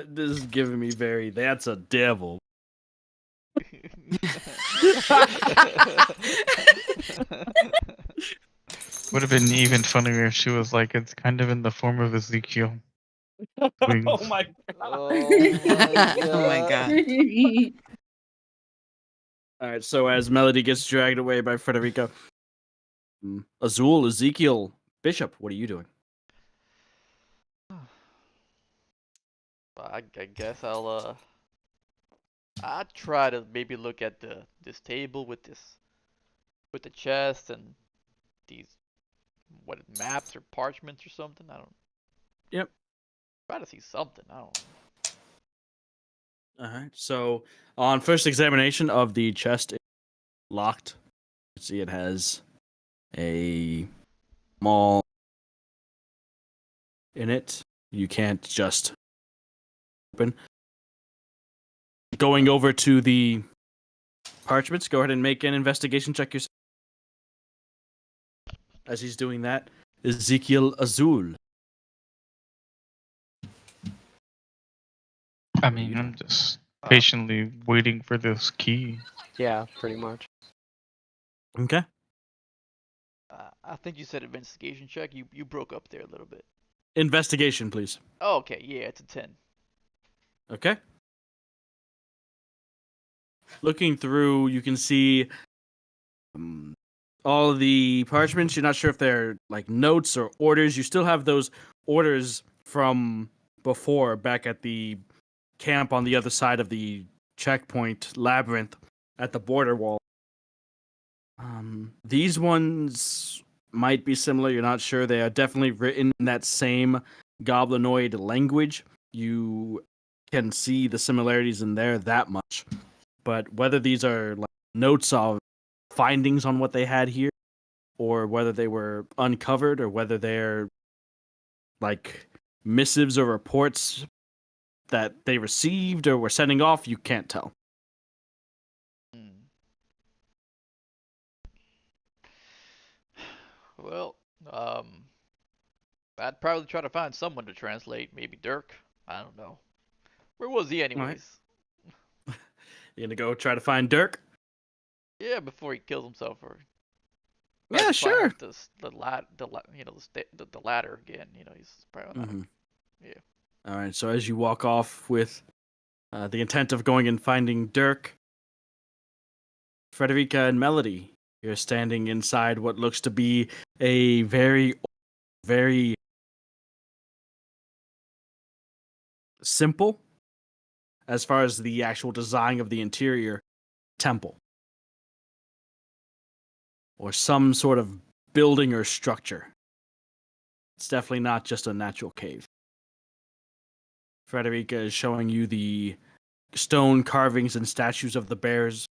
This is giving me very. That's a devil. Would have been even funnier if she was like, it's kind of in the form of Ezekiel. Wings. Oh my god. Oh my god. All right, so as Melody gets dragged away by Frederica, Azul, Ezekiel, Bishop, what are you doing? I guess I'll try to maybe look at this table with the chest and these maps or parchments or something. I don't Yep. try to see something. I don't know. All right. So on first examination of the chest, it's locked. You see, it has a small in it. You can't just open. Going over to the parchments, go ahead and make an investigation check yourself. As he's doing that, Ezekiel Azul. I mean, I'm just patiently waiting for this key. Yeah, pretty much. Okay. I think you said investigation check. You broke up there a little bit. Investigation, please. Oh, okay, yeah, it's a 10. Okay. Looking through, you can see all of the parchments. You're not sure if they're like notes or orders. You still have those orders from before back at the camp on the other side of the checkpoint labyrinth at the border wall. These ones might be similar. You're not sure. They are definitely written in that same goblinoid language. You can see the similarities in there that much. But whether these are like notes of findings on what they had here, or whether they were uncovered, or whether they're like missives or reports that they received or were sending off, you can't tell. Hmm. Well, I'd probably try to find someone to translate. Maybe Dirk. I don't know. Where was he, All right. anyways? You gonna go try to find Dirk? Yeah, before he kills himself, or Yeah, to climb sure. up the ladder again. He's probably not. Mm-hmm. Yeah. All right. So as you walk off with the intent of going and finding Dirk, Frederica and Melody, you're standing inside what looks to be a very, very simple, as far as the actual design of the interior, temple. Or some sort of building or structure. It's definitely not just a natural cave. Frederica is showing you the stone carvings and statues of the bears.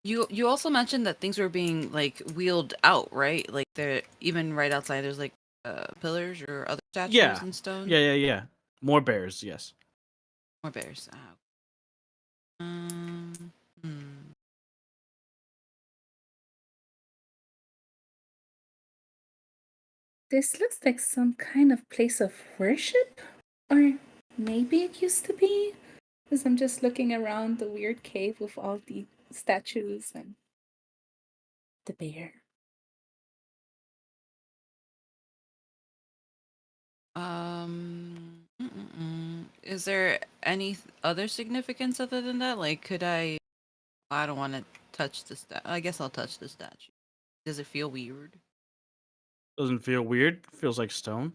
You also mentioned that things were being like wheeled out, right? Like they're even right outside. There's like pillars or other statues Yeah. in stone. Yeah. More bears, yes. More bears. Hmm. This looks like some kind of place of worship, or maybe it used to be. Because I'm just looking around the weird cave with all the statues and the bear. Is there any other significance other than that? Like, could I don't want to touch the statue. I guess I'll touch the statue. Does it feel weird? Doesn't feel weird. Feels like stone.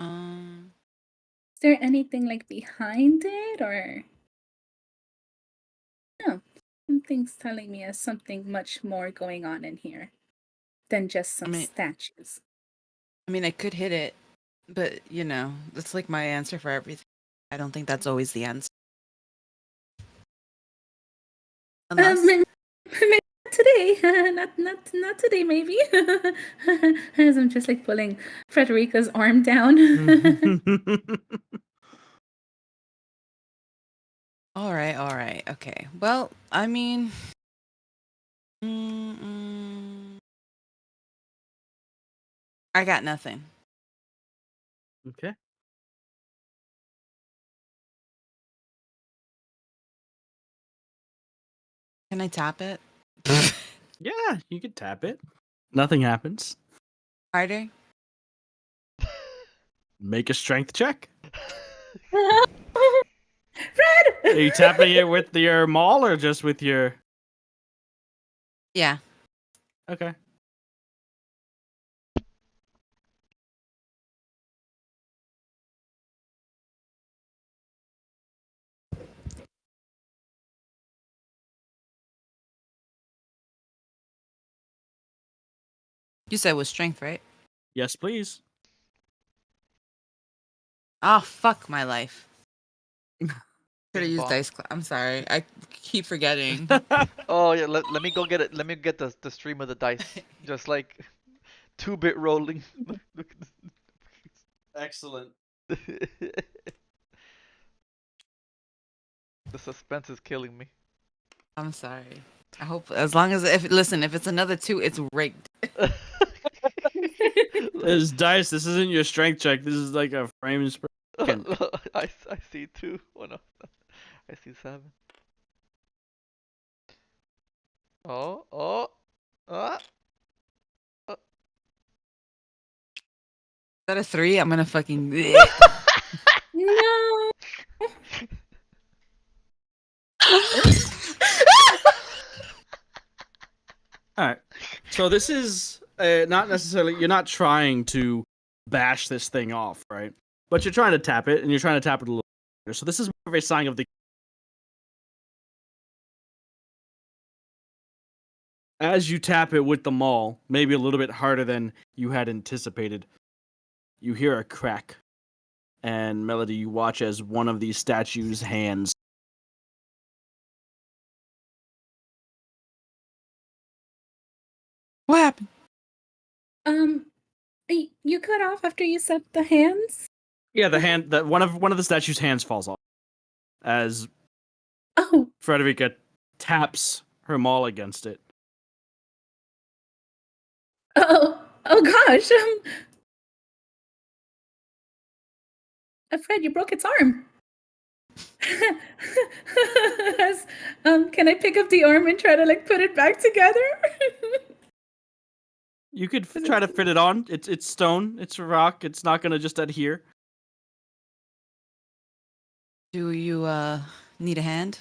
Is there anything like behind it, or no? Something's telling me there's something much more going on in here than just some statues. I mean, I could hit it, but that's like my answer for everything. I don't think that's always the answer. Unless Maybe not today, not today. Maybe as I'm just like pulling Frederica's arm down. All right. Okay. Well, I mean, I got nothing. Okay. Can I tap it? Yeah, you could tap it. Nothing happens. Harder? Make a strength check. Fred! Are you tapping it with your maul or just with your... Yeah. Okay. You said with strength, right? Yes, please. Oh, fuck my life. Could have Bing used bong. dice. I'm sorry. I keep forgetting. Oh yeah, let me go get it. Let me get the stream of the dice. Just like 2-bit rolling. Excellent. The suspense is killing me. I'm sorry. I hope if it's another 2, it's rigged. This is dice. This isn't your strength check. This is like a frames per second. I see 2. Oh no, I see 7. Oh, oh, uh, Is that a 3? I'm gonna fucking. No. All right. So this is not necessarily, you're not trying to bash this thing off, right? But you're trying to tap it, and you're trying to tap it a little bit. So this is more of a sign of the. As you tap it with the maul, maybe a little bit harder than you had anticipated, you hear a crack. And Melody, you watch as one of these statues' hands. What happened? You cut off after you said the hands? Yeah, the hand that one of the statue's hands falls off as Oh, Frederica taps her maul against it. oh gosh. Fred, you broke its arm. Can I pick up the arm and try to like put it back together? You could try to fit it on. It's stone. It's a rock. It's not gonna just adhere. Do you need a hand?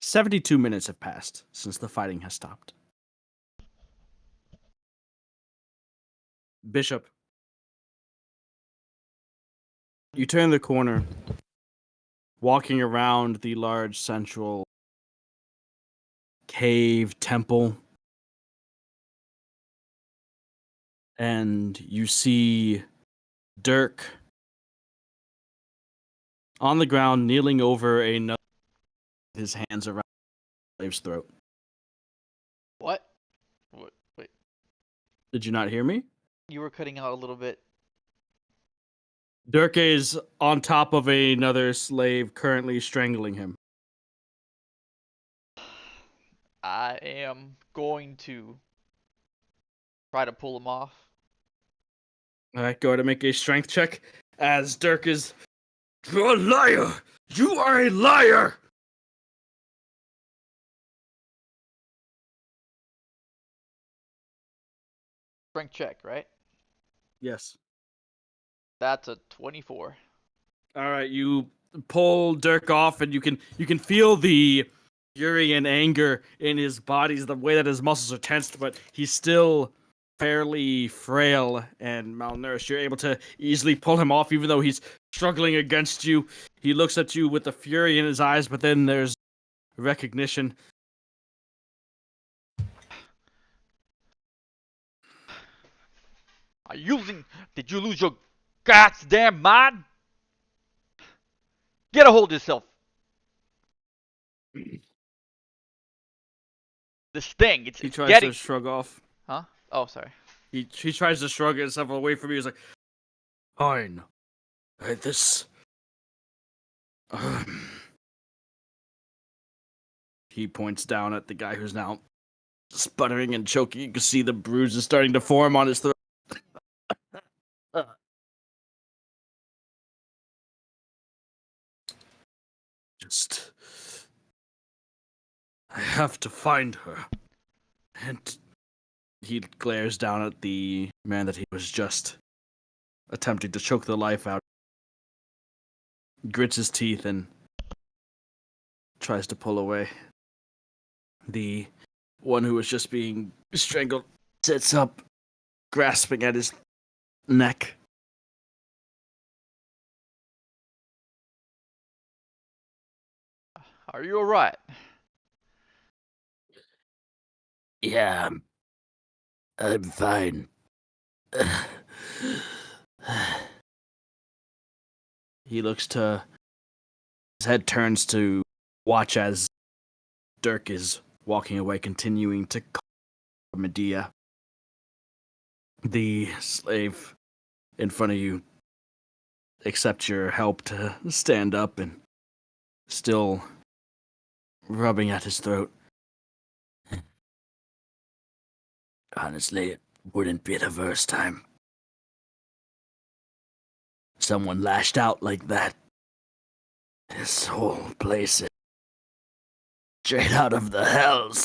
72 minutes have passed since the fighting has stopped. Bishop, you turn the corner, walking around the large central cave temple, and you see Dirk on the ground, kneeling over another, his hands around the slave's throat. what? What? Wait, Did you not hear me? you were cutting out a little bit. Dirk is on top of another slave, currently strangling him. I am going to try to pull him off. All right, go ahead and make a strength check as Dirk is. You're a liar! You are a liar! Strength check, right? Yes. That's a 24. All right, you pull Dirk off, and you can feel the fury and anger in his body, the way that his muscles are tensed, but he's still fairly frail and malnourished. You're able to easily pull him off, even though he's struggling against you. He looks at you with the fury in his eyes, but then there's recognition. Did you lose your goddamn mind? Get a hold of yourself. This thing, it's He tries getting. to shrug off. Huh? Oh, sorry. He tries to shrug himself away from you. He's like, fine. This. He points down at the guy who's now sputtering and choking. You can see the bruises starting to form on his throat. Just. I have to find her. And he glares down at the man that he was just attempting to choke the life out. Grits his teeth and tries to pull away. The one who was just being strangled sits up, grasping at his neck. Are you alright? Yeah, I'm fine. He looks to. His head turns to watch as Dirk is walking away, continuing to call Medea. The slave in front of you accepts your help to stand up and still rubbing at his throat. Honestly, it wouldn't be the first time someone lashed out like that This whole place is straight out of the hells.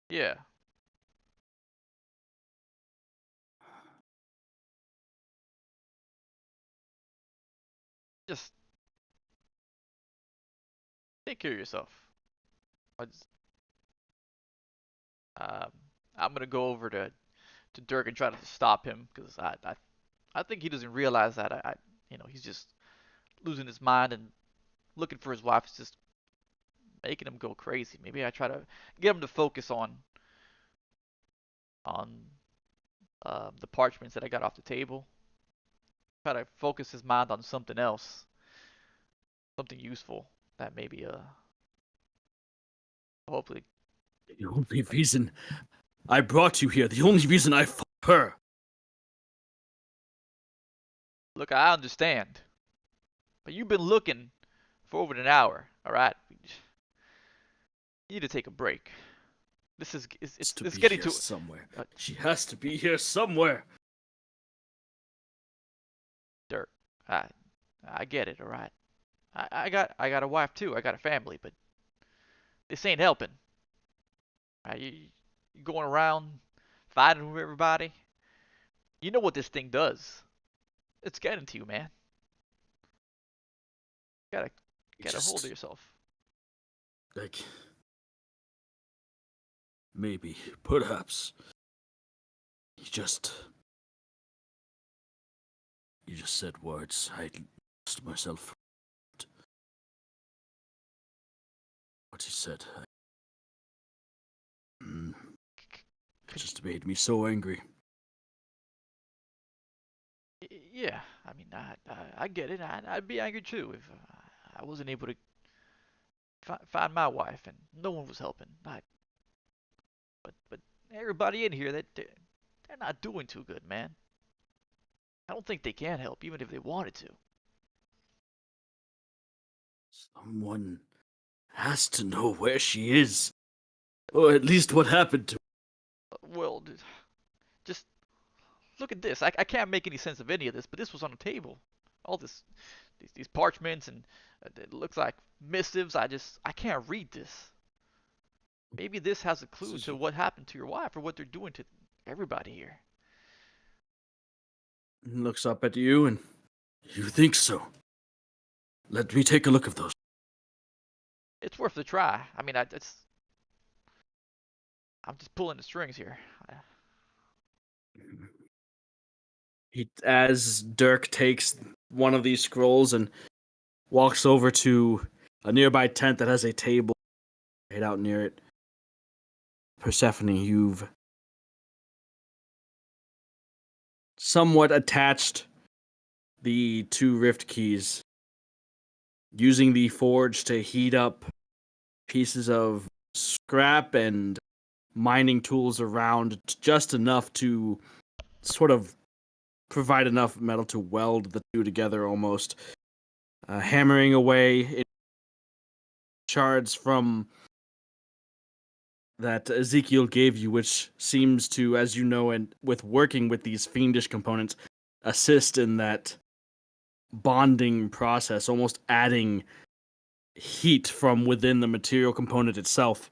Yeah. Just take care of yourself. I just, um, I'm gonna go over to Dirk and try to stop him because I think he doesn't realize that he's just losing his mind and looking for his wife is just making him go crazy. Maybe I try to get him to focus on the parchments that I got off the table. Try to focus his mind on something else, something useful that maybe hopefully. The only reason I brought you here, the only reason I fought her. Look, I understand, but you've been looking for over an hour. All right, you need to take a break. This is it's Be getting here to. somewhere. She has to be here somewhere. Dirk, I get it. All right, I got a wife too. I got a family, but this ain't helping. You going around fighting with everybody. You know what this thing does. It's getting to you, man. Gotta get a hold of yourself. Like, maybe, perhaps, you just said words. I lost myself. What he said, it just made me so angry. Yeah, I mean, I get it. I'd be angry too if I wasn't able to find my wife and no one was helping. But everybody in here, they're not doing too good, man. I don't think they can help, even if they wanted to. Someone has to know where she is, or at least what happened to her. Well, just look at this. I can't make any sense of any of this, but this was on the table. All these parchments and it looks like missives. I can't read this. Maybe this has a clue to what happened to your wife or what they're doing to everybody here. He looks up at you and you think so. Let me take a look at those. It's worth a try. I mean, I'm just pulling the strings here. As Dirk takes one of these scrolls and walks over to a nearby tent that has a table right out near it. Persephone, you've somewhat attached the two rift keys, using the forge to heat up pieces of scrap and mining tools around just enough to sort of provide enough metal to weld the two together almost. Hammering away in shards from that Ezekiel gave you, which seems to, as you know, and with working with these fiendish components, assist in that bonding process, almost adding heat from within the material component itself,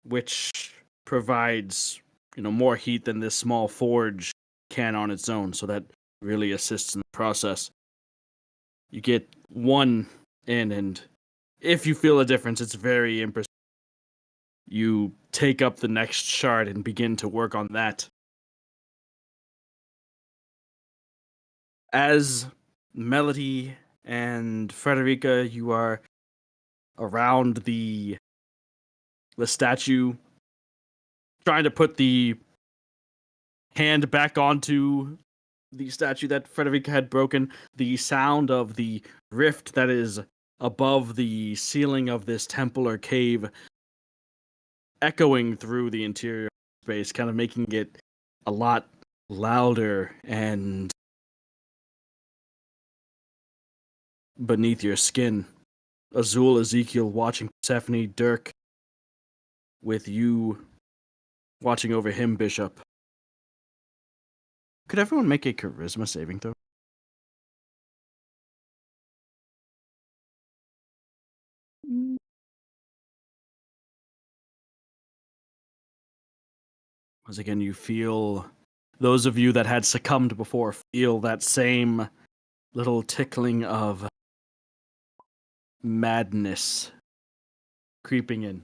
which provides, more heat than this small forge can on its own. So that really assists in the process. You get one in, and if you feel a difference, it's very impressive. You take up the next shard and begin to work on that. As Melody and Frederica, you are around the statue, trying to put the hand back onto the statue that Frederica had broken. The sound of the rift that is above the ceiling of this temple or cave echoing through the interior space, kind of making it a lot louder and beneath your skin. Azul, Ezekiel watching Persephone, Dirk with you watching over him, Bishop. Could everyone make a charisma saving throw? Once again, you feel, those of you that had succumbed before feel that same little tickling of madness creeping in.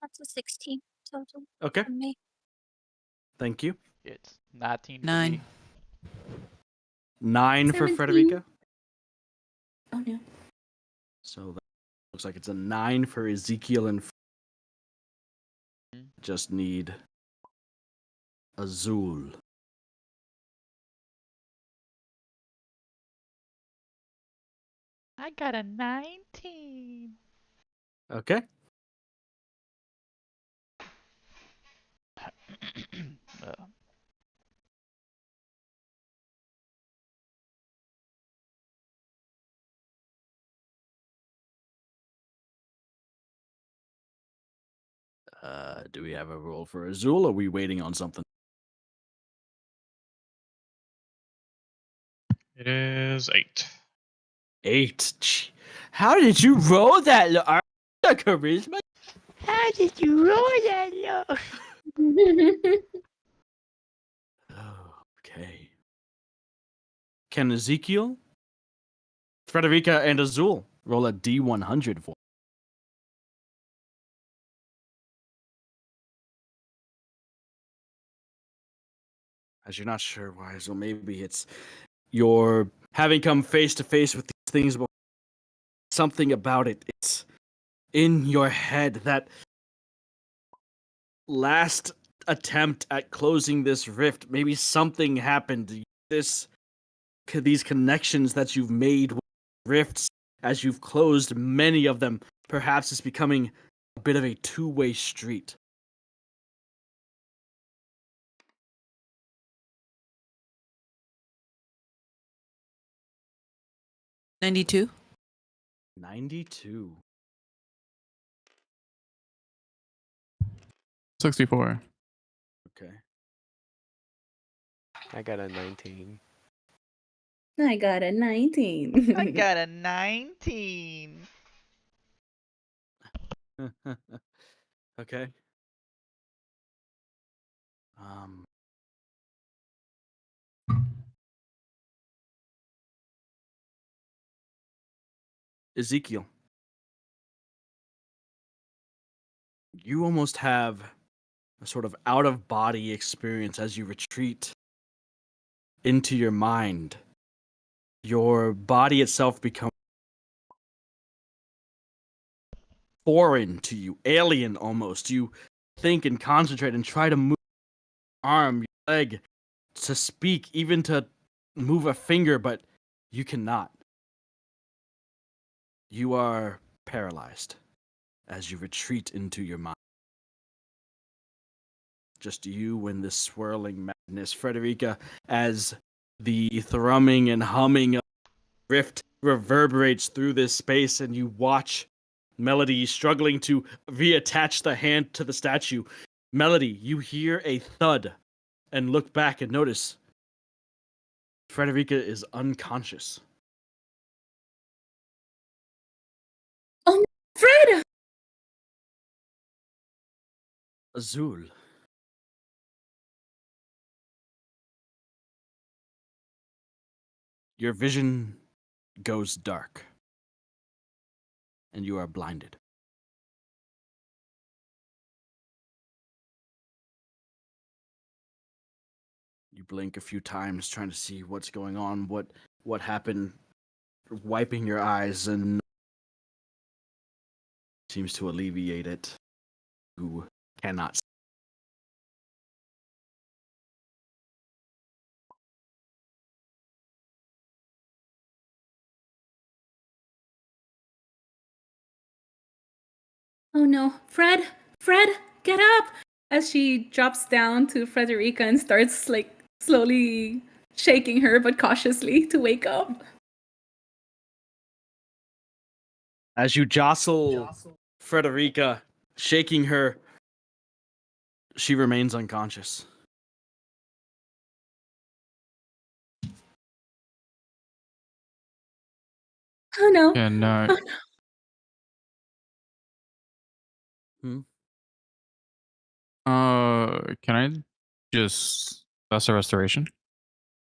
That's a 16 total Okay, from me. thank you. It's 19 for 9. me. 9 for 17. Frederica. Oh no. So that looks like it's a 9 for Ezekiel and just need Azul. I got a 19. Okay. uh, Do we have a roll for Azul, or are we waiting on something? It is 8. 8. How did you roll that? Charisma? How did you roll that low? Okay. Can Ezekiel, Frederica, and Azul roll a D100 for? As you're not sure why, so maybe it's you're having come face to face with these things, but something about it. It's in your head. That last attempt at closing this rift, maybe something happened. These connections that you've made with rifts, as you've closed many of them, perhaps it's becoming a bit of a two-way street. $92. 92. 64. Okay. I got a 19. I got a 19. I got a 19. Okay. Um. Ezekiel, you almost have a sort of out of body experience as you retreat into your mind. Your body itself becomes foreign to you, alien almost. You think and concentrate and try to move your arm, your leg, to speak, even to move a finger, but you cannot. You are paralyzed as you retreat into your mind. Just you and this swirling madness. Frederica, as the thrumming and humming of the rift reverberates through this space, and you watch Melody struggling to reattach the hand to the statue. Melody, you hear a thud and look back and notice Frederica is unconscious. Oh, Fred! Azul. Your vision goes dark, and you are blinded. You blink a few times, trying to see what's going on, what happened, wiping your eyes, and seems to alleviate it. You cannot. Oh no, Fred! Fred, get up! As she drops down to Frederica and starts like slowly shaking her, but cautiously to wake up. As you jostle Frederica, shaking her, she remains unconscious. Oh no. Can Oh, can I just that's a restoration?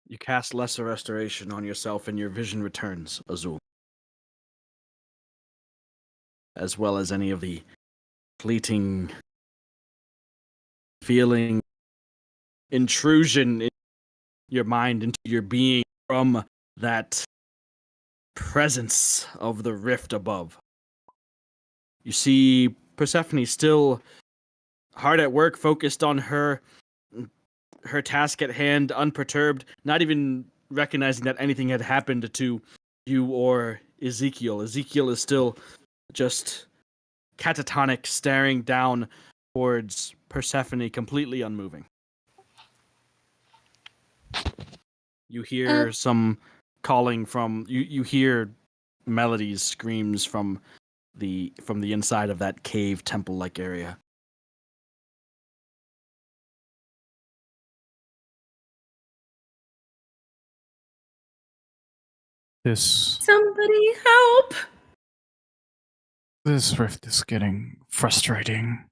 You cast Lesser Restoration on yourself, and your vision returns, Azul, as well as any of the fleeting feeling intrusion in your mind into your being from that presence of the rift above. You see Persephone still hard at work, focused on her task at hand, unperturbed, not even recognizing that anything had happened to you or Ezekiel. Ezekiel is still just catatonic, staring down towards Persephone, completely unmoving. You hear some calling from you hear melodies, screams from the inside of that cave temple like area. somebody help! This rift is getting frustrating.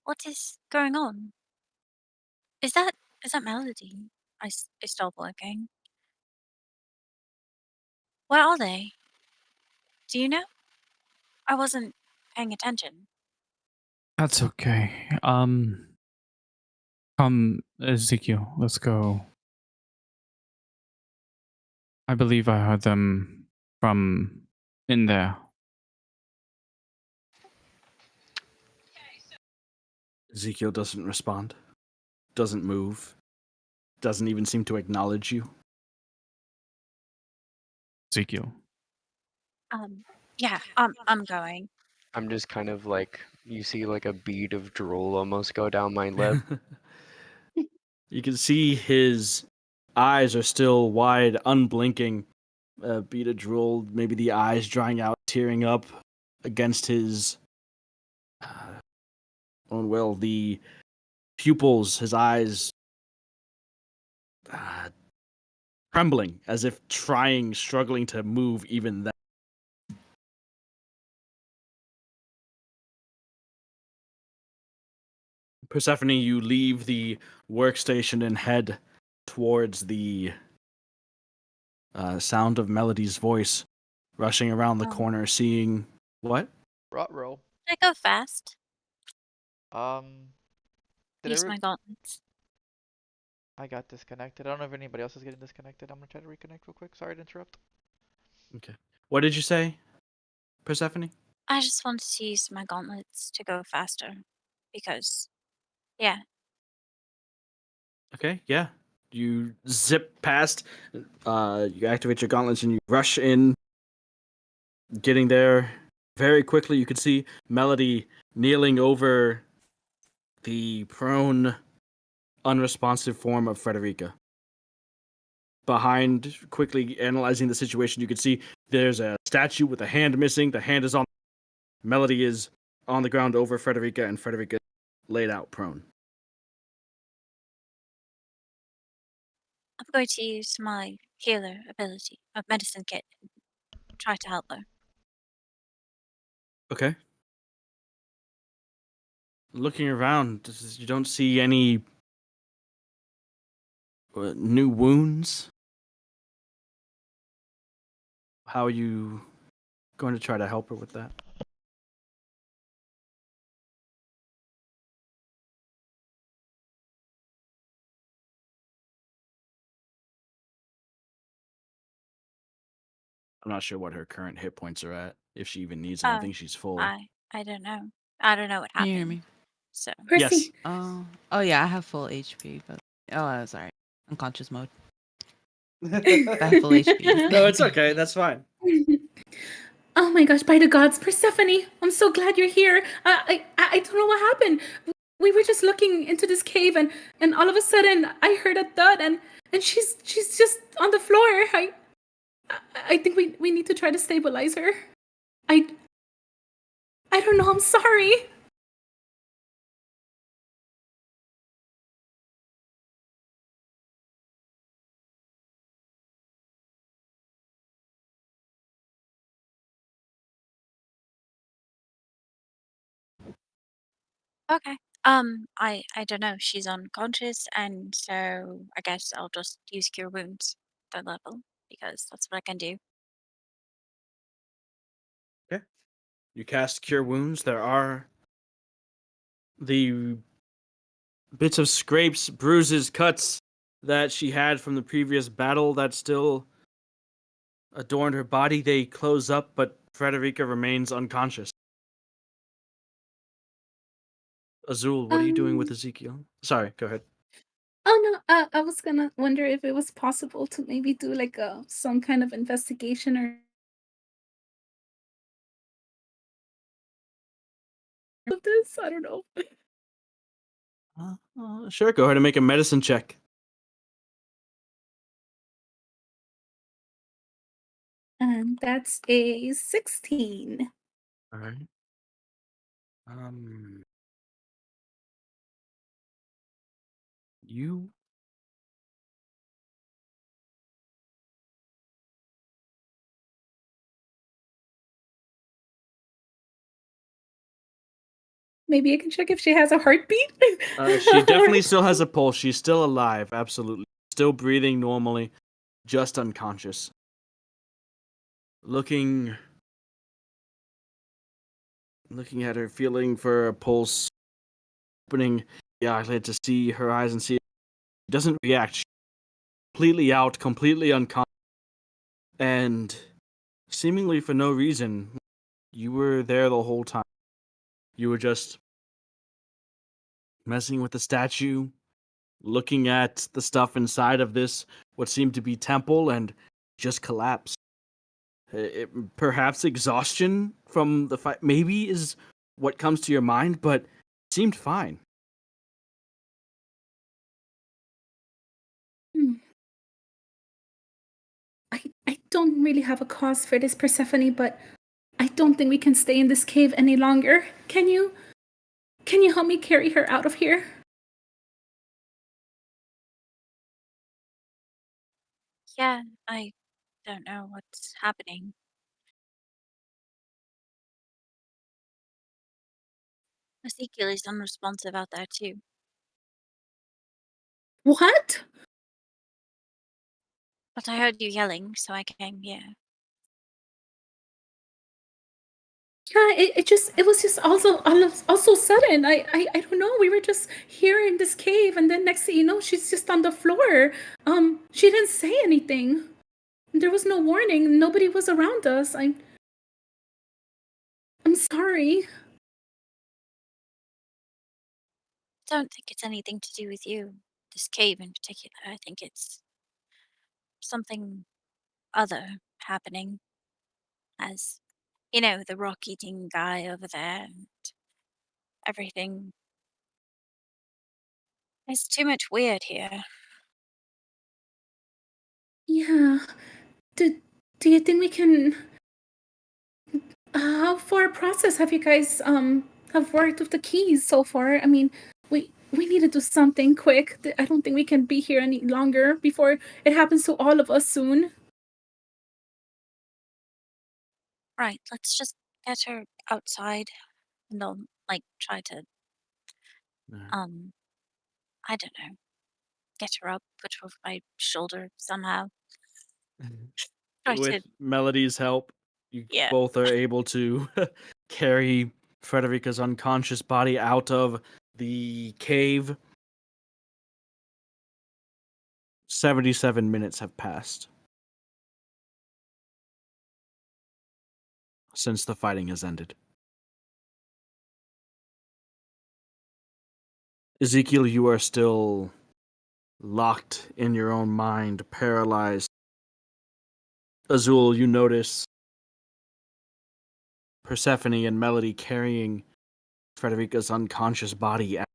What is going on? Is that Melody? I stopped working. Where are they? Do you know? I wasn't paying attention. That's okay. Come, Ezekiel, let's go. I believe I heard them from in there. Ezekiel doesn't respond, doesn't move, doesn't even seem to acknowledge you. Ezekiel. Yeah, I'm going. I'm just kind of like, you see like a bead of drool almost go down my lip. You can see his eyes are still wide, unblinking. Beat of drool, maybe the eyes drying out, tearing up against his own will. The pupils, his eyes trembling as if struggling to move even then. Persephone, you leave the workstation and head towards the sound of Melody's voice, rushing around the corner, seeing what? Row. Did I go fast? Did Use my gauntlets. I got disconnected. I don't know if anybody else is getting disconnected. I'm gonna try to reconnect real quick. Sorry to interrupt. Okay. What did you say, Persephone? I just wanted to use my gauntlets to go faster. Because, yeah. Okay, yeah. You zip past, you activate your gauntlets and you rush in, getting there very quickly. You can see Melody kneeling over the prone, unresponsive form of Frederica. Behind, quickly analyzing the situation, you can see there's a statue with a hand missing. The hand is on. Melody is on the ground over Frederica, and Frederica laid out prone. I'm going to use my healer ability, my medicine kit, and try to help her. Okay. Looking around, you don't see any new wounds. How are you going to try to help her with that? I'm not sure what her current hit points are at. If she even needs them, I think she's full. I don't know. I don't know what Can happened. you hear me? So. Yes. Oh yeah, I have full HP, but sorry, unconscious mode. I have full HP. No, it's okay. That's fine. Oh my gosh, by the gods, Persephone, I'm so glad you're here. I don't know what happened. We were just looking into this cave and all of a sudden I heard a thud and she's just on the floor. I think we need to try to stabilize her. I don't know, I'm sorry. Okay. I don't know. She's unconscious, and so I guess I'll just use cure wounds third level because that's what I can do. Okay. You cast Cure Wounds. There are the bits of scrapes, bruises, cuts that she had from the previous battle that still adorned her body. They close up, but Frederica remains unconscious. Azul, what are you doing with Um. Ezekiel? Sorry, go ahead. Oh no. I was gonna wonder if it was possible to maybe do like some kind of investigation or of this. I don't know. Sure, go ahead and make a medicine check. And that's a 16. All right. Um, you Maybe I can check if she has a heartbeat. She definitely still has a pulse. She's still alive, absolutely. Still breathing normally, just unconscious. Looking at her, feeling for a pulse, opening the eyelid to see her eyes and see she doesn't react. She's completely out, completely unconscious, and seemingly for no reason. You were there the whole time. You were just messing with the statue, looking at the stuff inside of this, what seemed to be temple, and just collapsed. Perhaps exhaustion from the fight, maybe is what comes to your mind, but it seemed fine. Hmm. I don't really have a cause for this, Persephone, but I don't think we can stay in this cave any longer. Can you help me carry her out of here? Yeah, I don't know what's happening. Ezekiel is unresponsive out there too. What? But I heard you yelling, so I came here. Yeah, it was just also sudden. I don't know. We were just here in this cave, and then next thing you know, she's just on the floor. She didn't say anything. There was no warning. Nobody was around us. I'm sorry. Don't think it's anything to do with you. This cave in particular. I think it's something other happening. As you know, the rock eating guy over there and everything. There's too much weird here. Yeah. Do do you think we can how far process have you guys have worked with the keys so far? I mean, we need to do something quick. I don't think we can be here any longer before it happens to all of us soon. Right, let's just get her outside and I'll like try to um I don't know, get her up, put her over my shoulder somehow. Try to With Melody's help, you yeah. both are able to carry Frederica's unconscious body out of the cave. 77 minutes have passed since the fighting has ended. Ezekiel, you are still locked in your own mind, paralyzed. Azul, you notice Persephone and Melody carrying Frederica's unconscious body out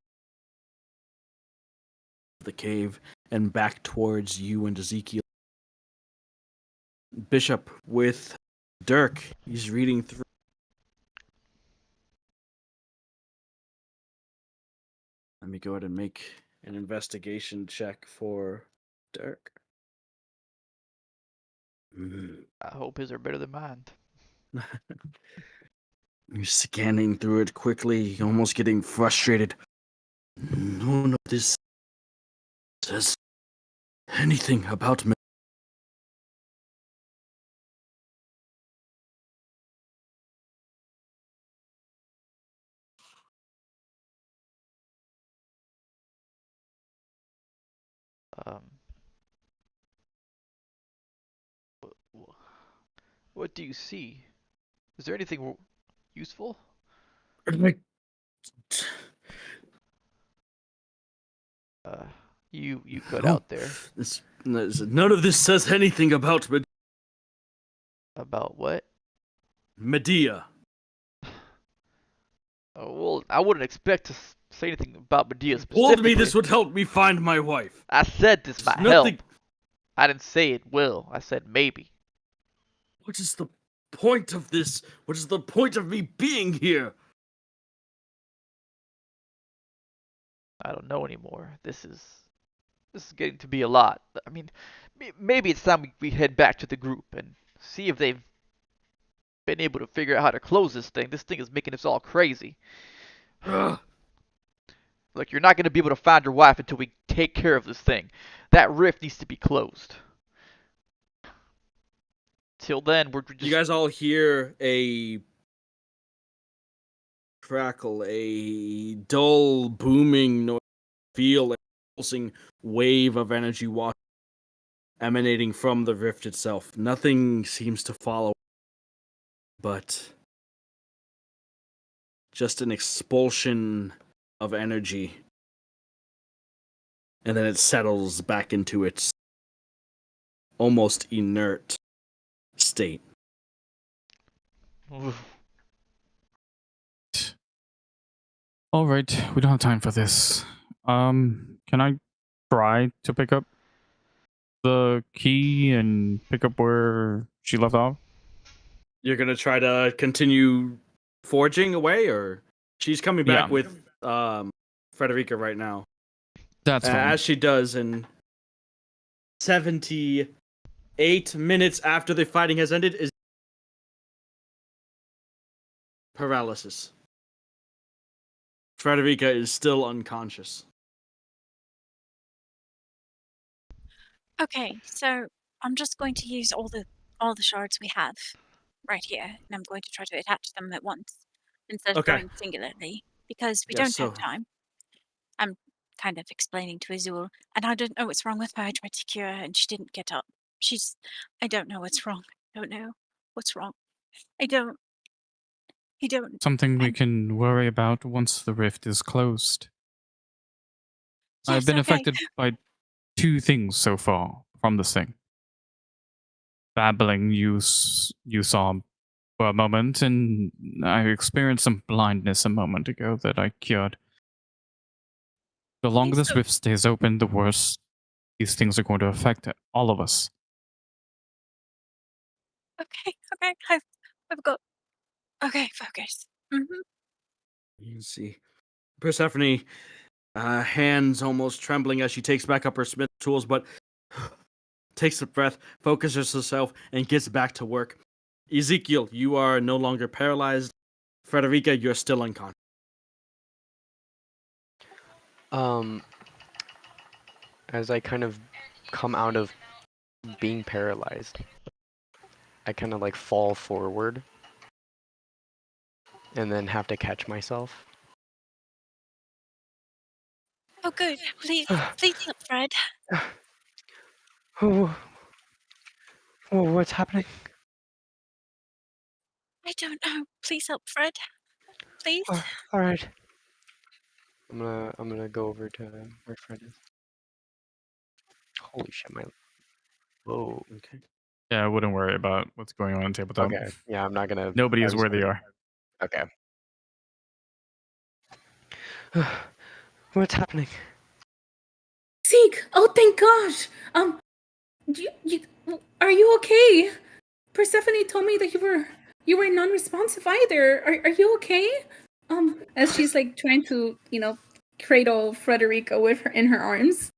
of the cave and back towards you and Ezekiel. Bishop with Dirk. He's reading through. Let me go ahead and make an investigation check for Dirk. I hope his are better than mine. You're scanning through it quickly, almost getting frustrated. None of this says anything about me. Um, what do you see? Is there anything useful? Uh, you cut No, out there. none of this says anything about About what? Medea. Oh, well, I wouldn't expect to say anything about Medea You told me specifically. this would help me find my wife. I said this might Nothing. help. I didn't say it will. I said maybe. What is the point of this? What is the point of me being here? I don't know anymore. This is getting to be a lot. I mean, maybe it's time we head back to the group and see if they've been able to figure out how to close this thing. This thing is making us all crazy. Ugh. Look, you're not going to be able to find your wife until we take care of this thing. That rift needs to be closed. Till then, we're just... You guys all hear a crackle, a dull booming noise, feel a pulsing wave of energy emanating from the rift itself. Nothing seems to follow, but just an expulsion of energy. And then it settles back into its almost inert state. All right, we don't have time for this. Can I try to pick up the key and pick up where she left off? You're gonna try to continue forging away, or she's coming back Yeah. with Frederica right now. That's fine. As she does in 78 minutes after the fighting has ended is paralysis. Frederica is still unconscious. Okay, so I'm just going to use all the shards we have right here, and I'm going to try to attach them at once instead of Okay. going singularly because we Yeah, don't so- have time. I'm kind of explaining to Azul, and I don't know what's wrong with her. I tried to cure her, and she didn't get up. I don't know what's wrong. I don't know what's wrong. I don't. Something we I'm- can worry about once the rift is closed. I've Yes, been okay. affected by two things so far from this thing. Babbling you saw for a moment, and I experienced some blindness a moment ago that I cured. The longer this so- rift stays open, the worse these things are going to affect all of us. Okay, I've got. Okay, focus. You can see Persephone, hands almost trembling as she takes back up her smith tools, but takes a breath, focuses herself, and gets back to work. Ezekiel, you are no longer paralyzed. Frederica, you're still unconscious. As I kind of come out of being paralyzed, I kind of like fall forward and then have to catch myself. Oh, good. Please help, Fred. Oh, what's happening? I don't know. Please help, Fred. Please. All right. I'm gonna go over to where Fred is. Holy shit, my. Whoa. Okay. Yeah, I wouldn't worry about what's going on tabletop. Okay. Yeah, I'm not gonna. Nobody I is was where they gonna- are. Okay. What's happening? Zeke! Oh, thank gosh! Are you okay? Persephone told me that you were non-responsive either. Are you okay? As she's like trying to, cradle Frederica with her in her arms.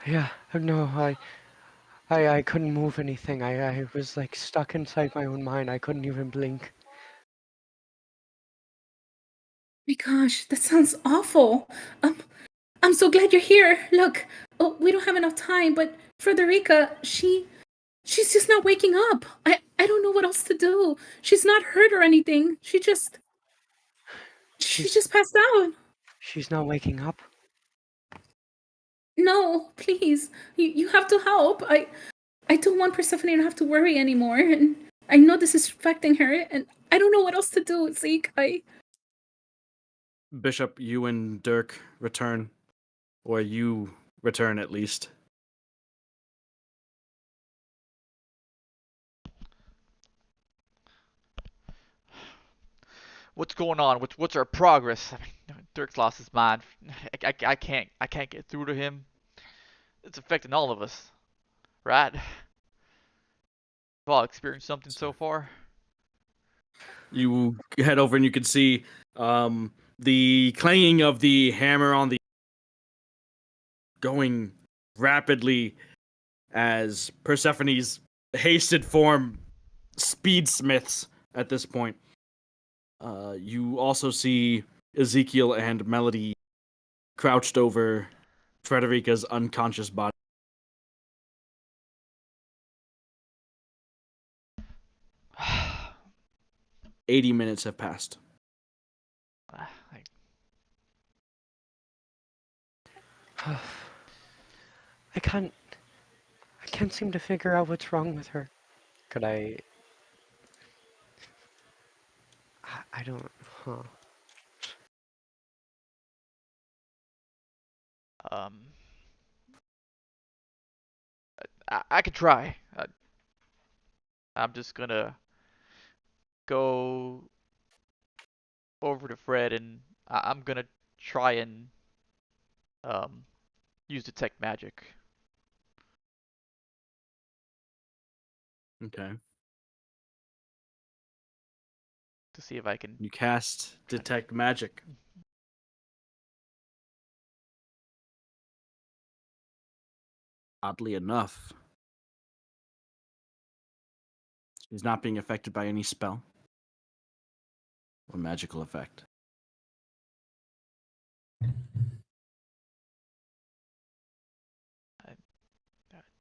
Yeah. No, I couldn't move anything. I was like stuck inside my own mind. I couldn't even blink. My gosh, that sounds awful. I'm so glad you're here. Look, oh, we don't have enough time, but Frederica, she's just not waking up. I don't know what else to do. She's not hurt or anything. She just She's passed out. she's not waking up. No, please. You have to help. I don't want Persephone to have to worry anymore, and I know this is affecting her, and I don't know what else to do, Zeke. Bishop, you and Dirk return, or you return at least. What's going on? What's our progress? I mean, Dirk's lost his mind. I can't get through to him. It's affecting all of us, right? We've all experienced something so far. You head over and you can see the clanging of the hammer on the going rapidly as Persephone's hasted form speedsmiths at this point. You also see Ezekiel and Melody crouched over Frederica's unconscious body. I, 80 minutes have passed. I can't seem to figure out what's wrong with her. Could I don't, huh. um, I could try. I'm just gonna go over to Fred and I'm gonna try and um use detect magic. Okay. To see if I can. You cast detect magic. Oddly enough, she's not being affected by any spell or magical effect.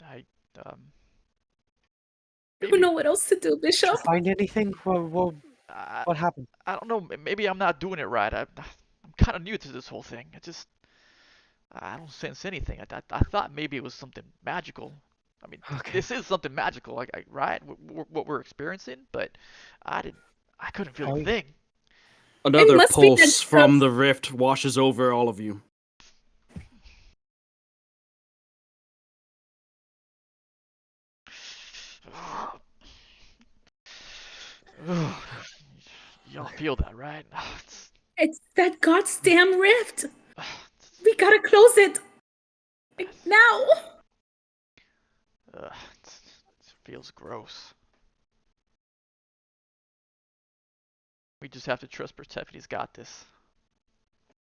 I um I don't maybe know what else to do, Did you Bishop. find anything? I What happened? I don't know. Maybe I'm not doing it right. I'm kind of new to this whole thing. I don't sense anything. I thought maybe it was something magical. I mean, Okay. this is something magical, like right? What we're experiencing, but I couldn't feel a I thing. Another must be that pulse from the rift washes over all of you. Y'all feel that, right? It's that goddamn rift. We gotta close it. Like, now. It feels gross. We just have to trust Persephone's got this.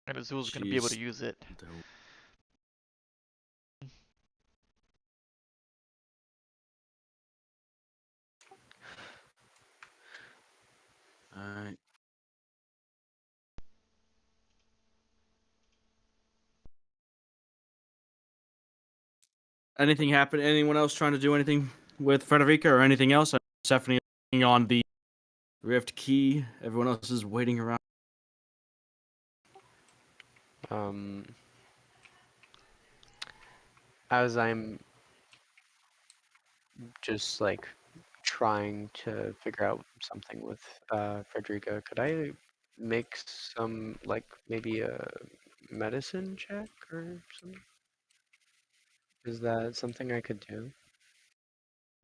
And Azul's gonna be able to use it. Alright. Anything happen? Anyone else trying to do anything with Frederica or anything else? Stephanie on the rift key. Everyone else is waiting around. As I'm just like trying to figure out something with Frederica, could I make some like maybe a medicine check or something? Is that something I could do?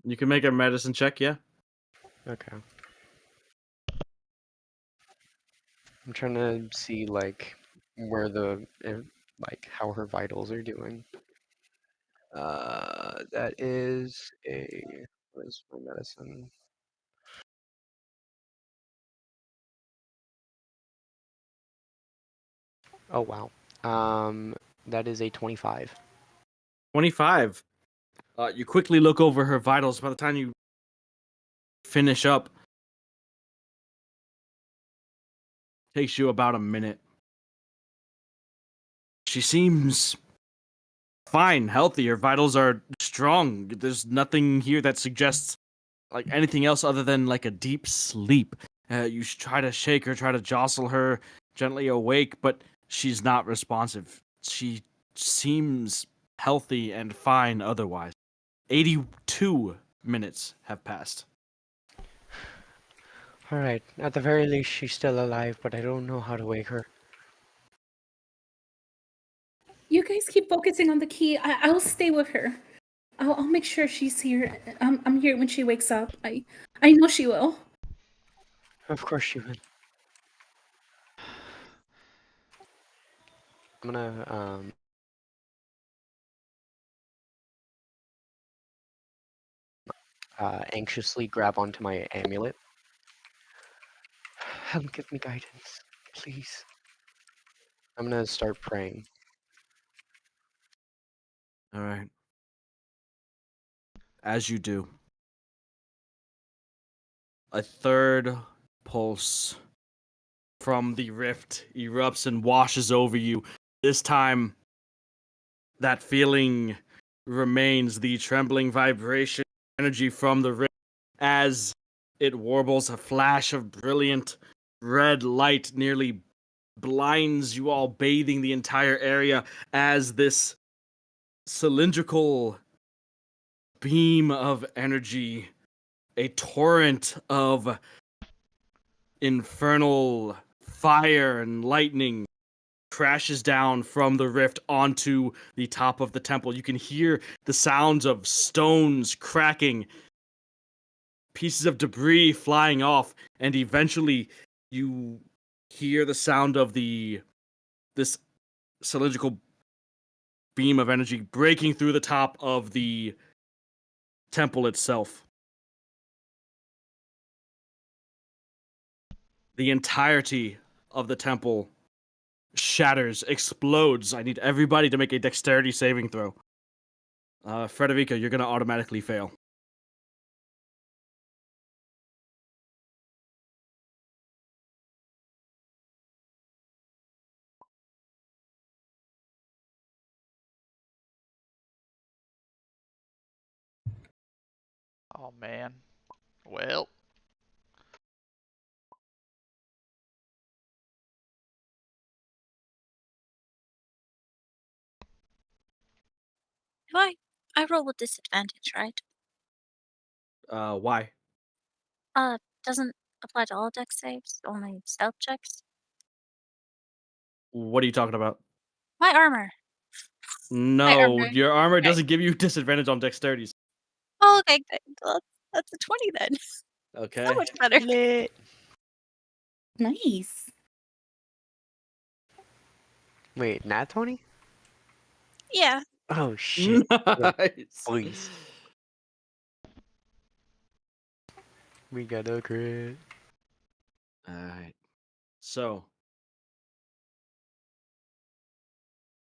You can make a medicine check, yeah? Okay. I'm trying to see like where like how her vitals are doing. That is what is my medicine? Oh wow. That is a 25. 25. You quickly look over her vitals. By the time you finish up, takes you about a minute. She seems fine, healthy. Her vitals are strong. There's nothing here that suggests like anything else other than like a deep sleep. You try to shake her, try to jostle her gently awake, but she's not responsive. She seems healthy and fine otherwise. 82 minutes have passed. Alright, at the very least, she's still alive, but I don't know how to wake her. You guys keep focusing on the key. I'll stay with her. I'll make sure she's here. I'm here when she wakes up. I know she will. Of course she will. I'm gonna, anxiously grab onto my amulet. Help give me guidance, please. I'm gonna start praying. All right. As you do, a third pulse from the rift erupts and washes over you. This time, that feeling remains, the trembling vibration energy from the rift as it warbles. A flash of brilliant red light nearly blinds you all, bathing the entire area as this cylindrical beam of energy, a torrent of infernal fire and lightning, crashes down from the rift onto the top of the temple. You can hear the sounds of stones cracking, pieces of debris flying off, and eventually you hear the sound of this cylindrical beam of energy breaking through the top of the temple itself. The entirety of the temple shatters, explodes. I need everybody to make a dexterity saving throw. Frederica, you're going to automatically fail. Oh man. Well. Do I roll with disadvantage, right? Why? Doesn't apply to all deck saves, only stealth checks. What are you talking about? My armor. My No, armor. your armor Okay. doesn't give you disadvantage on dexterities. Oh, okay, good. Well, that's a 20 then. So Okay. much better. Lit. Nice. Wait, nat 20? Yeah. Oh shit. Nice. Please. We got a crit. Alright. So,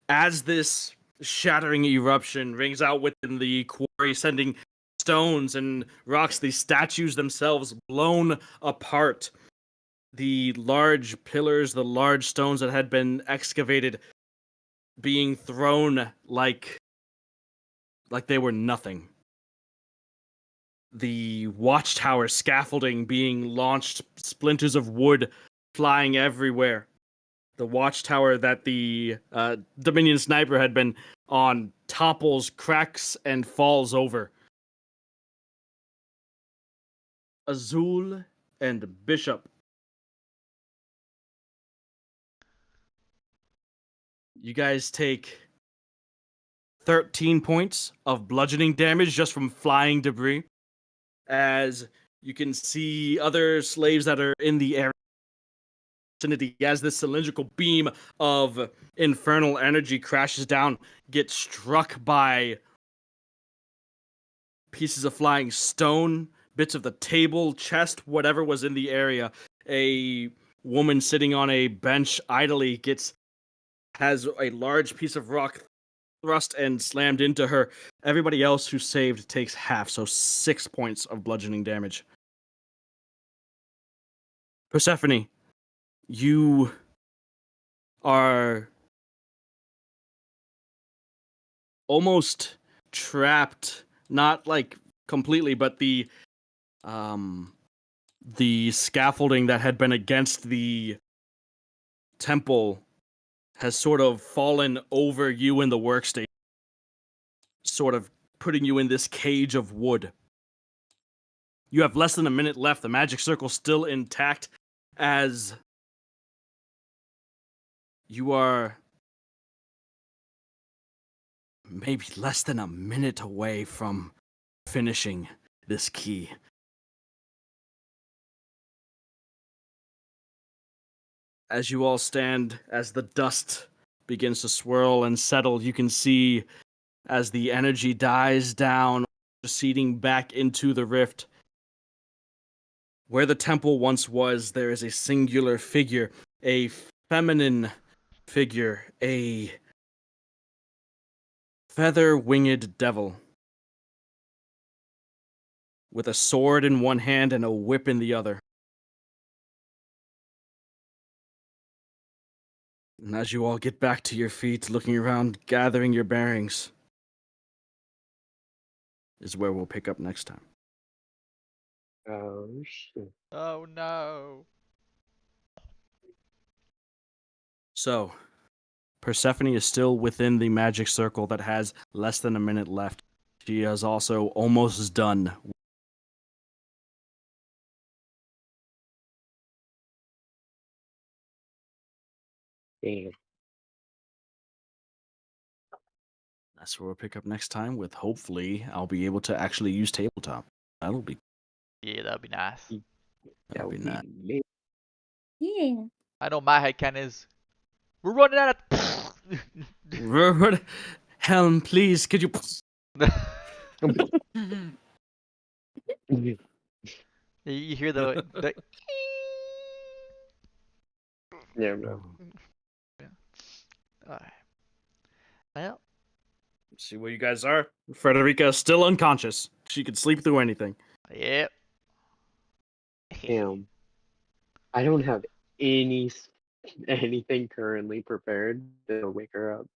as this shattering eruption rings out within the quarry, sending stones and rocks, the statues themselves blown apart, the large pillars, the large stones that had been excavated being thrown like they were nothing. The watchtower scaffolding being launched, splinters of wood flying everywhere. The watchtower that the Dominion sniper had been on topples, cracks, and falls over. Azul and Bishop. You guys take 13 points of bludgeoning damage just from flying debris. As you can see other slaves that are in the area as this cylindrical beam of infernal energy crashes down, gets struck by pieces of flying stone, bits of the table, chest, whatever was in the area. A woman sitting on a bench idly has a large piece of rock thrust and slammed into her. Everybody else who saved takes half, so 6 points of bludgeoning damage. Persephone, you are almost trapped, not like completely, but the scaffolding that had been against the temple has sort of fallen over you in the workstation, sort of putting you in this cage of wood. You have less than a minute left. The magic circle's still intact, as you are maybe less than a minute away from finishing this key. As you all stand, as the dust begins to swirl and settle, you can see as the energy dies down, receding back into the rift. Where the temple once was, there is a singular figure, a feminine figure, a feather-winged devil, with a sword in one hand and a whip in the other. And as you all get back to your feet, looking around, gathering your bearings, is where we'll pick up next time. Oh shit. Oh no. So, Persephone is still within the magic circle that has less than a minute left. She is also almost done. Damn. That's where we'll pick up next time with, hopefully, I'll be able to actually use tabletop. That'll be Yeah, that'd be nice. That that'll be would nice. be lit. Yeah. I know my headcanon is. We're running out of. Helm, please, could you? You hear the. Yeah, no. Alright. Well, See where you guys are. Frederica is still unconscious. She could sleep through anything. yep. Damn. I don't have anything currently prepared to wake her up.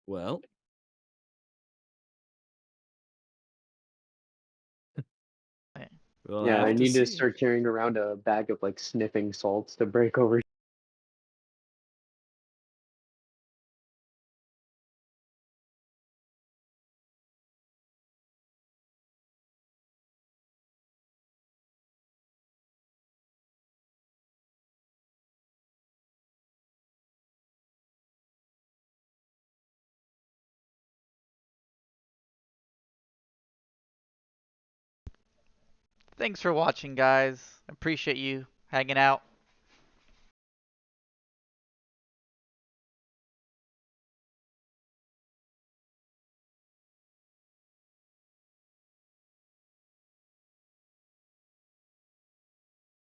Well, we'll Yeah, I have to need to see. start carrying around a bag of like sniffing salts to break over. Thanks for watching, guys. Appreciate you hanging out.